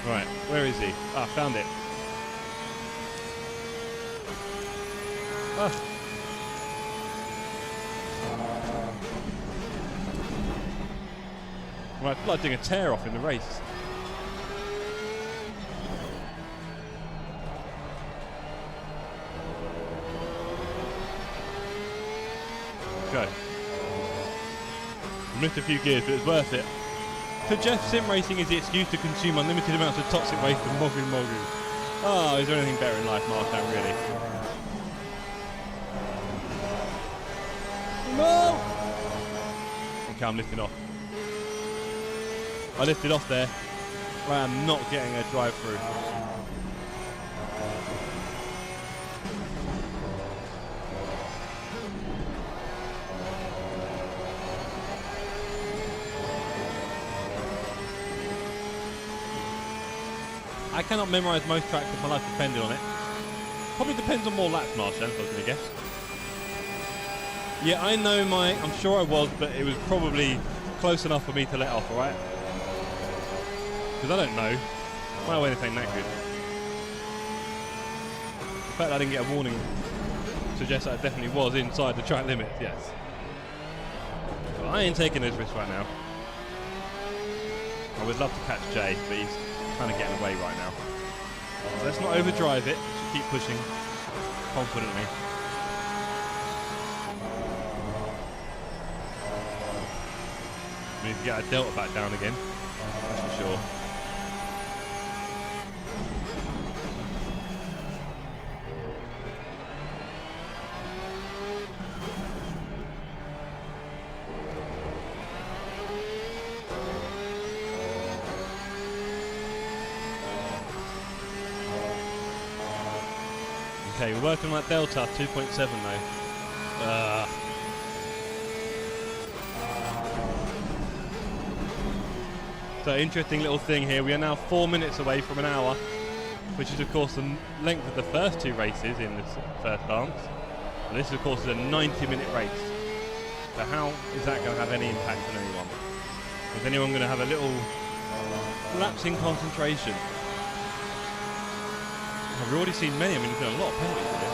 Right, where is he? Ah, found it. Ah. Right, flooding a tear off in the race. Go. Missed a few gears, but it's worth it. For Jeff, sim racing is the excuse to consume unlimited amounts of toxic waste and mogu. Oh, is there anything better in life, Martin, really? No! Okay, I'm lifting off. I lifted off there. I am not getting a drive through. I cannot memorise most tracks if my life depended on it. Probably depends on more laps, Marshall, I was going to guess. Yeah, I know I'm sure I was, but it was probably close enough for me to let off, alright? Because I don't know. I don't know anything that good. The fact that I didn't get a warning suggests that I definitely was inside the track limit, yes. But I ain't taking this risk right now. I would love to catch Jay, but he's kind of getting away right now. So let's not overdrive it, just keep pushing confidently. We need to get our delta back down again, that's for sure. Okay, we're working on that delta, 2.7 though. So interesting little thing here, we are now 4 minutes away from an hour. which is of course the length of the first 2 races in this first dance. And this of course is a 90-minute race. So how is that going to have any impact on anyone? Is anyone going to have a little lapse in concentration? I've already seen many. I mean, there's been a lot of penalties for this.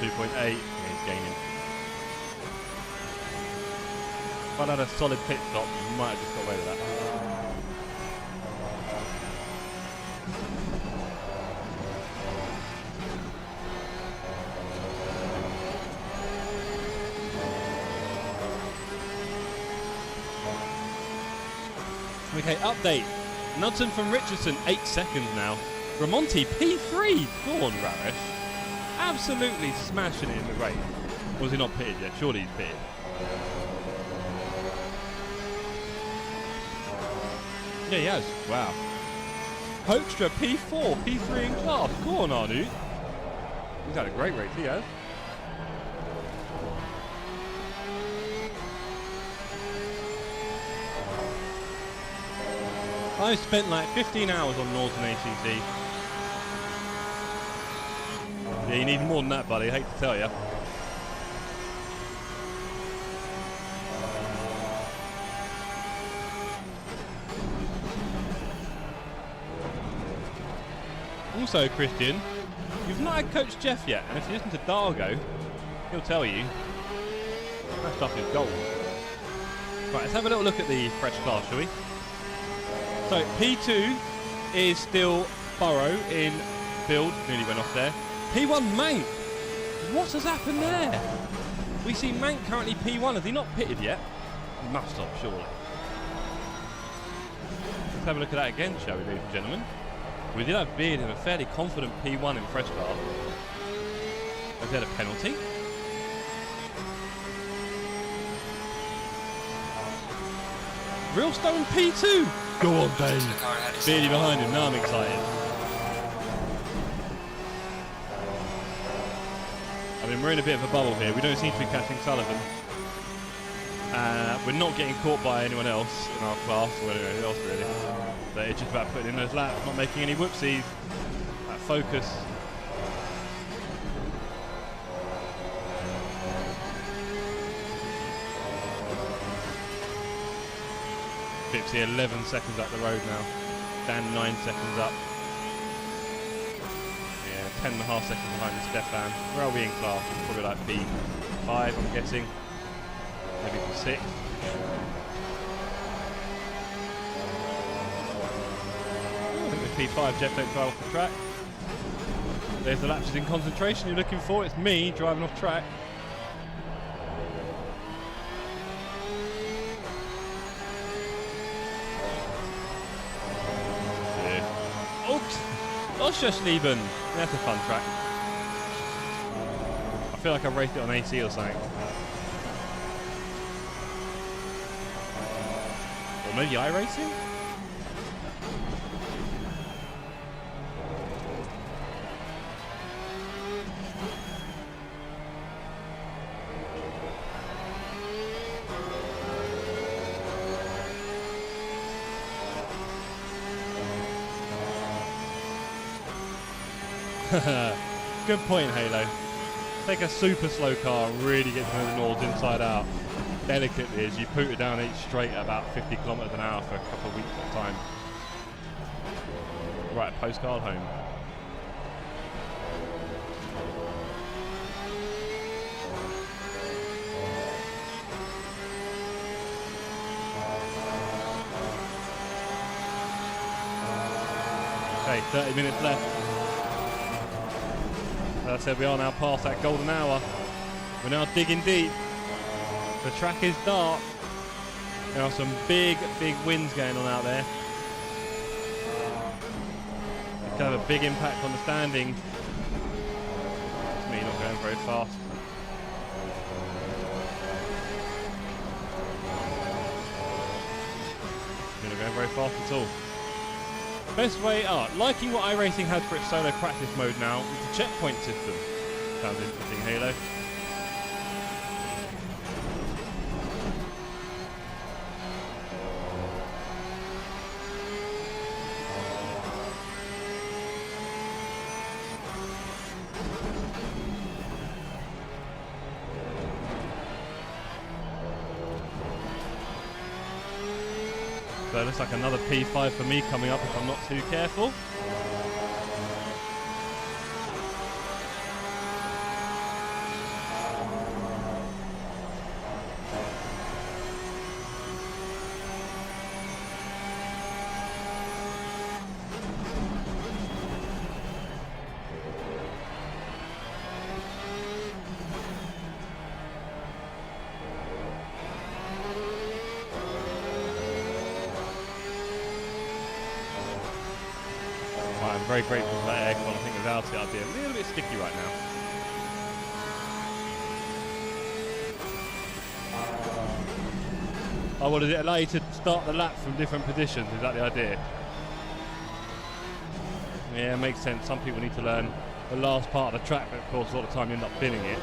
.8, he's gaining. If I'd had a solid pit stop, we might have just got away with that. Okay, update. Nelson from Richardson, 8 seconds now. Ramonti, P3. Go on, Raresh. Absolutely smashing it in the race. Was he not pitted yet? Surely he's pitted. Yeah, he has. Wow. Hoekstra, P4, P3 in class. Go on, Arnu. He's had a great race, he has. I spent like 15 hours on Norton ACT. Yeah, you need more than that, buddy. I hate to tell you. Also, Christian, you've not had Coach Jeff yet, and if you listen to Dargo, he'll tell you that stuff is gold. Right, let's have a little look at the fresh class, shall we? So P2 is still Burrow in build, nearly went off there. P1 Mank, what has happened there? We see Mank currently P1, has he not pitted yet? He must have, surely. Let's have a look at that again, shall we, ladies and gentlemen? We did have Beard in a fairly confident P1 in fresh class. Has he had a penalty? Realstone P2! Go on, Ben. Beardy behind him, now I'm excited. I mean, we're in a bit of a bubble here. We don't seem to be catching Sullivan. We're not getting caught by anyone else in our class, or anyone else really. So it's just about putting in those laps, not making any whoopsies. That focus. Bipsy 11 seconds up the road now. Dan 9 seconds up. Yeah, 10.5 seconds behind the Stefan. Where are we in class? Probably like P5, I'm guessing. Maybe P6. I think the P5 jet don't drive off the track. There's the lapses in concentration you're looking for. It's me driving off track. Oschersleben. That's a fun track. I feel like I raced it on AC or something. Or maybe iRacing? Good point, Halo. Take a super slow car and really get to know the Nords inside out. Delicately as you put it down each straight at about 50 kilometers an hour for a couple of weeks at a time. Right, postcard home. Okay, 30 minutes left. As I said, we are now past that golden hour. We're now digging deep. The track is dark. There are some big, big winds going on out there. It could have a big impact on the standing. It's me not going very fast. You're not going very fast at all. Best way up. Liking what iRacing has for its solo practice mode now with the checkpoint system. Sounds interesting, Halo. So it looks like another P5 for me coming up if I'm not too careful. I'm very grateful for that aircon. I think without it I'd be a little bit sticky right now. Oh, what does it allow you to start the lap from different positions? Is that the idea? Yeah, it makes sense. Some people need to learn the last part of the track, but of course a lot of the time you end up binning it.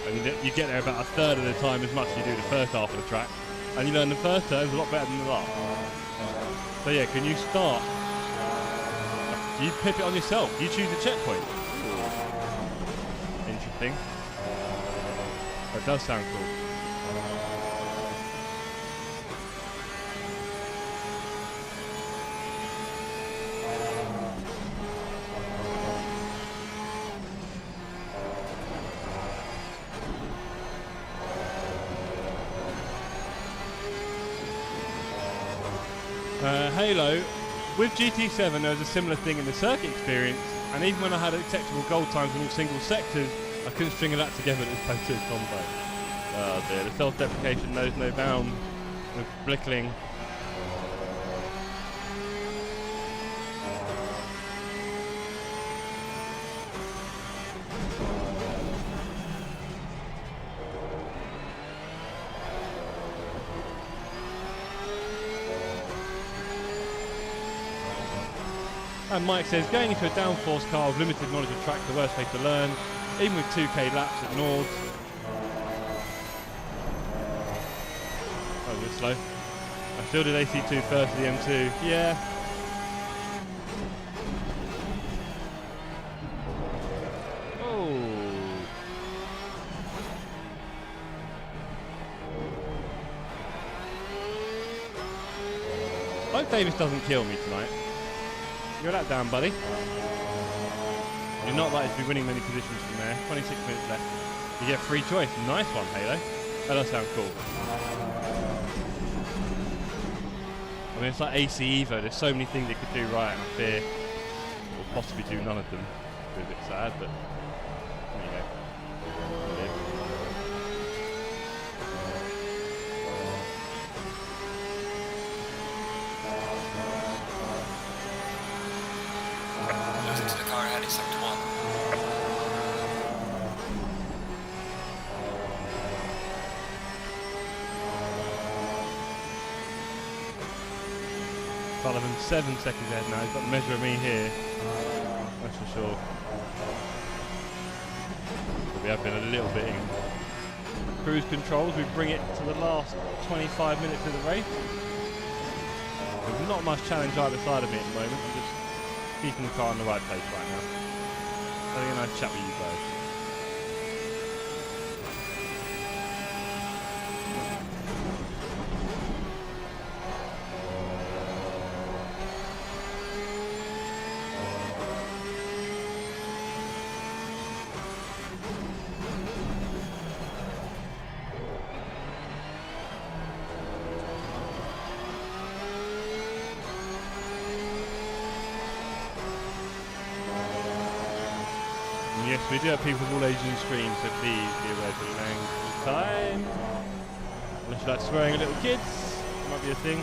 And you get there about a third of the time as much as you do the first half of the track. And you learn the first turns a lot better than the last. So yeah, can you start? You pip it on yourself. You choose a checkpoint. Interesting. That does sound cool. Halo. With GT7 there was a similar thing in the circuit experience, and even when I had acceptable gold times in all single sectors, I couldn't string a lap together to play to a combo. Oh dear, the self-deprecation knows no bounds with Blickling. And Mike says, going into a downforce car with limited knowledge of track, the worst way to learn, even with 2k laps at Nords. Oh, a bit slow. I still did AC2 first of the M2. Yeah. Oh. I hope Davis doesn't kill me tonight. You're that down, buddy. You're not likely to be winning many positions from there. 26 minutes left. You get free choice. Nice one, Halo. That does sound cool. I mean, it's like AC Evo. There's so many things it could do right, and I fear we'll possibly do none of them. It's a bit sad, but there you go. Into the car heading sector 1. Sullivan 7 seconds ahead now. He's got the measure of me here. That's for sure. But we have been a little bit in cruise controls. We bring it to the last 25 minutes of the race. There's not much challenge either side of me at the moment. I'm just keeping the car in the right place right now. Having a nice chat with you guys. Yes, we do have people of all ages in stream, so please be aware of the language all the time. Unless you like swearing at little kids, it might be a thing.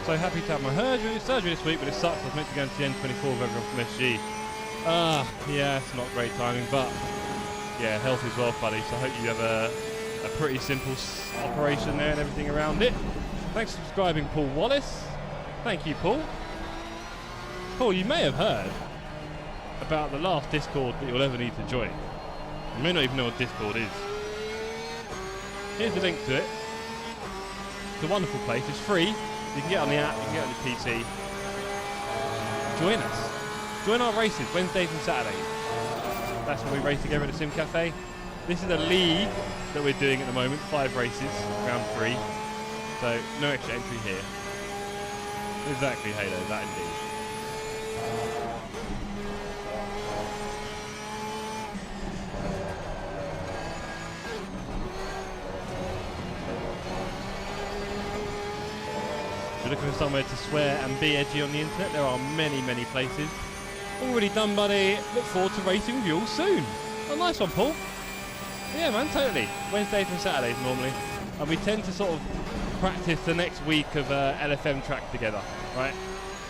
So happy to have my surgery this week, but it sucks. I was meant to go into the N24 with everyone from SG. Yeah, it's not great timing, but yeah, health is wealth, buddy. So I hope you have a pretty simple operation there and everything around it. Thanks for subscribing, Paul Wallace. Thank you, Paul. Paul, you may have heard about the last Discord that you'll ever need to join. You may not even know what Discord is. Here's the link to it. It's a wonderful place. It's free. You can get on the app. You can get on your PC. Join us. Join our races Wednesdays and Saturdays. That's when we race together at the Sim Cafe. This is a league that we're doing at the moment. 5 races, round 3. So no extra entry here. Exactly, Halo. That indeed. If you're looking for somewhere to swear and be edgy on the internet, there are many, many places. Already done, buddy. Look forward to racing with you all soon. Oh, nice one, Paul. Yeah, man, totally. Wednesdays and Saturdays normally. And we tend to sort of practice the next week of LFM track together, right?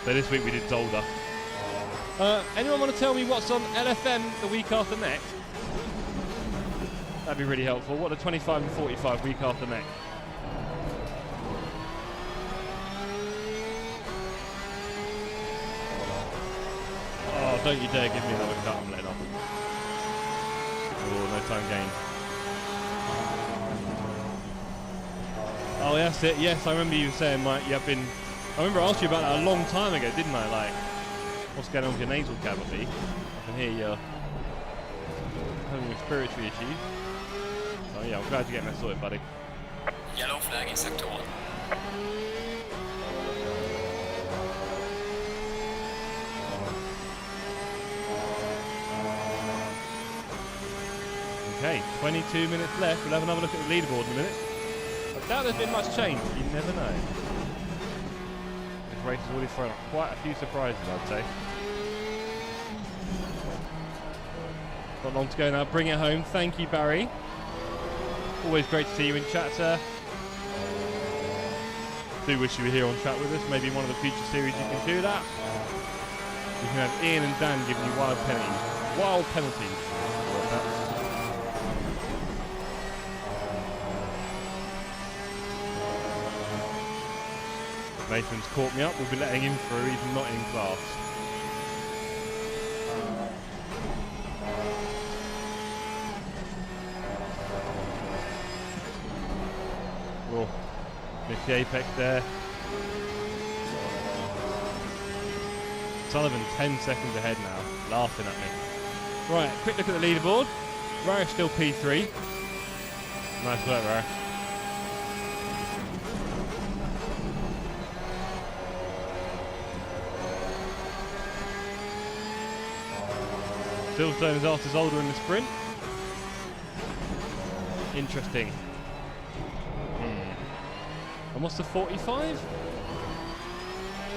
So this week we did Zolder. Anyone want to tell me what's on LFM the week after next? That'd be really helpful. What are 25 and 45 week after next? Oh, don't you dare give me another cut, I'm letting off. Oh, no time gained. Oh, that's it. Yes, I remember you saying, Mike, I remember I asked you about that a long time ago, didn't I? Like, what's going on with your nasal cavity? I can hear you're having respiratory issues. Oh yeah, I'm glad you're getting that sorted, buddy. Yellow flag in sector 1. Okay, 22 minutes left. We'll have another look at the leaderboard in a minute. I doubt there's been much change. You never know. This race has already thrown up quite a few surprises, I'd say. Not long to go now. Bring it home. Thank you, Barry. Always great to see you in chat, sir. Do wish you were here on chat with us. Maybe in one of the future series you can do that. You can have Ian and Dan giving you wild penalties. Wild penalties. Nathan's caught me up. We'll be letting him through. He's not in class. Oh, missed the apex there. Sullivan 10 seconds ahead now, laughing at me. Right, quick look at the leaderboard. Rarish still P3. Nice work, Rarish. Silverstone is after Zolder in the sprint. Interesting. And what's the 45?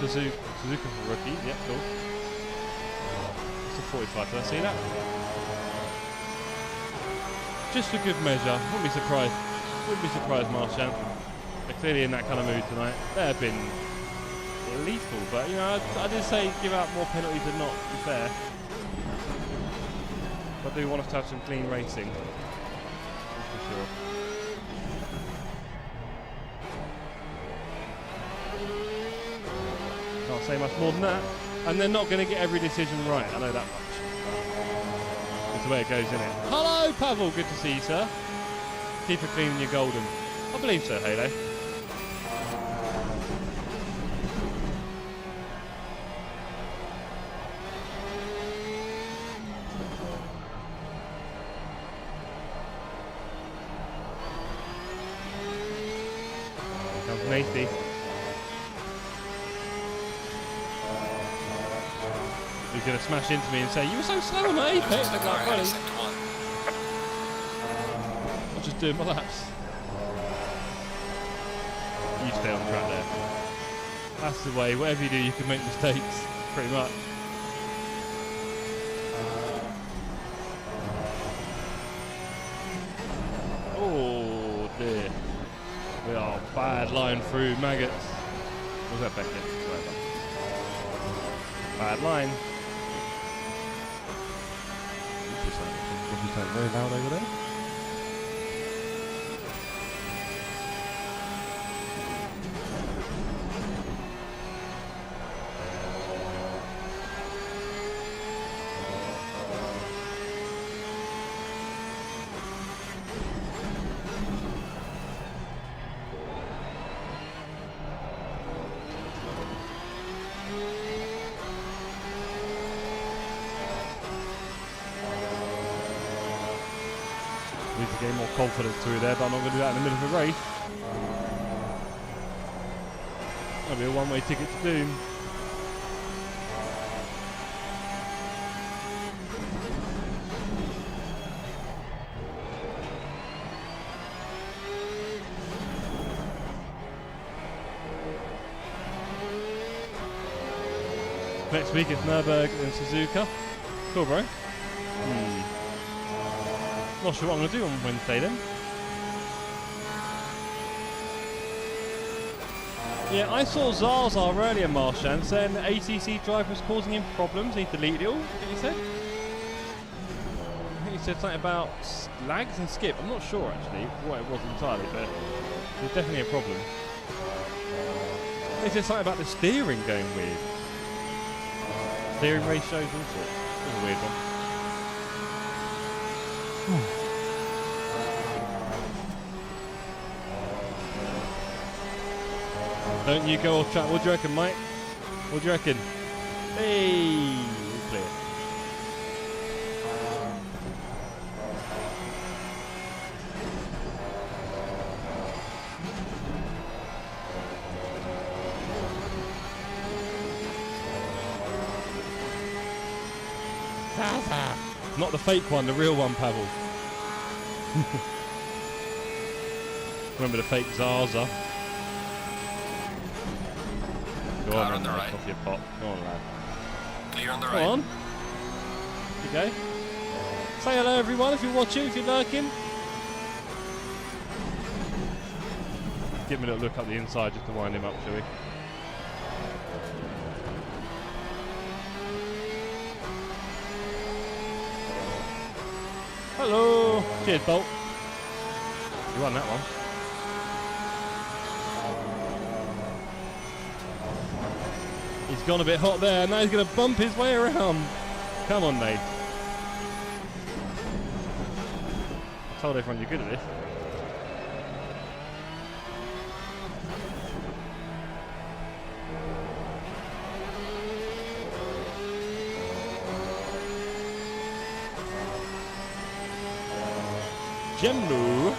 Suzuka for rookie. Yep, cool. What's the 45? Did I see that? Just for good measure. Wouldn't be surprised. Wouldn't be surprised, Marchand. They're clearly in that kind of mood tonight. They have been lethal, but you know, I did say give out more penalties than not, to be fair. But I do want us to have some clean racing, for sure. Can't say much more than that. And they're not going to get every decision right, I know that much. That's the way it goes, isn't it? Hello, Pavel, good to see you, sir. Keep it clean and you're golden. I believe so, Halo. Nasty. He's going to smash into me and say, "You were so slow on the apex." I'm like, buddy, I'm just doing my laps. You stay on track there. That's the way. Whatever you do, you can make mistakes, pretty much. Oh dear. We are bad line through maggots. Was that Beckett? Whatever. Bad line. Interesting. Very loud over there. Need to gain more confidence through there, but I'm not going to do that in the middle of a race. That'll be a one-way ticket to doom. Next week it's Nürburgring and Suzuka. Cool, bro. Not sure what I'm going to do on Wednesday then. Yeah, I saw Zaza earlier, Marshan, saying the ATC driver was causing him problems. He deleted it all, he said. I think he said something about lags and skip. I'm not sure actually what it was entirely, but it was definitely a problem. He said something about the steering going weird. Steering ratios, all sorts. It was a weird one. Don't you go off track. What do you reckon, Mike? What do you reckon? Hey, all clear. Not the fake one, the real one, Pavel. Remember the fake Zaza? Go on, the right. Off your pot. Go on, lad. Clear on the Go right. on. There you go. Say hello, everyone, if you're watching, if you're lurking. Give him a little look up the inside just to wind him up, shall we? Hello! Cheers, Bolt. You won that one. He's gone a bit hot there, now he's going to bump his way around. Come on, mate. I told everyone you're good at this. Gemmu.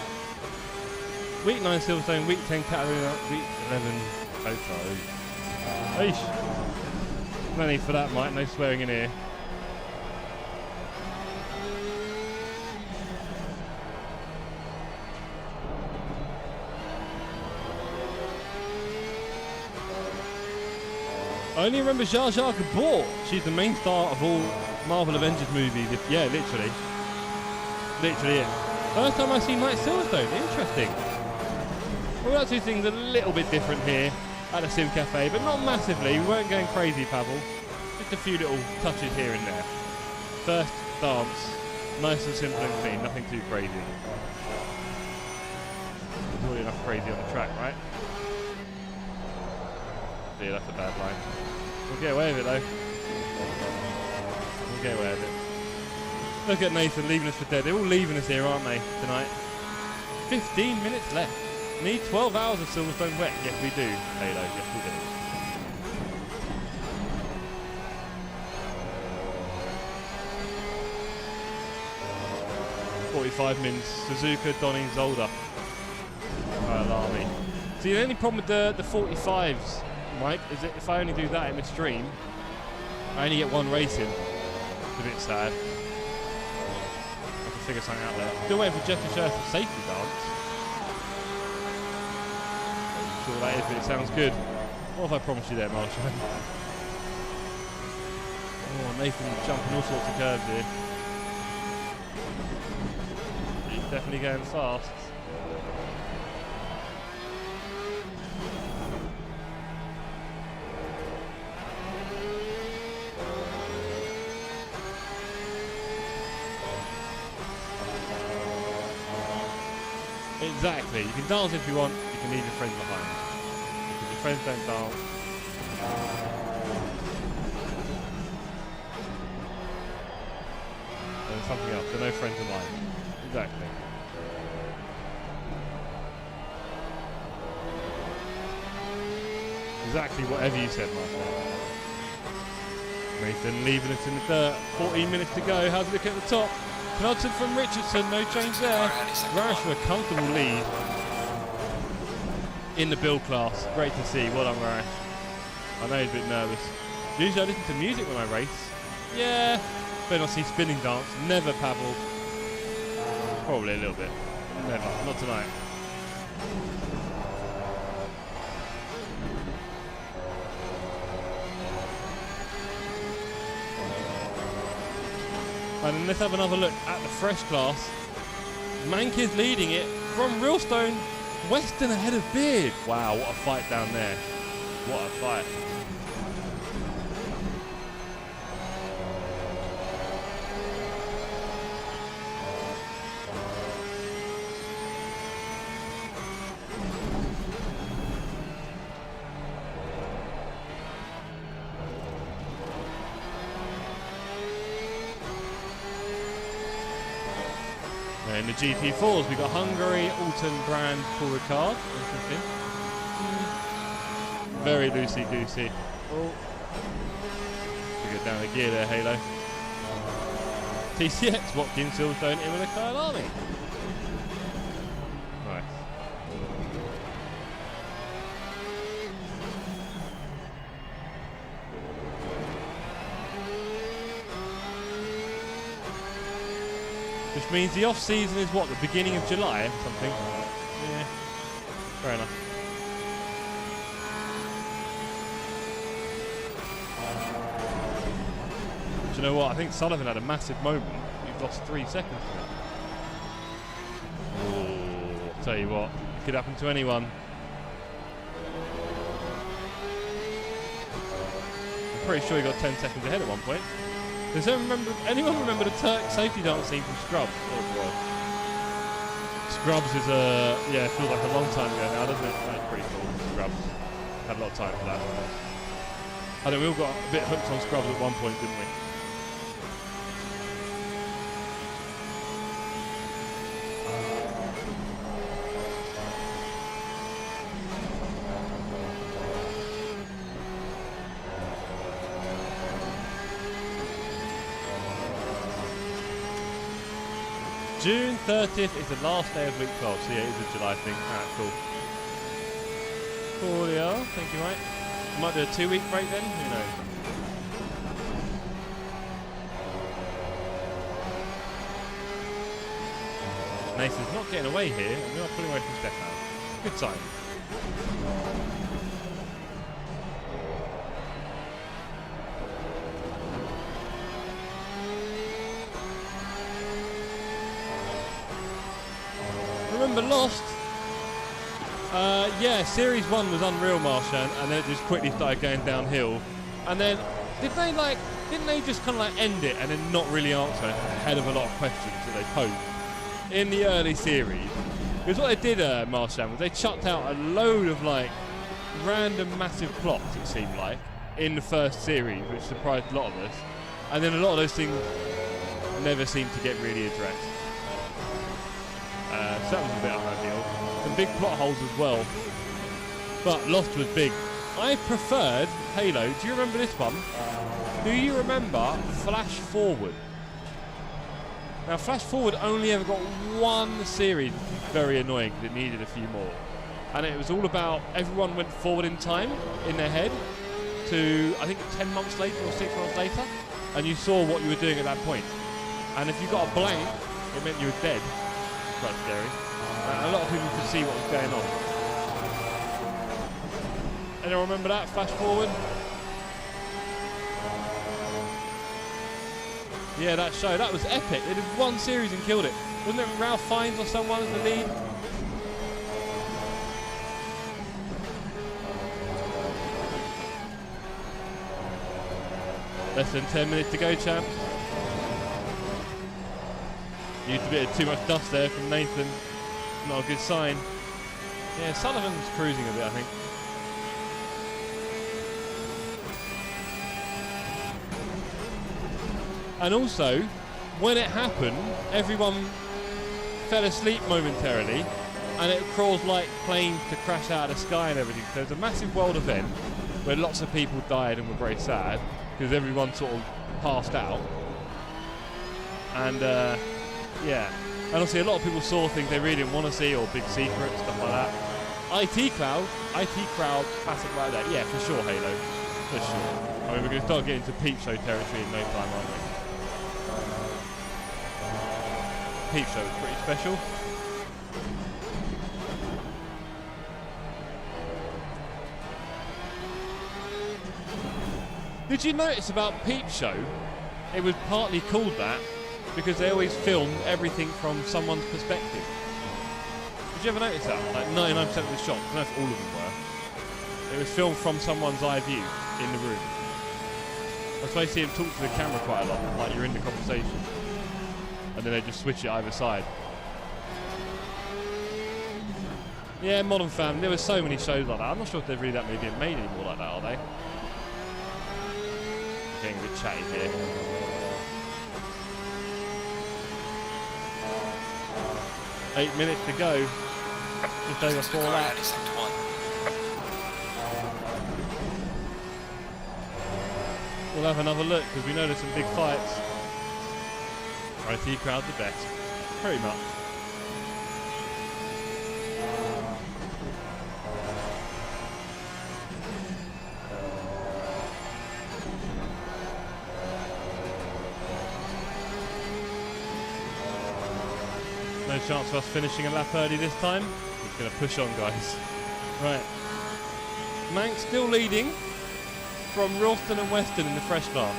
Week 9 Silverstone, week 10 Catalina, week 11 Toto. Eesh. No need for that, Mike, no swearing in here. I only remember Jar Jar Gabor. She's the main star of all Marvel Avengers movies. Yeah, literally. Literally it. First time I've seen Night Silverstone. Interesting. We're going to do things a little bit different here at the Sim Cafe, but not massively. We weren't going crazy, Pavel. Just a few little touches here and there. First dance. Nice and simple and clean. Nothing too crazy. There's already enough crazy on the track, right? Yeah, that's a bad line. We'll get away with it, though. We'll get away with it. Look at Nathan leaving us for dead. They're all leaving us here, aren't they, tonight? 15 minutes left. Need 12 hours of Silverstone wet. Yes, we do, Halo. Yes, we do. .45 mins. Suzuka, Donny, Zolder. Alarmy. See, the only problem with the 45s, Mike, is that if I only do that in the stream, I only get one race in. It's a bit sad. Figure something out there. Still waiting for Jeff to show us the safety dance. I'm sure that is, but it sounds good. What have I promised you there, Marshall? Oh, Nathan jumping all sorts of curves here. He's definitely going fast. Exactly. You can dance if you want. You can leave your friends behind. If your friends don't dance. Then something else. They're no friends of mine. Exactly. Exactly whatever you said, Marcel. Nathan leaving us in the dirt. 14 minutes to go. How's it look at the top? Knudsen from Richardson, no change there. Rash with a comfortable lead in the build class. Great to see. Well done, Rash. I know he's a bit nervous. Usually I listen to music when I race. Yeah, better not see spinning dance. Never paddle. Probably a little bit. Never. Not tonight. And then let's have another look at the fresh class. Mankey's leading it from Realstone. Weston ahead of Beard. Wow, what a fight down there. What a fight. In the GT4s, we've got Hungary, Alton, Brand, Paul Ricard. Interesting. Very loosey-goosey. Oh. To get down a gear there, Halo. TCX, Watkins, Silverstone, in with a Kyle Army. Nice. Which means the off-season is what, the beginning of July or something? Yeah, fair enough. Do you know what? I think Sullivan had a massive moment. He's lost 3 seconds from it. Ooh, I'll tell you what, it could happen to anyone. I'm pretty sure he got 10 seconds ahead at one point. Does anyone remember the Turk safety dance scene from Scrubs? Oh boy. Scrubs is yeah, it feels like a long time ago now, doesn't it? That's pretty cool. Scrubs. Had a lot of time for that. I think we all got a bit hooked on Scrubs at one point, didn't we? June 30th is the last day of week 12, so yeah, it is a July thing. Ah, cool. Coolio, thank you, mate. Might do a 2-week break then, who knows? Nathan's not getting away here, and we're not pulling away from Stefan. Good sign. Remember Lost? Yeah, Series 1 was unreal, Marshan, and then it just quickly started going downhill. And then, didn't they just kind of like end it and then not really answer a hell of a lot of questions that they posed in the early series? Because what they did, Marshan, was they chucked out a load of like random massive plots, it seemed like, in the first series, which surprised a lot of us. And then a lot of those things never seemed to get really addressed. So that was a bit unideal. Some big plot holes as well. But Lost was big. I preferred Halo. Do you remember this one? Do you remember Flash Forward? Now, Flash Forward only ever got one series, which was very annoying because it needed a few more. And it was all about everyone went forward in time in their head to, I think, 10 months later or 6 months later. And you saw what you were doing at that point. And if you got a blank, it meant you were dead. Quite scary. A lot of people could see what was going on. Anyone remember that? Flash Forward? Yeah, that show. That was epic. They did one series and killed it. Wasn't it Ralph Fiennes or someone as the lead? Less than 10 minutes to go, champs. Used a bit of too much dust there from Nathan. Not a good sign. Yeah, Sullivan's cruising a bit, I think. And also, when it happened, everyone fell asleep momentarily, and it caused like planes to crash out of the sky and everything. So it was a massive world event where lots of people died and were very sad. because everyone sort of passed out. And yeah, and obviously a lot of people saw things they really didn't want to see, or big secrets, stuff like that. IT crowd, classic like that. Yeah, for sure, Halo, for sure. I mean, we're going to start getting to peep show territory in no time, aren't we? Peep show is pretty special. Did you notice about Peep Show? It was partly called that because they always filmed everything from someone's perspective. Did you ever notice that? Like 99% of the shots, I don't know if all of them were. It was filmed from someone's eye view in the room. That's why you see him talk to the camera quite a lot, like you're in the conversation. And then they just switch it either side. Yeah, Modern Family, there were so many shows like that. I'm not sure if they're really that many being made anymore like that, are they? Getting a bit chatty here. Eight minutes to go. Just over 4 laps. We'll have another look because we know there's some big fights. IT crowd the best. Pretty much. No chance of us finishing a lap early this time. We're going to push on, guys. Right. Manx still leading from Ralston and Weston in the fresh class.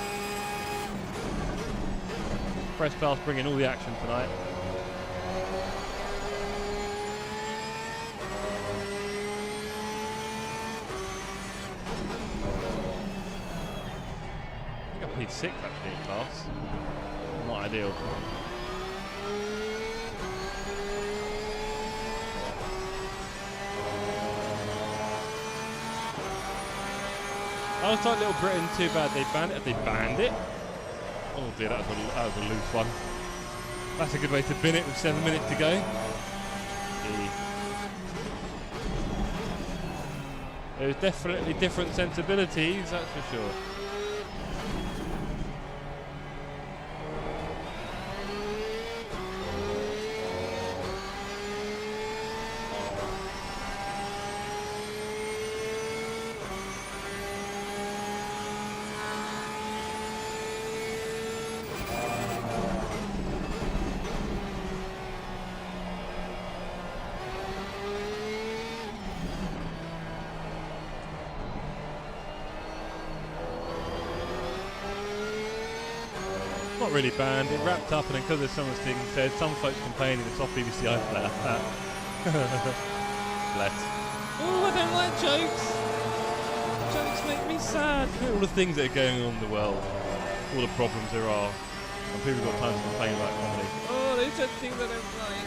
Fresh class bringing all the action tonight. I think I played 6 actually in class. Not ideal. I was like Little Britain, too bad they banned it. Have they banned it? Oh dear, that was a loose one. That's a good way to bin it with 7 minutes to go. There's definitely different sensibilities, that's for sure. Not really banned, it wrapped up, and then because there's so much thing said, some folks complaining it's off BBC iPlayer. Bless. Oh, I don't like jokes. Jokes make me sad. All the things that are going on in the world, all the problems there are, and people got time to complain about comedy. Oh, they said things I don't like.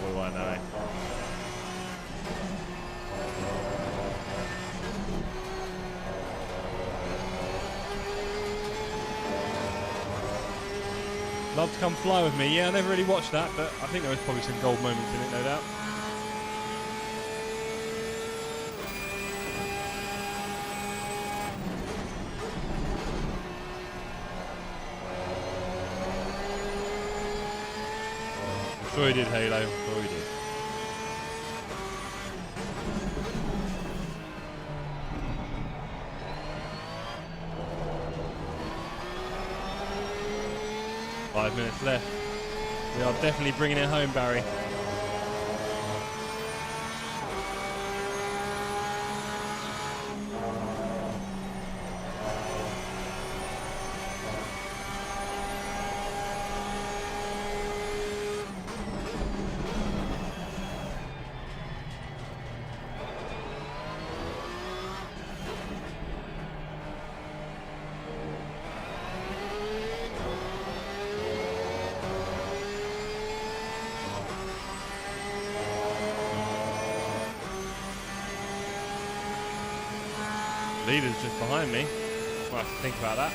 What do I know, eh? Love to Come Fly With Me. Yeah, I never really watched that, but I think there was probably some gold moments in it, no doubt. I'm sure he did, Halo. I'm sure he did. Five minutes left. We are definitely bringing it home, Barry. Leader's just behind me. I'll have to think about that.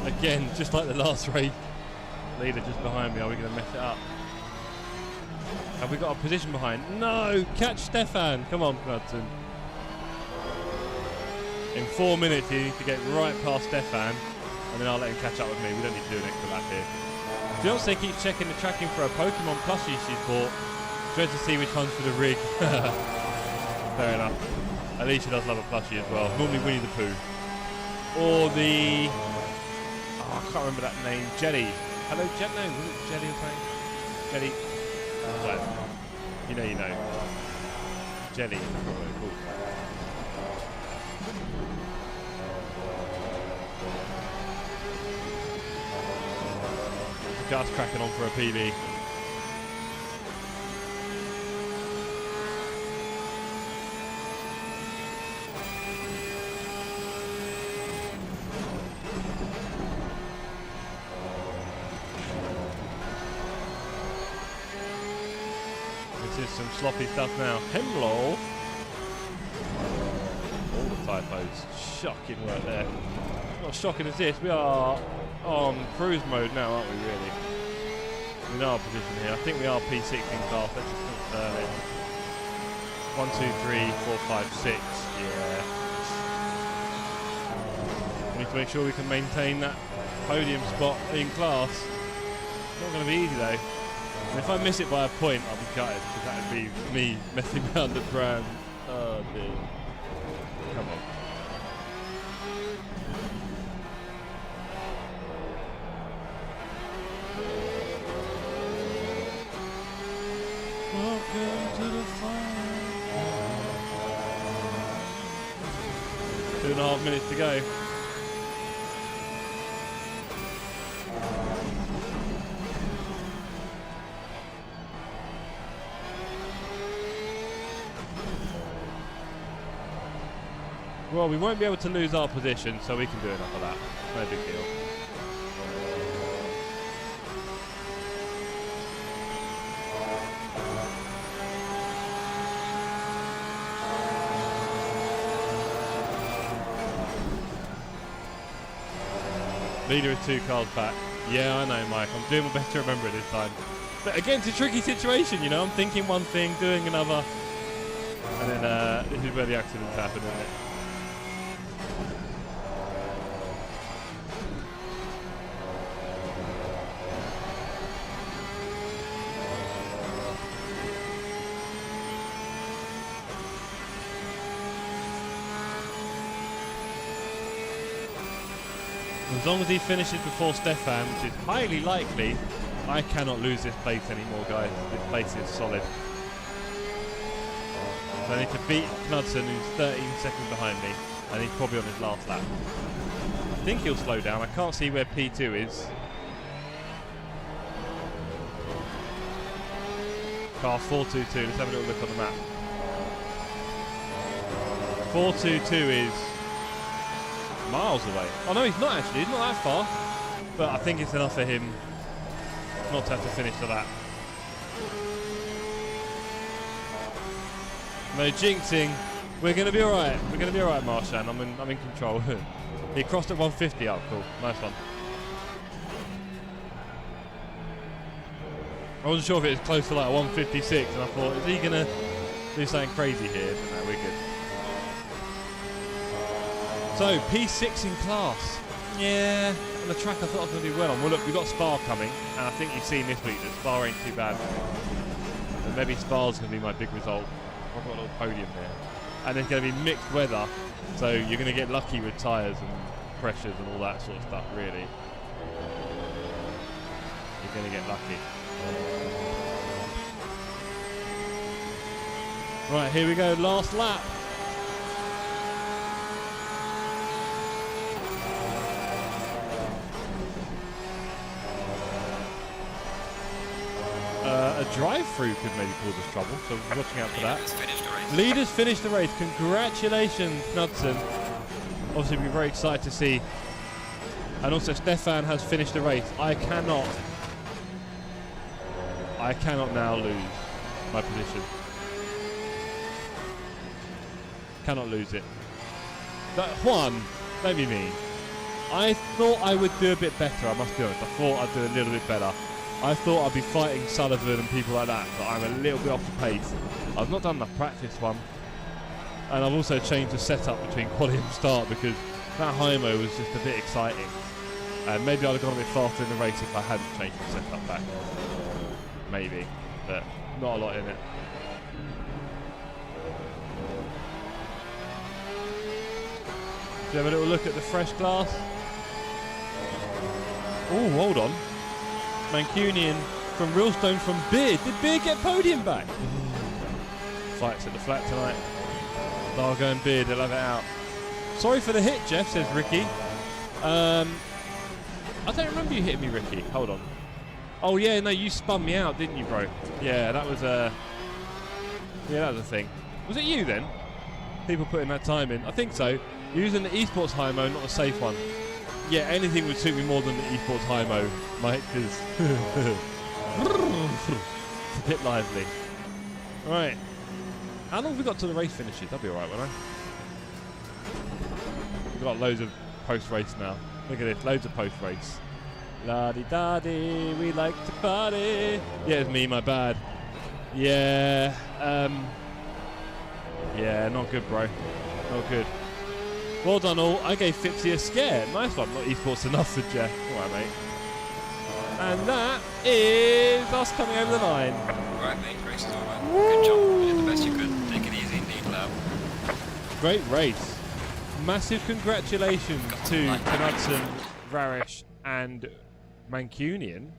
Again, just like the last race. Leader just behind me. Are we going to mess it up? Have we got a position behind? No! Catch Stefan! Come on, Knudsen. In 4 minutes, you need to get right past Stefan, and then I'll let him catch up with me. We don't need to do an extra lap here. Fiance keeps checking the tracking for a Pokemon plushie she's bought. Trying to see which one's for the rig. Fair enough. At least she does love a plushie as well. Normally Winnie the Pooh. Or the... Oh, I can't remember that name. Jelly. Hello, Jelly? No, was it Jelly or something? Jelly. Well, you know you know. Jelly. Cool. Gus cracking on for a PB. This is some sloppy stuff now. Hemlow. All the typos. Shocking work there. Not shocking as this. We are on cruise mode now, aren't we, really? In our position here. I think we are P6 in class. Let's just confirm it. 1, 2, 3, 4, 5, 6. Yeah. We need to make sure we can maintain that podium spot in class. Not going to be easy, though. And if I miss it by a point, I'll be gutted, because that would be me messing around the brand. Oh, dear. Come on. Welcome to the fire. 2.5 minutes to go. Well, we won't be able to lose our position, so we can do enough of that. No big deal. Leader is 2 cars back. Yeah, I know, Mike. I'm doing my best to remember it this time. But again, it's a tricky situation, you know. I'm thinking one thing, doing another. And then this is where the accidents happen, isn't it? As long as he finishes before Stefan, which is highly likely, I cannot lose this place anymore, guys. This place is solid. So I need to beat Knudsen, who's 13 seconds behind me, and he's probably on his last lap. I think he'll slow down. I can't see where P2 is. Car 422. Let's have a little look on the map. 422 is miles away. Oh no, he's not actually. He's not that far. But I think it's enough for him not to have to finish to that. No jinxing. We're going to be all right. We're going to be all right, Marshan. I'm in control. He crossed at 150. Oh, cool. Nice one. I wasn't sure if it was close to like 156, and I thought, is he going to do something crazy here? But no, we're good. So, P6 in class. Yeah, on the track I thought I was going to do well on. Well, look, we've got Spa coming, and I think you've seen this week that Spa ain't too bad. And maybe Spa's going to be my big result. I've got a little podium there. And there's going to be mixed weather, so you're going to get lucky with tyres and pressures and all that sort of stuff, really. You're going to get lucky. Right, here we go, last lap. A drive-through could maybe cause us trouble, so we're watching out for that. Leaders finished the race. Congratulations, Knudsen. Obviously, we're very excited to see. And also, Stefan has finished the race. I cannot now lose my position. Cannot lose it. Juan, don't be mean. I thought I would do a bit better, I must be honest. I thought I'd do a little bit better. I thought I'd be fighting Sullivan and people like that, but I'm a little bit off the pace. I've not done enough practice one. And I've also changed the setup between quali and start because that Hymo was just a bit exciting. And maybe I'd have gone a bit faster in the race if I hadn't changed the setup back. Maybe, but not a lot in it. Do you have a little look at the fresh glass? Oh, hold on. Mancunian from Wheelstone from Beard. Did Beard get podium back? Fights at the flat tonight. Dargo and Beard, they'll have it out. Sorry for the hit, Jeff, says Ricky. I don't remember you hitting me, Ricky. Hold on. Oh, yeah, no, you spun me out, didn't you, bro? Yeah, that was a thing. Was it you, then? People putting that time in. I think so. Using the esports high mode, not a safe one. Yeah, anything would suit me more than the esports high mode, Mike, because it's a bit lively. Right. How long have we got till the race finishes? That'll be alright, won't I? We've got loads of post-race now. Look at this, loads of post-race. La-di-da-di, we like to party. Yeah, it's me, my bad. Yeah, yeah, not good, bro. Not good. Well done all. I gave Fipsy a scare. Nice one. Not esports enough for Jeff. Alright, mate. And that is us coming over the line. Right, mate. Race is over. Good job. You did the best you could. Take it easy indeed, love. Great race. Massive congratulations to Knudsen, Varish, and Mancunian.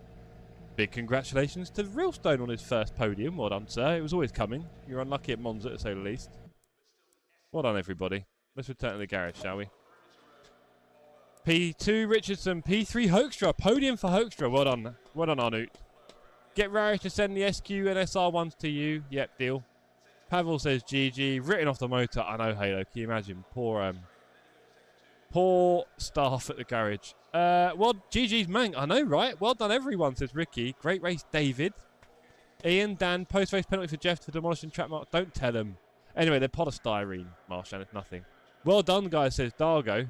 Big congratulations to Wheelstone on his first podium. Well done, sir. It was always coming. You're unlucky at Monza, to say the least. Well done, everybody. Let's return to the garage, shall we? P2 Richardson, P3 Hoekstra. Podium for Hoekstra. Well done. Well done, Arnoot. Get Rarish to send the SQ and SR ones to you. Yep, deal. Pavel says GG. Written off the motor. I know, Halo. Can you imagine? Poor staff at the garage. Well, GG's Mank. I know, right? Well done, everyone, says Ricky. Great race, David. Ian, Dan, post-race penalty for Jeff for demolishing track mark. Don't tell him. Anyway, they're polystyrene, Marshan. It's nothing. Well done, guys, says Dargo.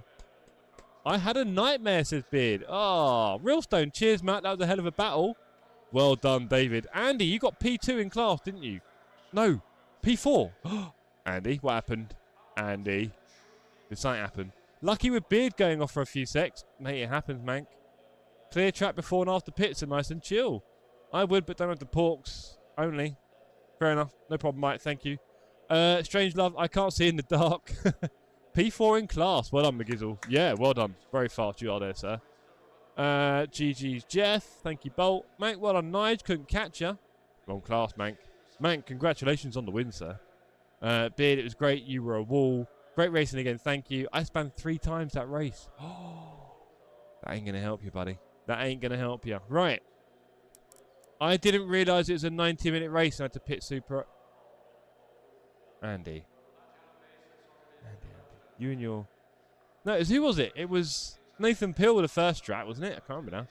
I had a nightmare, says Beard. Oh, Wheelstone. Cheers, Matt. That was a hell of a battle. Well done, David. Andy, you got P2 in class, didn't you? No, P4. Andy, what happened? Andy, did something happen? Lucky with Beard going off for a few secs. Mate, it happens, Mank. Clear track before and after pits are nice and chill. I would, but don't have the porks. Only. Fair enough. No problem, Mike. Thank you. Strange Love, I can't see in the dark. P4 in class. Well done, McGizzle. Yeah, well done. Very fast you are there, sir. GG's Jeff. Thank you, Bolt. Mank, well done, Nige. Couldn't catch you. Wrong class, Mank. Mank, congratulations on the win, sir. Beard, it was great. You were a wall. Great racing again. Thank you. I spanned 3 times that race. That ain't going to help you, buddy. That ain't going to help you. Right. I didn't realise it was a 90-minute race and I had to pit super... Andy. You and your... No, who was it? It was Nathan Pill with the first track, wasn't it? I can't remember now.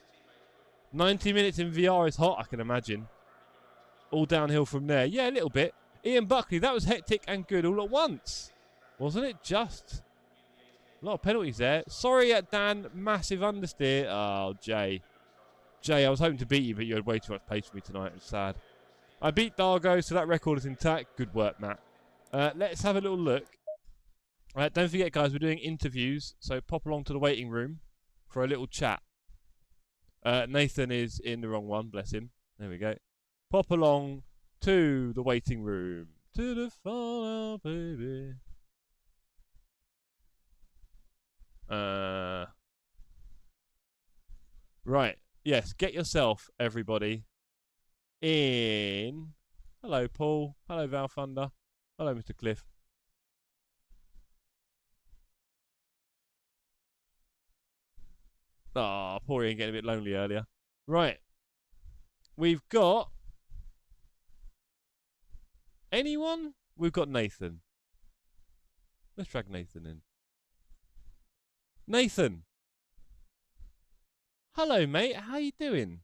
90 minutes in VR is hot, I can imagine. All downhill from there. Yeah, a little bit. Ian Buckley, that was hectic and good all at once. Wasn't it just? A lot of penalties there. Sorry, Dan. Massive understeer. Oh, Jay. Jay, I was hoping to beat you, but you had way too much pace for me tonight. It's sad. I beat Dargo, so that record is intact. Good work, Matt. Let's have a little look. Don't forget, guys, we're doing interviews, so pop along to the waiting room for a little chat. Nathan is in the wrong one, bless him. There we go. Pop along to the waiting room. To the far, baby. Right. Yes, get yourself, everybody, in. Hello, Paul. Hello, Val Thunder. Hello, Mr. Cliff. Ah, poor Ian getting a bit lonely earlier. Right. We've got... Anyone? We've got Nathan. Let's drag Nathan in. Nathan. Hello, mate. How you doing?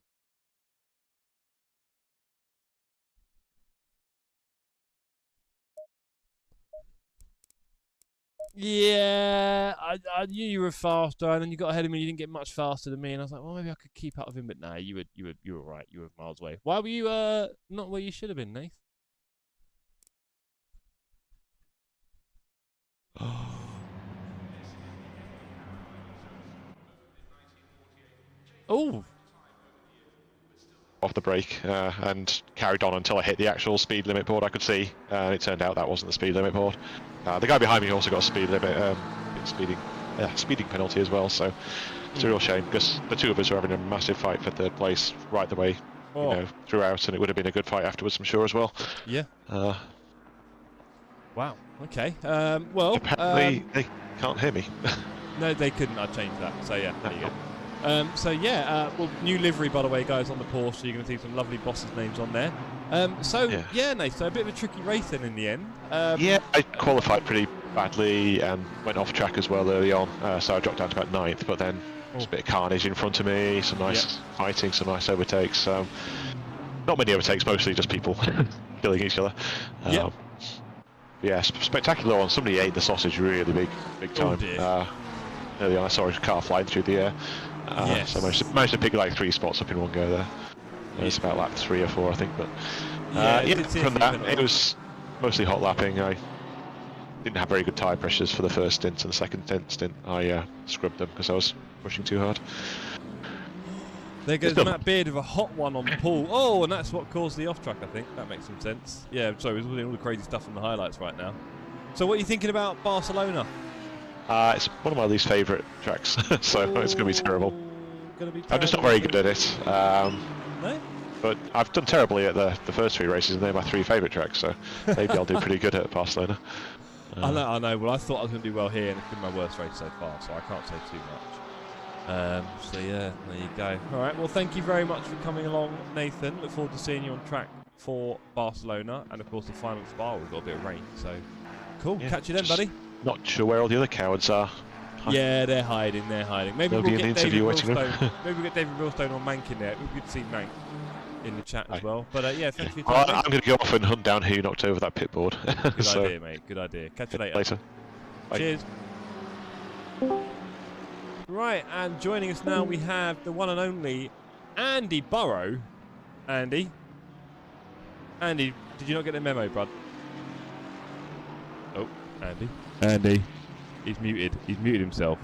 Yeah, I knew you were faster, and then you got ahead of me. You didn't get much faster than me, and I was like, well, maybe I could keep up with him. But no, you were all right. You were miles away. Why were you not where you should have been, Nath? Oh. Off the brake and carried on until I hit the actual speed limit board I could see. It turned out that wasn't the speed limit board. The guy behind me also got a speed limit, speeding penalty as well. So it's a real shame because the two of us were having a massive fight for third place right the way, throughout, and it would have been a good fight afterwards, I'm sure as well. Yeah. Wow. Okay. Well. Apparently they can't hear me. No, they couldn't. I changed that. So yeah, there you go. Well, new livery, by the way, guys, on the Porsche, so you're going to see some lovely bosses' names on there. Nate, so a bit of a tricky race then in the end. Yeah, I qualified pretty badly and went off track as well early on, so I dropped down to about 9th, but then there's a bit of carnage in front of me, some nice fighting, some nice overtakes. Not many overtakes, mostly just people killing each other. Yeah, spectacular one. Somebody ate the sausage really big time. Early on, I saw his car flying through the air. So I managed to pick like 3 spots up in one go there. It's about lap 3 or 4, I think. But from that, it was mostly hot lapping. I didn't have very good tyre pressures for the first stint, and the second stint I scrubbed them because I was pushing too hard. There goes Matt Beard with a hot one on Paul. Oh, and that's what caused the off track, I think. That makes some sense. Yeah, sorry, we're doing all the crazy stuff in the highlights right now. So what are you thinking about Barcelona? It's one of my least favourite tracks, so it's going to be terrible. I'm just not very good at it. No? But I've done terribly at the first 3 races, and they're my 3 favourite tracks, so maybe I'll do pretty good at Barcelona. I know. Well, I thought I was going to do well here, and it's been my worst race so far, so I can't say too much. So yeah, there you go. All right, well, thank you very much for coming along, Nathan. Look forward to seeing you on track for Barcelona, and of course the final Spa. We've got a bit of rain, so cool. Yeah, catch you then, buddy. Not sure where all the other cowards are. Yeah, they're hiding. Maybe we'll get David Millstone. Maybe we'll get David Millstone or Mank in there. It would be good to see Mank in the chat as well. But yeah, thanks for your time. I'm going to go off and hunt down who knocked over that pit board. Good idea, mate. Good idea. Catch you later. Bye. Cheers. Right, and joining us now we have the one and only Andy Burrow. Andy, did you not get the memo, bud? Oh, Andy. He's muted. He's muted himself.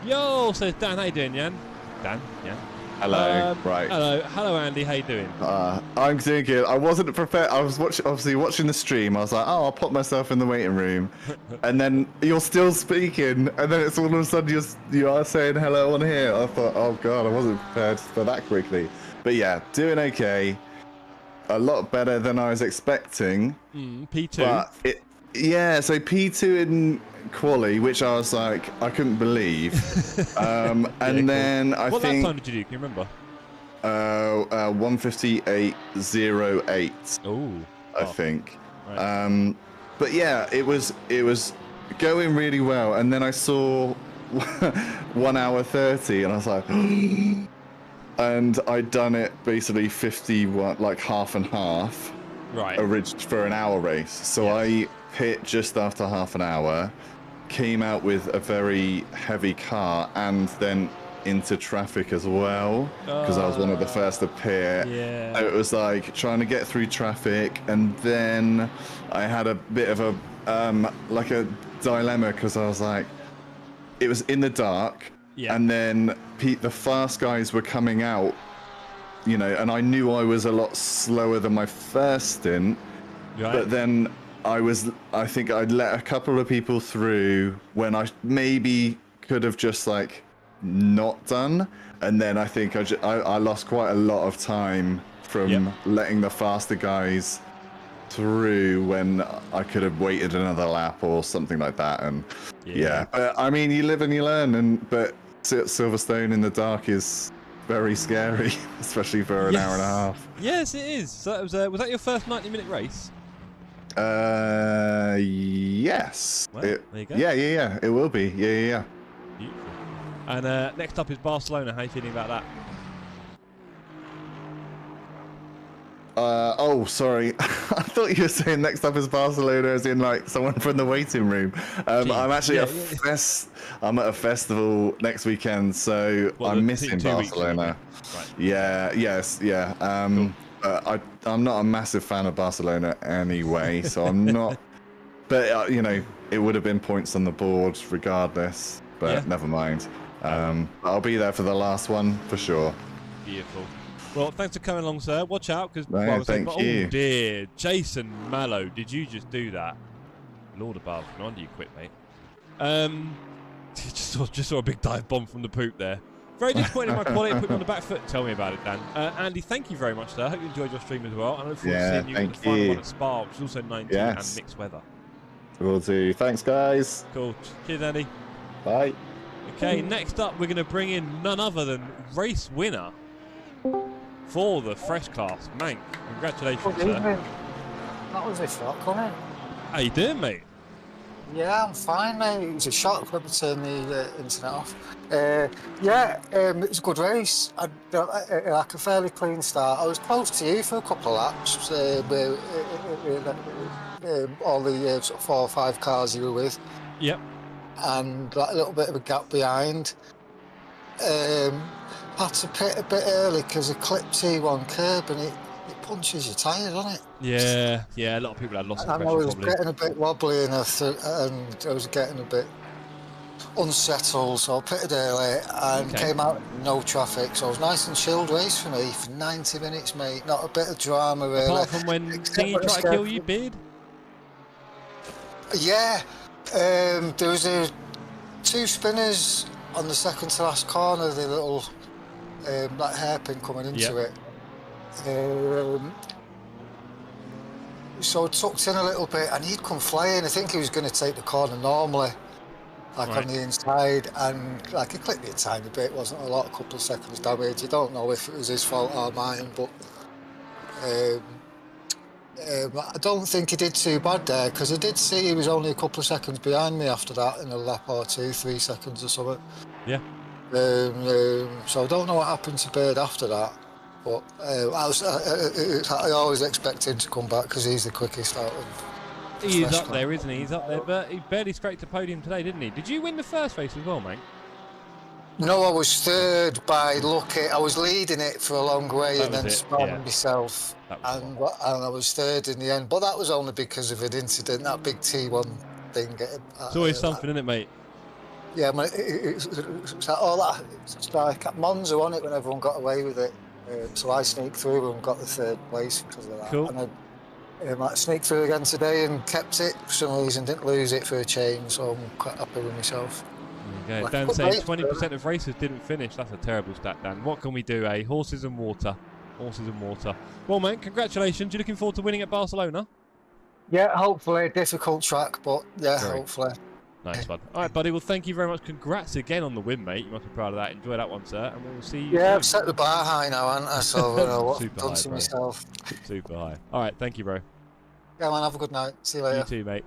Yo, says Dan. How you doing, Jan? Dan, yeah. Hello. Right. Hello, Andy. How you doing? I'm doing good. I wasn't prepared. I was obviously watching the stream. I was like, oh, I'll put myself in the waiting room, and then you're still speaking, and then it's all of a sudden you are saying hello on here. I thought, oh god, I wasn't prepared for that quickly. But yeah, doing okay. A lot better than I was expecting. P2. But so P2 in quali, which I was like, I couldn't believe. Then I what think. What lap time did you do? Can you remember? 1:58.08. Oh. I think. Right. But yeah, it was going really well, and then I saw 1:30, and I was like, and I'd done it basically 51, like half and half. Right. For an hour race. So I hit just after half an hour, came out with a very heavy car, and then into traffic as well, because I was one of the first to pit. Yeah. So it was like trying to get through traffic, and then I had a bit of a like a dilemma, because I was like, it was in the dark, and then the fast guys were coming out, and I knew I was a lot slower than my first stint, but then I think I'd let a couple of people through when I maybe could have just like not done, and then I think I lost quite a lot of time from letting the faster guys through when I could have waited another lap or something like that. And I mean, you live and you learn, but Silverstone in the dark is very scary, especially for an hour and a half. Yes, it is. So that was that your first 90-minute race? Yes. Well, there you go. Yeah. It will be. Yeah. Beautiful. And next up is Barcelona. How are you feeling about that? Oh, sorry. I thought you were saying next up is Barcelona, as in like someone from the waiting room. I'm actually I'm at a festival next weekend, so I'm missing Barcelona. Right. Yeah. Yes. Yeah. Cool. I'm not a massive fan of Barcelona anyway, so I'm not. But you know, it would have been points on the board regardless. But never mind. I'll be there for the last one for sure. Beautiful. Well, thanks for coming along, sir. Watch out, because thank you. Oh dear, Jason Mallow, did you just do that? Lord above, no wonder you quit, mate. Just saw a big dive bomb from the poop there. Very disappointed in my quality. Put me on the back foot. Tell me about it, Dan. Andy, thank you very much, sir. I hope you enjoyed your stream as well. And I look forward to seeing you in the final one at Spa, which is also 19 and mixed weather. Will do. Thanks, guys. Cool. Cheers, Andy. Bye. Okay, next up, we're going to bring in none other than race winner for the fresh class, Mank. Congratulations, sir. That was a shock, wasn't it? How you doing, mate? Yeah, I'm fine, mate. It was a shock when we turned the internet off. It was a good race. I like a fairly clean start. I was close to you for a couple of laps. All the sort of 4 or 5 cars you were with. Yep. And like, a little bit of a gap behind. Had to pit a bit early because of clip T1 curb, and it punches your tyre, doesn't it? Yeah, a lot of people had lots of pressure. I was getting a bit wobbly and I was getting a bit unsettled, so I pitted early and came out no traffic, so it was nice and chilled race for me for 90 minutes, mate. Not a bit of drama really. Apart from when Thingy tried to kill you, Beard? Yeah, there was 2 spinners on the second to last corner, the little that hairpin coming into it. So I tucked in a little bit and he'd come flying. I think he was going to take the corner normally, like on the inside, and like he clipped me a tiny bit. It wasn't a lot, a couple of seconds damage. You don't know if it was his fault or mine, but I don't think he did too bad there, because I did see he was only a couple of seconds behind me after that in a lap or 2, 3 seconds or something. Yeah. So I don't know what happened to Bird after that, but I always expect him to come back because he's the quickest out of. He is up there, isn't he? He's up there, but he barely scraped the podium today, didn't he? Did you win the first race as well, mate? No, I was third by lucky. I was leading it for a long way and then spun myself, and I was third in the end. But that was only because of an incident, that big T1 thing. It's always something, isn't it, mate? Yeah, it's like at Monza, wasn't it, when everyone got away with it? So I sneaked through and got the 3rd place because of that. Cool. And I sneaked through again today and kept it for some reason, didn't lose it for a change, so I'm quite happy with myself. Okay, Dan saying 20% of racers didn't finish. That's a terrible stat, Dan. What can we do, eh? Horses and water. Horses and water. Well, man, congratulations. You looking forward to winning at Barcelona? Yeah, hopefully. Difficult track, but yeah, hopefully. Nice one. All right, buddy. Well, thank you very much. Congrats again on the win, mate. You must be proud of that. Enjoy that one, sir. And we'll see you soon. I've set the bar high now, haven't I? So what I've done to myself. Super high. All right, thank you, bro. Yeah, man. Have a good night. See you later. You too, mate.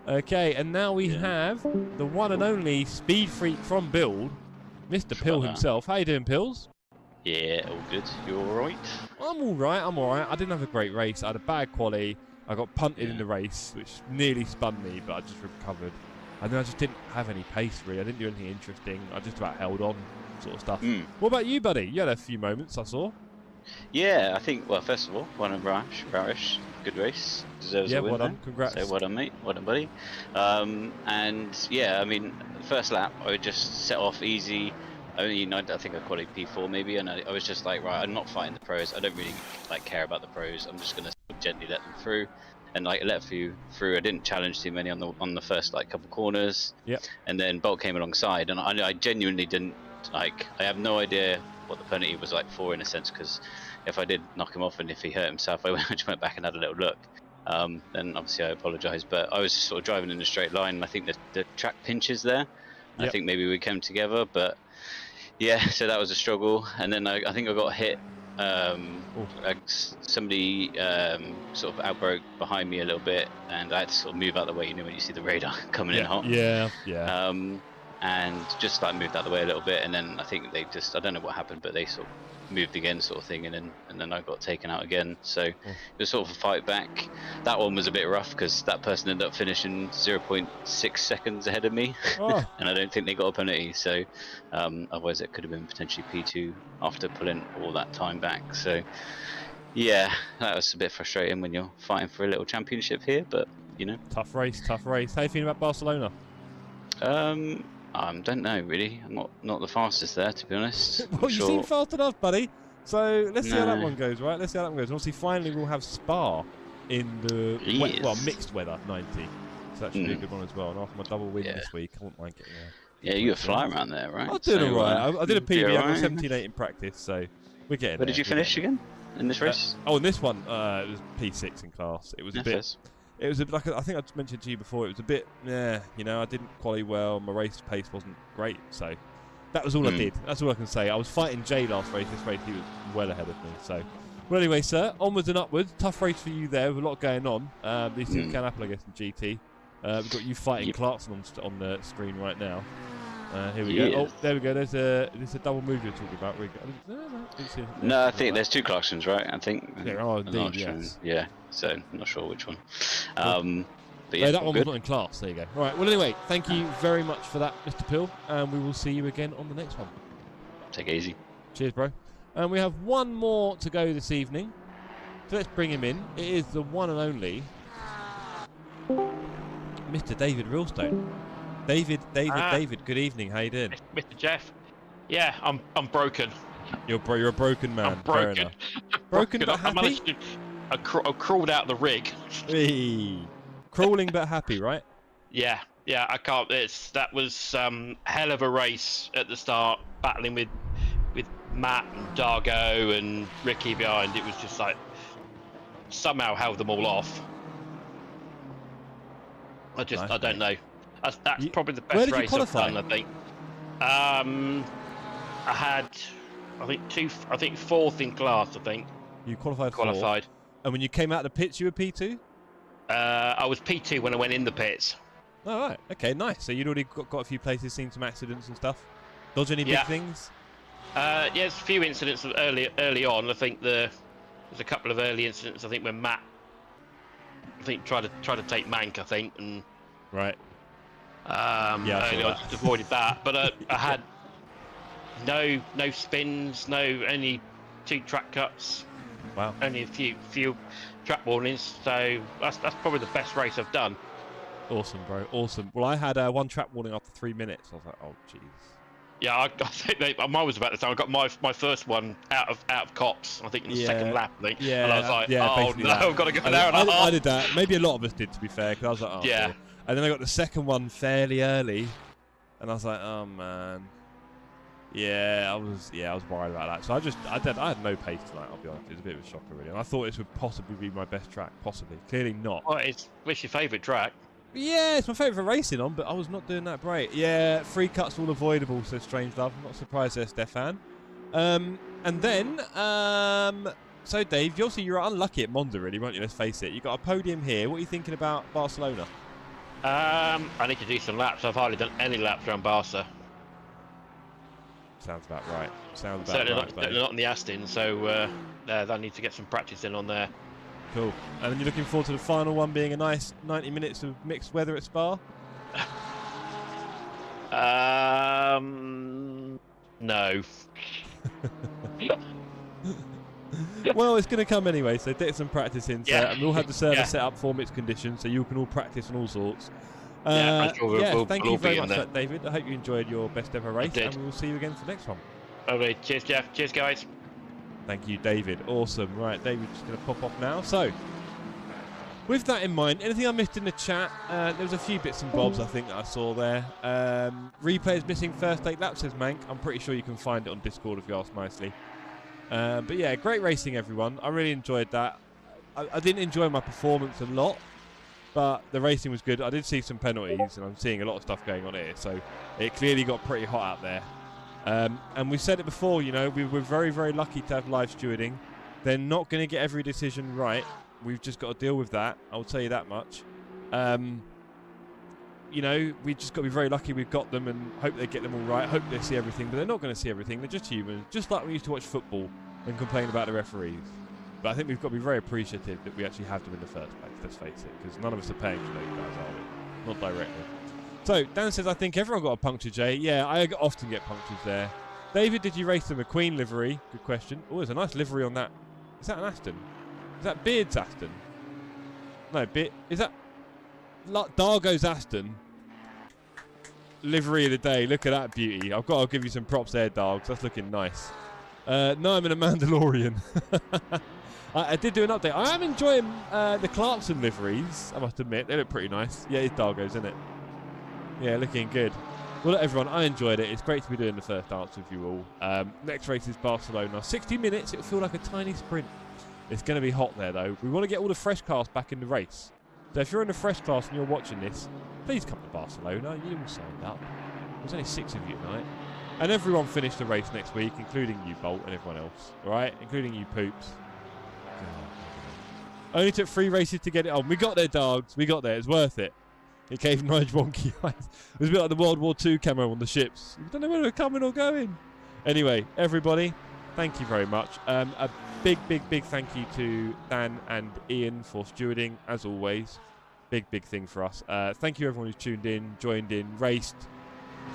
Okay, and now we have the one and only speed freak from Build, Mr. Pill himself. How you doing, Pills? Yeah, all good. You all right? I'm all right. I'm all right. I didn't have a great race. I had a bad quali. I got punted in the race, which nearly spun me, but I just recovered. And then I just didn't have any pace, really. I didn't do anything interesting. I just about held on, sort of stuff. What about you, buddy? You had a few moments, I saw. Yeah, I think, well, first of all, well done, Rarish. Good race. Deserves a win. Well done. Congrats. So well done, mate. Well done, buddy. And yeah, I mean, first lap, I would just set off easy. I think I qualified P4 maybe, and I was just like, right, I'm not fighting the pros. I don't really care about the pros. I'm just gonna gently let them through, and let a few through. I didn't challenge too many on the first couple corners. Yep. And then Bolt came alongside, and I genuinely didn't I have no idea what the penalty was for, in a sense, because if I did knock him off and if he hurt himself, I just went back and had a little look. Then obviously I apologise, but I was just sort of driving in a straight line, and I think the track pinches there. Yep. I think maybe we came together, but yeah, so that was a struggle. And then I think I got hit. Somebody sort of outbroke behind me a little bit, and I had to sort of move out of the way. You know, when you see the radar coming in hot. Yeah. and just like moved out of the way a little bit, and then I think they just, I don't know what happened, but they sort of moved again, sort of thing, and then I got taken out again. So it was sort of a fight back. That one was a bit rough because that person ended up finishing 0.6 seconds ahead of me, and I don't think they got a penalty. So otherwise it could have been potentially P2 after pulling all that time back. So yeah, that was a bit frustrating when you're fighting for a little championship here, but you know. Tough race, tough race. How are you feeling about Barcelona? I don't know really. I'm not the fastest there, to be honest. Well, you seem fast enough, buddy. So let's see how that one goes, right? Let's see how that one goes. And obviously, finally, we'll have Spa in the mixed weather 90. So that should be a good one as well. And after my double win this week, I won't mind getting there. Yeah, you were flying around there, right? I did alright. I did a PB. I got 17.8 in practice, so we're getting there. Where did you finish again in this race? In this one, it was P6 in class. It was a bit. It was like I think I mentioned to you before. It was a bit, you know, I didn't qualify well. My race pace wasn't great, so that was all I did. That's all I can say. I was fighting Jay last race. This race, he was well ahead of me. So, well, anyway, sir, onwards and upwards. Tough race for you there with a lot going on. These things can happen, I guess, in GT. We've got you fighting Clarkson on the screen right now. Here we go. Oh, there we go. There's a double move you're talking about. No, I think there's two Clarksons, right? I think. There are indeed, yes. Yeah, so I'm not sure which one. But yeah, that one was not in class. There you go. All right. Well, anyway, thank you very much for that, Mr. Pill, and we will see you again on the next one. Take it easy. Cheers, bro. And we have one more to go this evening. So let's bring him in. It is the one and only Mr. David Realstone. David, good evening. How you doing? Mr. Jeff. Yeah, I'm broken. You're a broken man. I'm broken. Broken but happy? I crawled out the rig. Hey. Crawling but happy, right? Yeah, I can't. That was hell of a race at the start, battling with Matt and Dargo and Ricky behind. It was just like somehow held them all off. I don't know. That's probably the best race I've done, I think. I had, I think fourth in class. I think you qualified. And when you came out of the pits, you were P2. I was P2 when I went in the pits. Oh, right. Okay, nice. So you'd already got a few places, seen some accidents and stuff. Dodge any big things? There's a few incidents early on. I think there's a couple of early incidents. I think when Matt, tried to take Mank. I think and right. I just avoided that. But I had no spins, any two track cuts. Wow. Only a few track warnings. So that's probably the best race I've done. Awesome, bro. Awesome. Well, I had one track warning after 3 minutes. I was like, oh, jeez. Yeah, I think mine was about the time. I got my first one out of cops. I think in the second lap. I think. Yeah. And I was like, oh no, I've got to go an hour and a half. I did that. Maybe a lot of us did, to be fair, because I was like, oh. Yeah. Dear. And then I got the second one fairly early, and I was like, oh man. Yeah, I was worried about that. So I had no pace tonight. I'll be honest. It was a bit of a shocker, really. And I thought this would possibly be my best track. Possibly. Clearly not. Well, what's your favourite track? Yeah, it's my favourite for racing on, but I was not doing that great. Yeah, 3 cuts all avoidable, says Strange Love. I'm not surprised there, Stefan. And then, so Dave, you're unlucky at Monza, really, weren't you? Let's face it. You got a podium here. What are you thinking about Barcelona? I need to do some laps. I've hardly done any laps around Barca. Sounds about right. Certainly not in the Aston, so I need to get some practice in on there. Cool. And then you're looking forward to the final one being a nice 90 minutes of mixed weather at Spa? No. Well, it's going to come anyway, so get some practice in. And we'll have the server set up for mixed conditions, so you can all practice on all sorts. Thank you very much for that, David. I hope you enjoyed your best ever race, and we will see you again for the next one. Okay, cheers, Jeff. Cheers, guys. Thank you, David. Awesome. Right, David's just going to pop off now. So, with that in mind, anything I missed in the chat? There was a few bits and bobs, I think, that I saw there. Replayers missing first 8 laps, says Mank. I'm pretty sure you can find it on Discord if you ask nicely. But yeah, great racing, everyone. I really enjoyed that. I didn't enjoy my performance a lot, but the racing was good. I did see some penalties, and I'm seeing a lot of stuff going on here. So, it clearly got pretty hot out there. And we said it before, you know, we were very, very lucky to have live stewarding. They're not going to get every decision right. We've just got to deal with that. I'll tell you that much. you know, we just got to be very lucky we've got them and hope they get them all right. Hope they see everything, but they're not going to see everything. They're just humans, just like we used to watch football and complain about the referees. But I think we've got to be very appreciative that we actually have them in the first place, let's face it, because none of us are paying for those guys, are we? Not directly. So, Dan says, I think everyone got a puncture, Jay. Yeah, I often get punctures there. David, did you race the McQueen livery? Good question. Oh, there's a nice livery on that. Is that an Aston? Is that Beard's Aston? No, is that Dargo's Aston? Livery of the day. Look at that beauty. I'll give you some props there, Dargs. That's looking nice. No, I'm in a Mandalorian. I did do an update. I am enjoying the Clarkson liveries, I must admit. They look pretty nice. Yeah, it's Dargo's, isn't it? Yeah, looking good. Well, look, everyone, I enjoyed it. It's great to be doing the first dance with you all. Next race is Barcelona. 60 minutes. It'll feel like a tiny sprint. It's going to be hot there, though. We want to get all the fresh cars back in the race. So if you're in the fresh class and you're watching this, please come to Barcelona. You all signed up. There's only 6 of you tonight. And everyone finished the race next week, including you, Bolt, and everyone else. All right? Including you, Poops. God. Only took 3 races to get it on. We got there, dogs. We got there. It's worth it. It gave Nige wonky eyes. It was a bit like the World War II camo on the ships. You don't know whether they're coming or going. Anyway, everybody, thank you very much. A big thank you to Dan and Ian for stewarding, as always. Big thing for us. Thank you everyone who's tuned in, joined in, raced,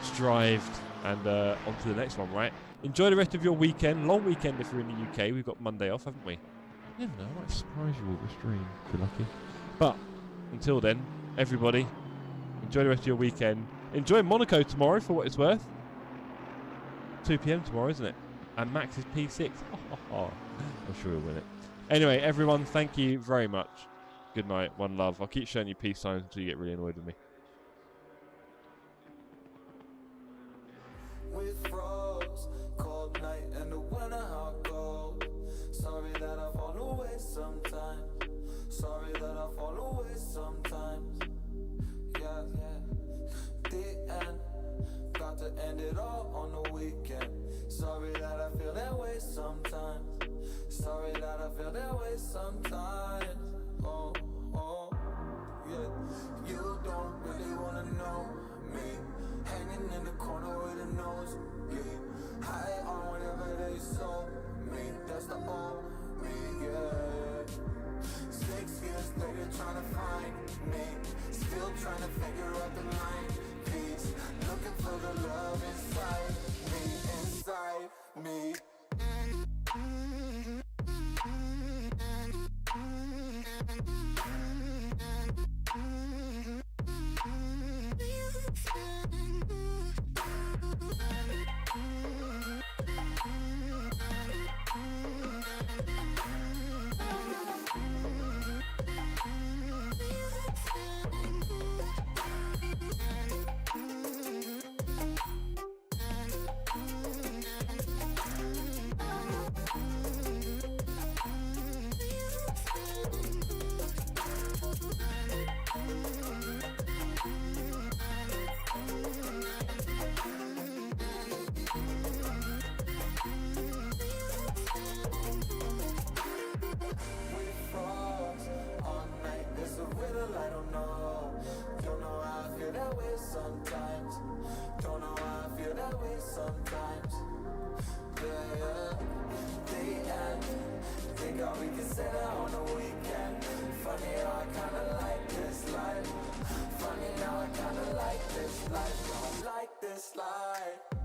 strived, and on to the next one, right? Enjoy the rest of your weekend. Long weekend if you're in the UK. We've got Monday off, haven't we? You never know, I might surprise you with a stream if you're lucky. But until then, everybody, enjoy the rest of your weekend. Enjoy Monaco tomorrow for what it's worth. 2 PM tomorrow, isn't it? And Max is P6. I'm sure he'll win it. Anyway, everyone, thank you very much. Good night. One love. I'll keep showing you peace signs until you get really annoyed with me. With frogs, cold night and the winter hot cold. Sorry that I fall away sometimes. Sorry that I fall away sometimes. Yeah. The end. Got to end it all on the weekend. Sorry that I feel that way sometimes. Sorry that I feel that way sometimes. Oh, yeah. You don't really wanna know me. Hanging in the corner with a nose. Yeah. High on whatever they sold me. That's the old me, yeah. 6 years later trying to find me. Still trying to figure out the mind piece. Looking for the love inside me. I don't know how I feel that way sometimes. Don't know how I feel that way sometimes. Yeah. The end. Think all we can say that on the weekend. Funny how I kinda like this life. Funny how I kinda like this life. Don't like this life.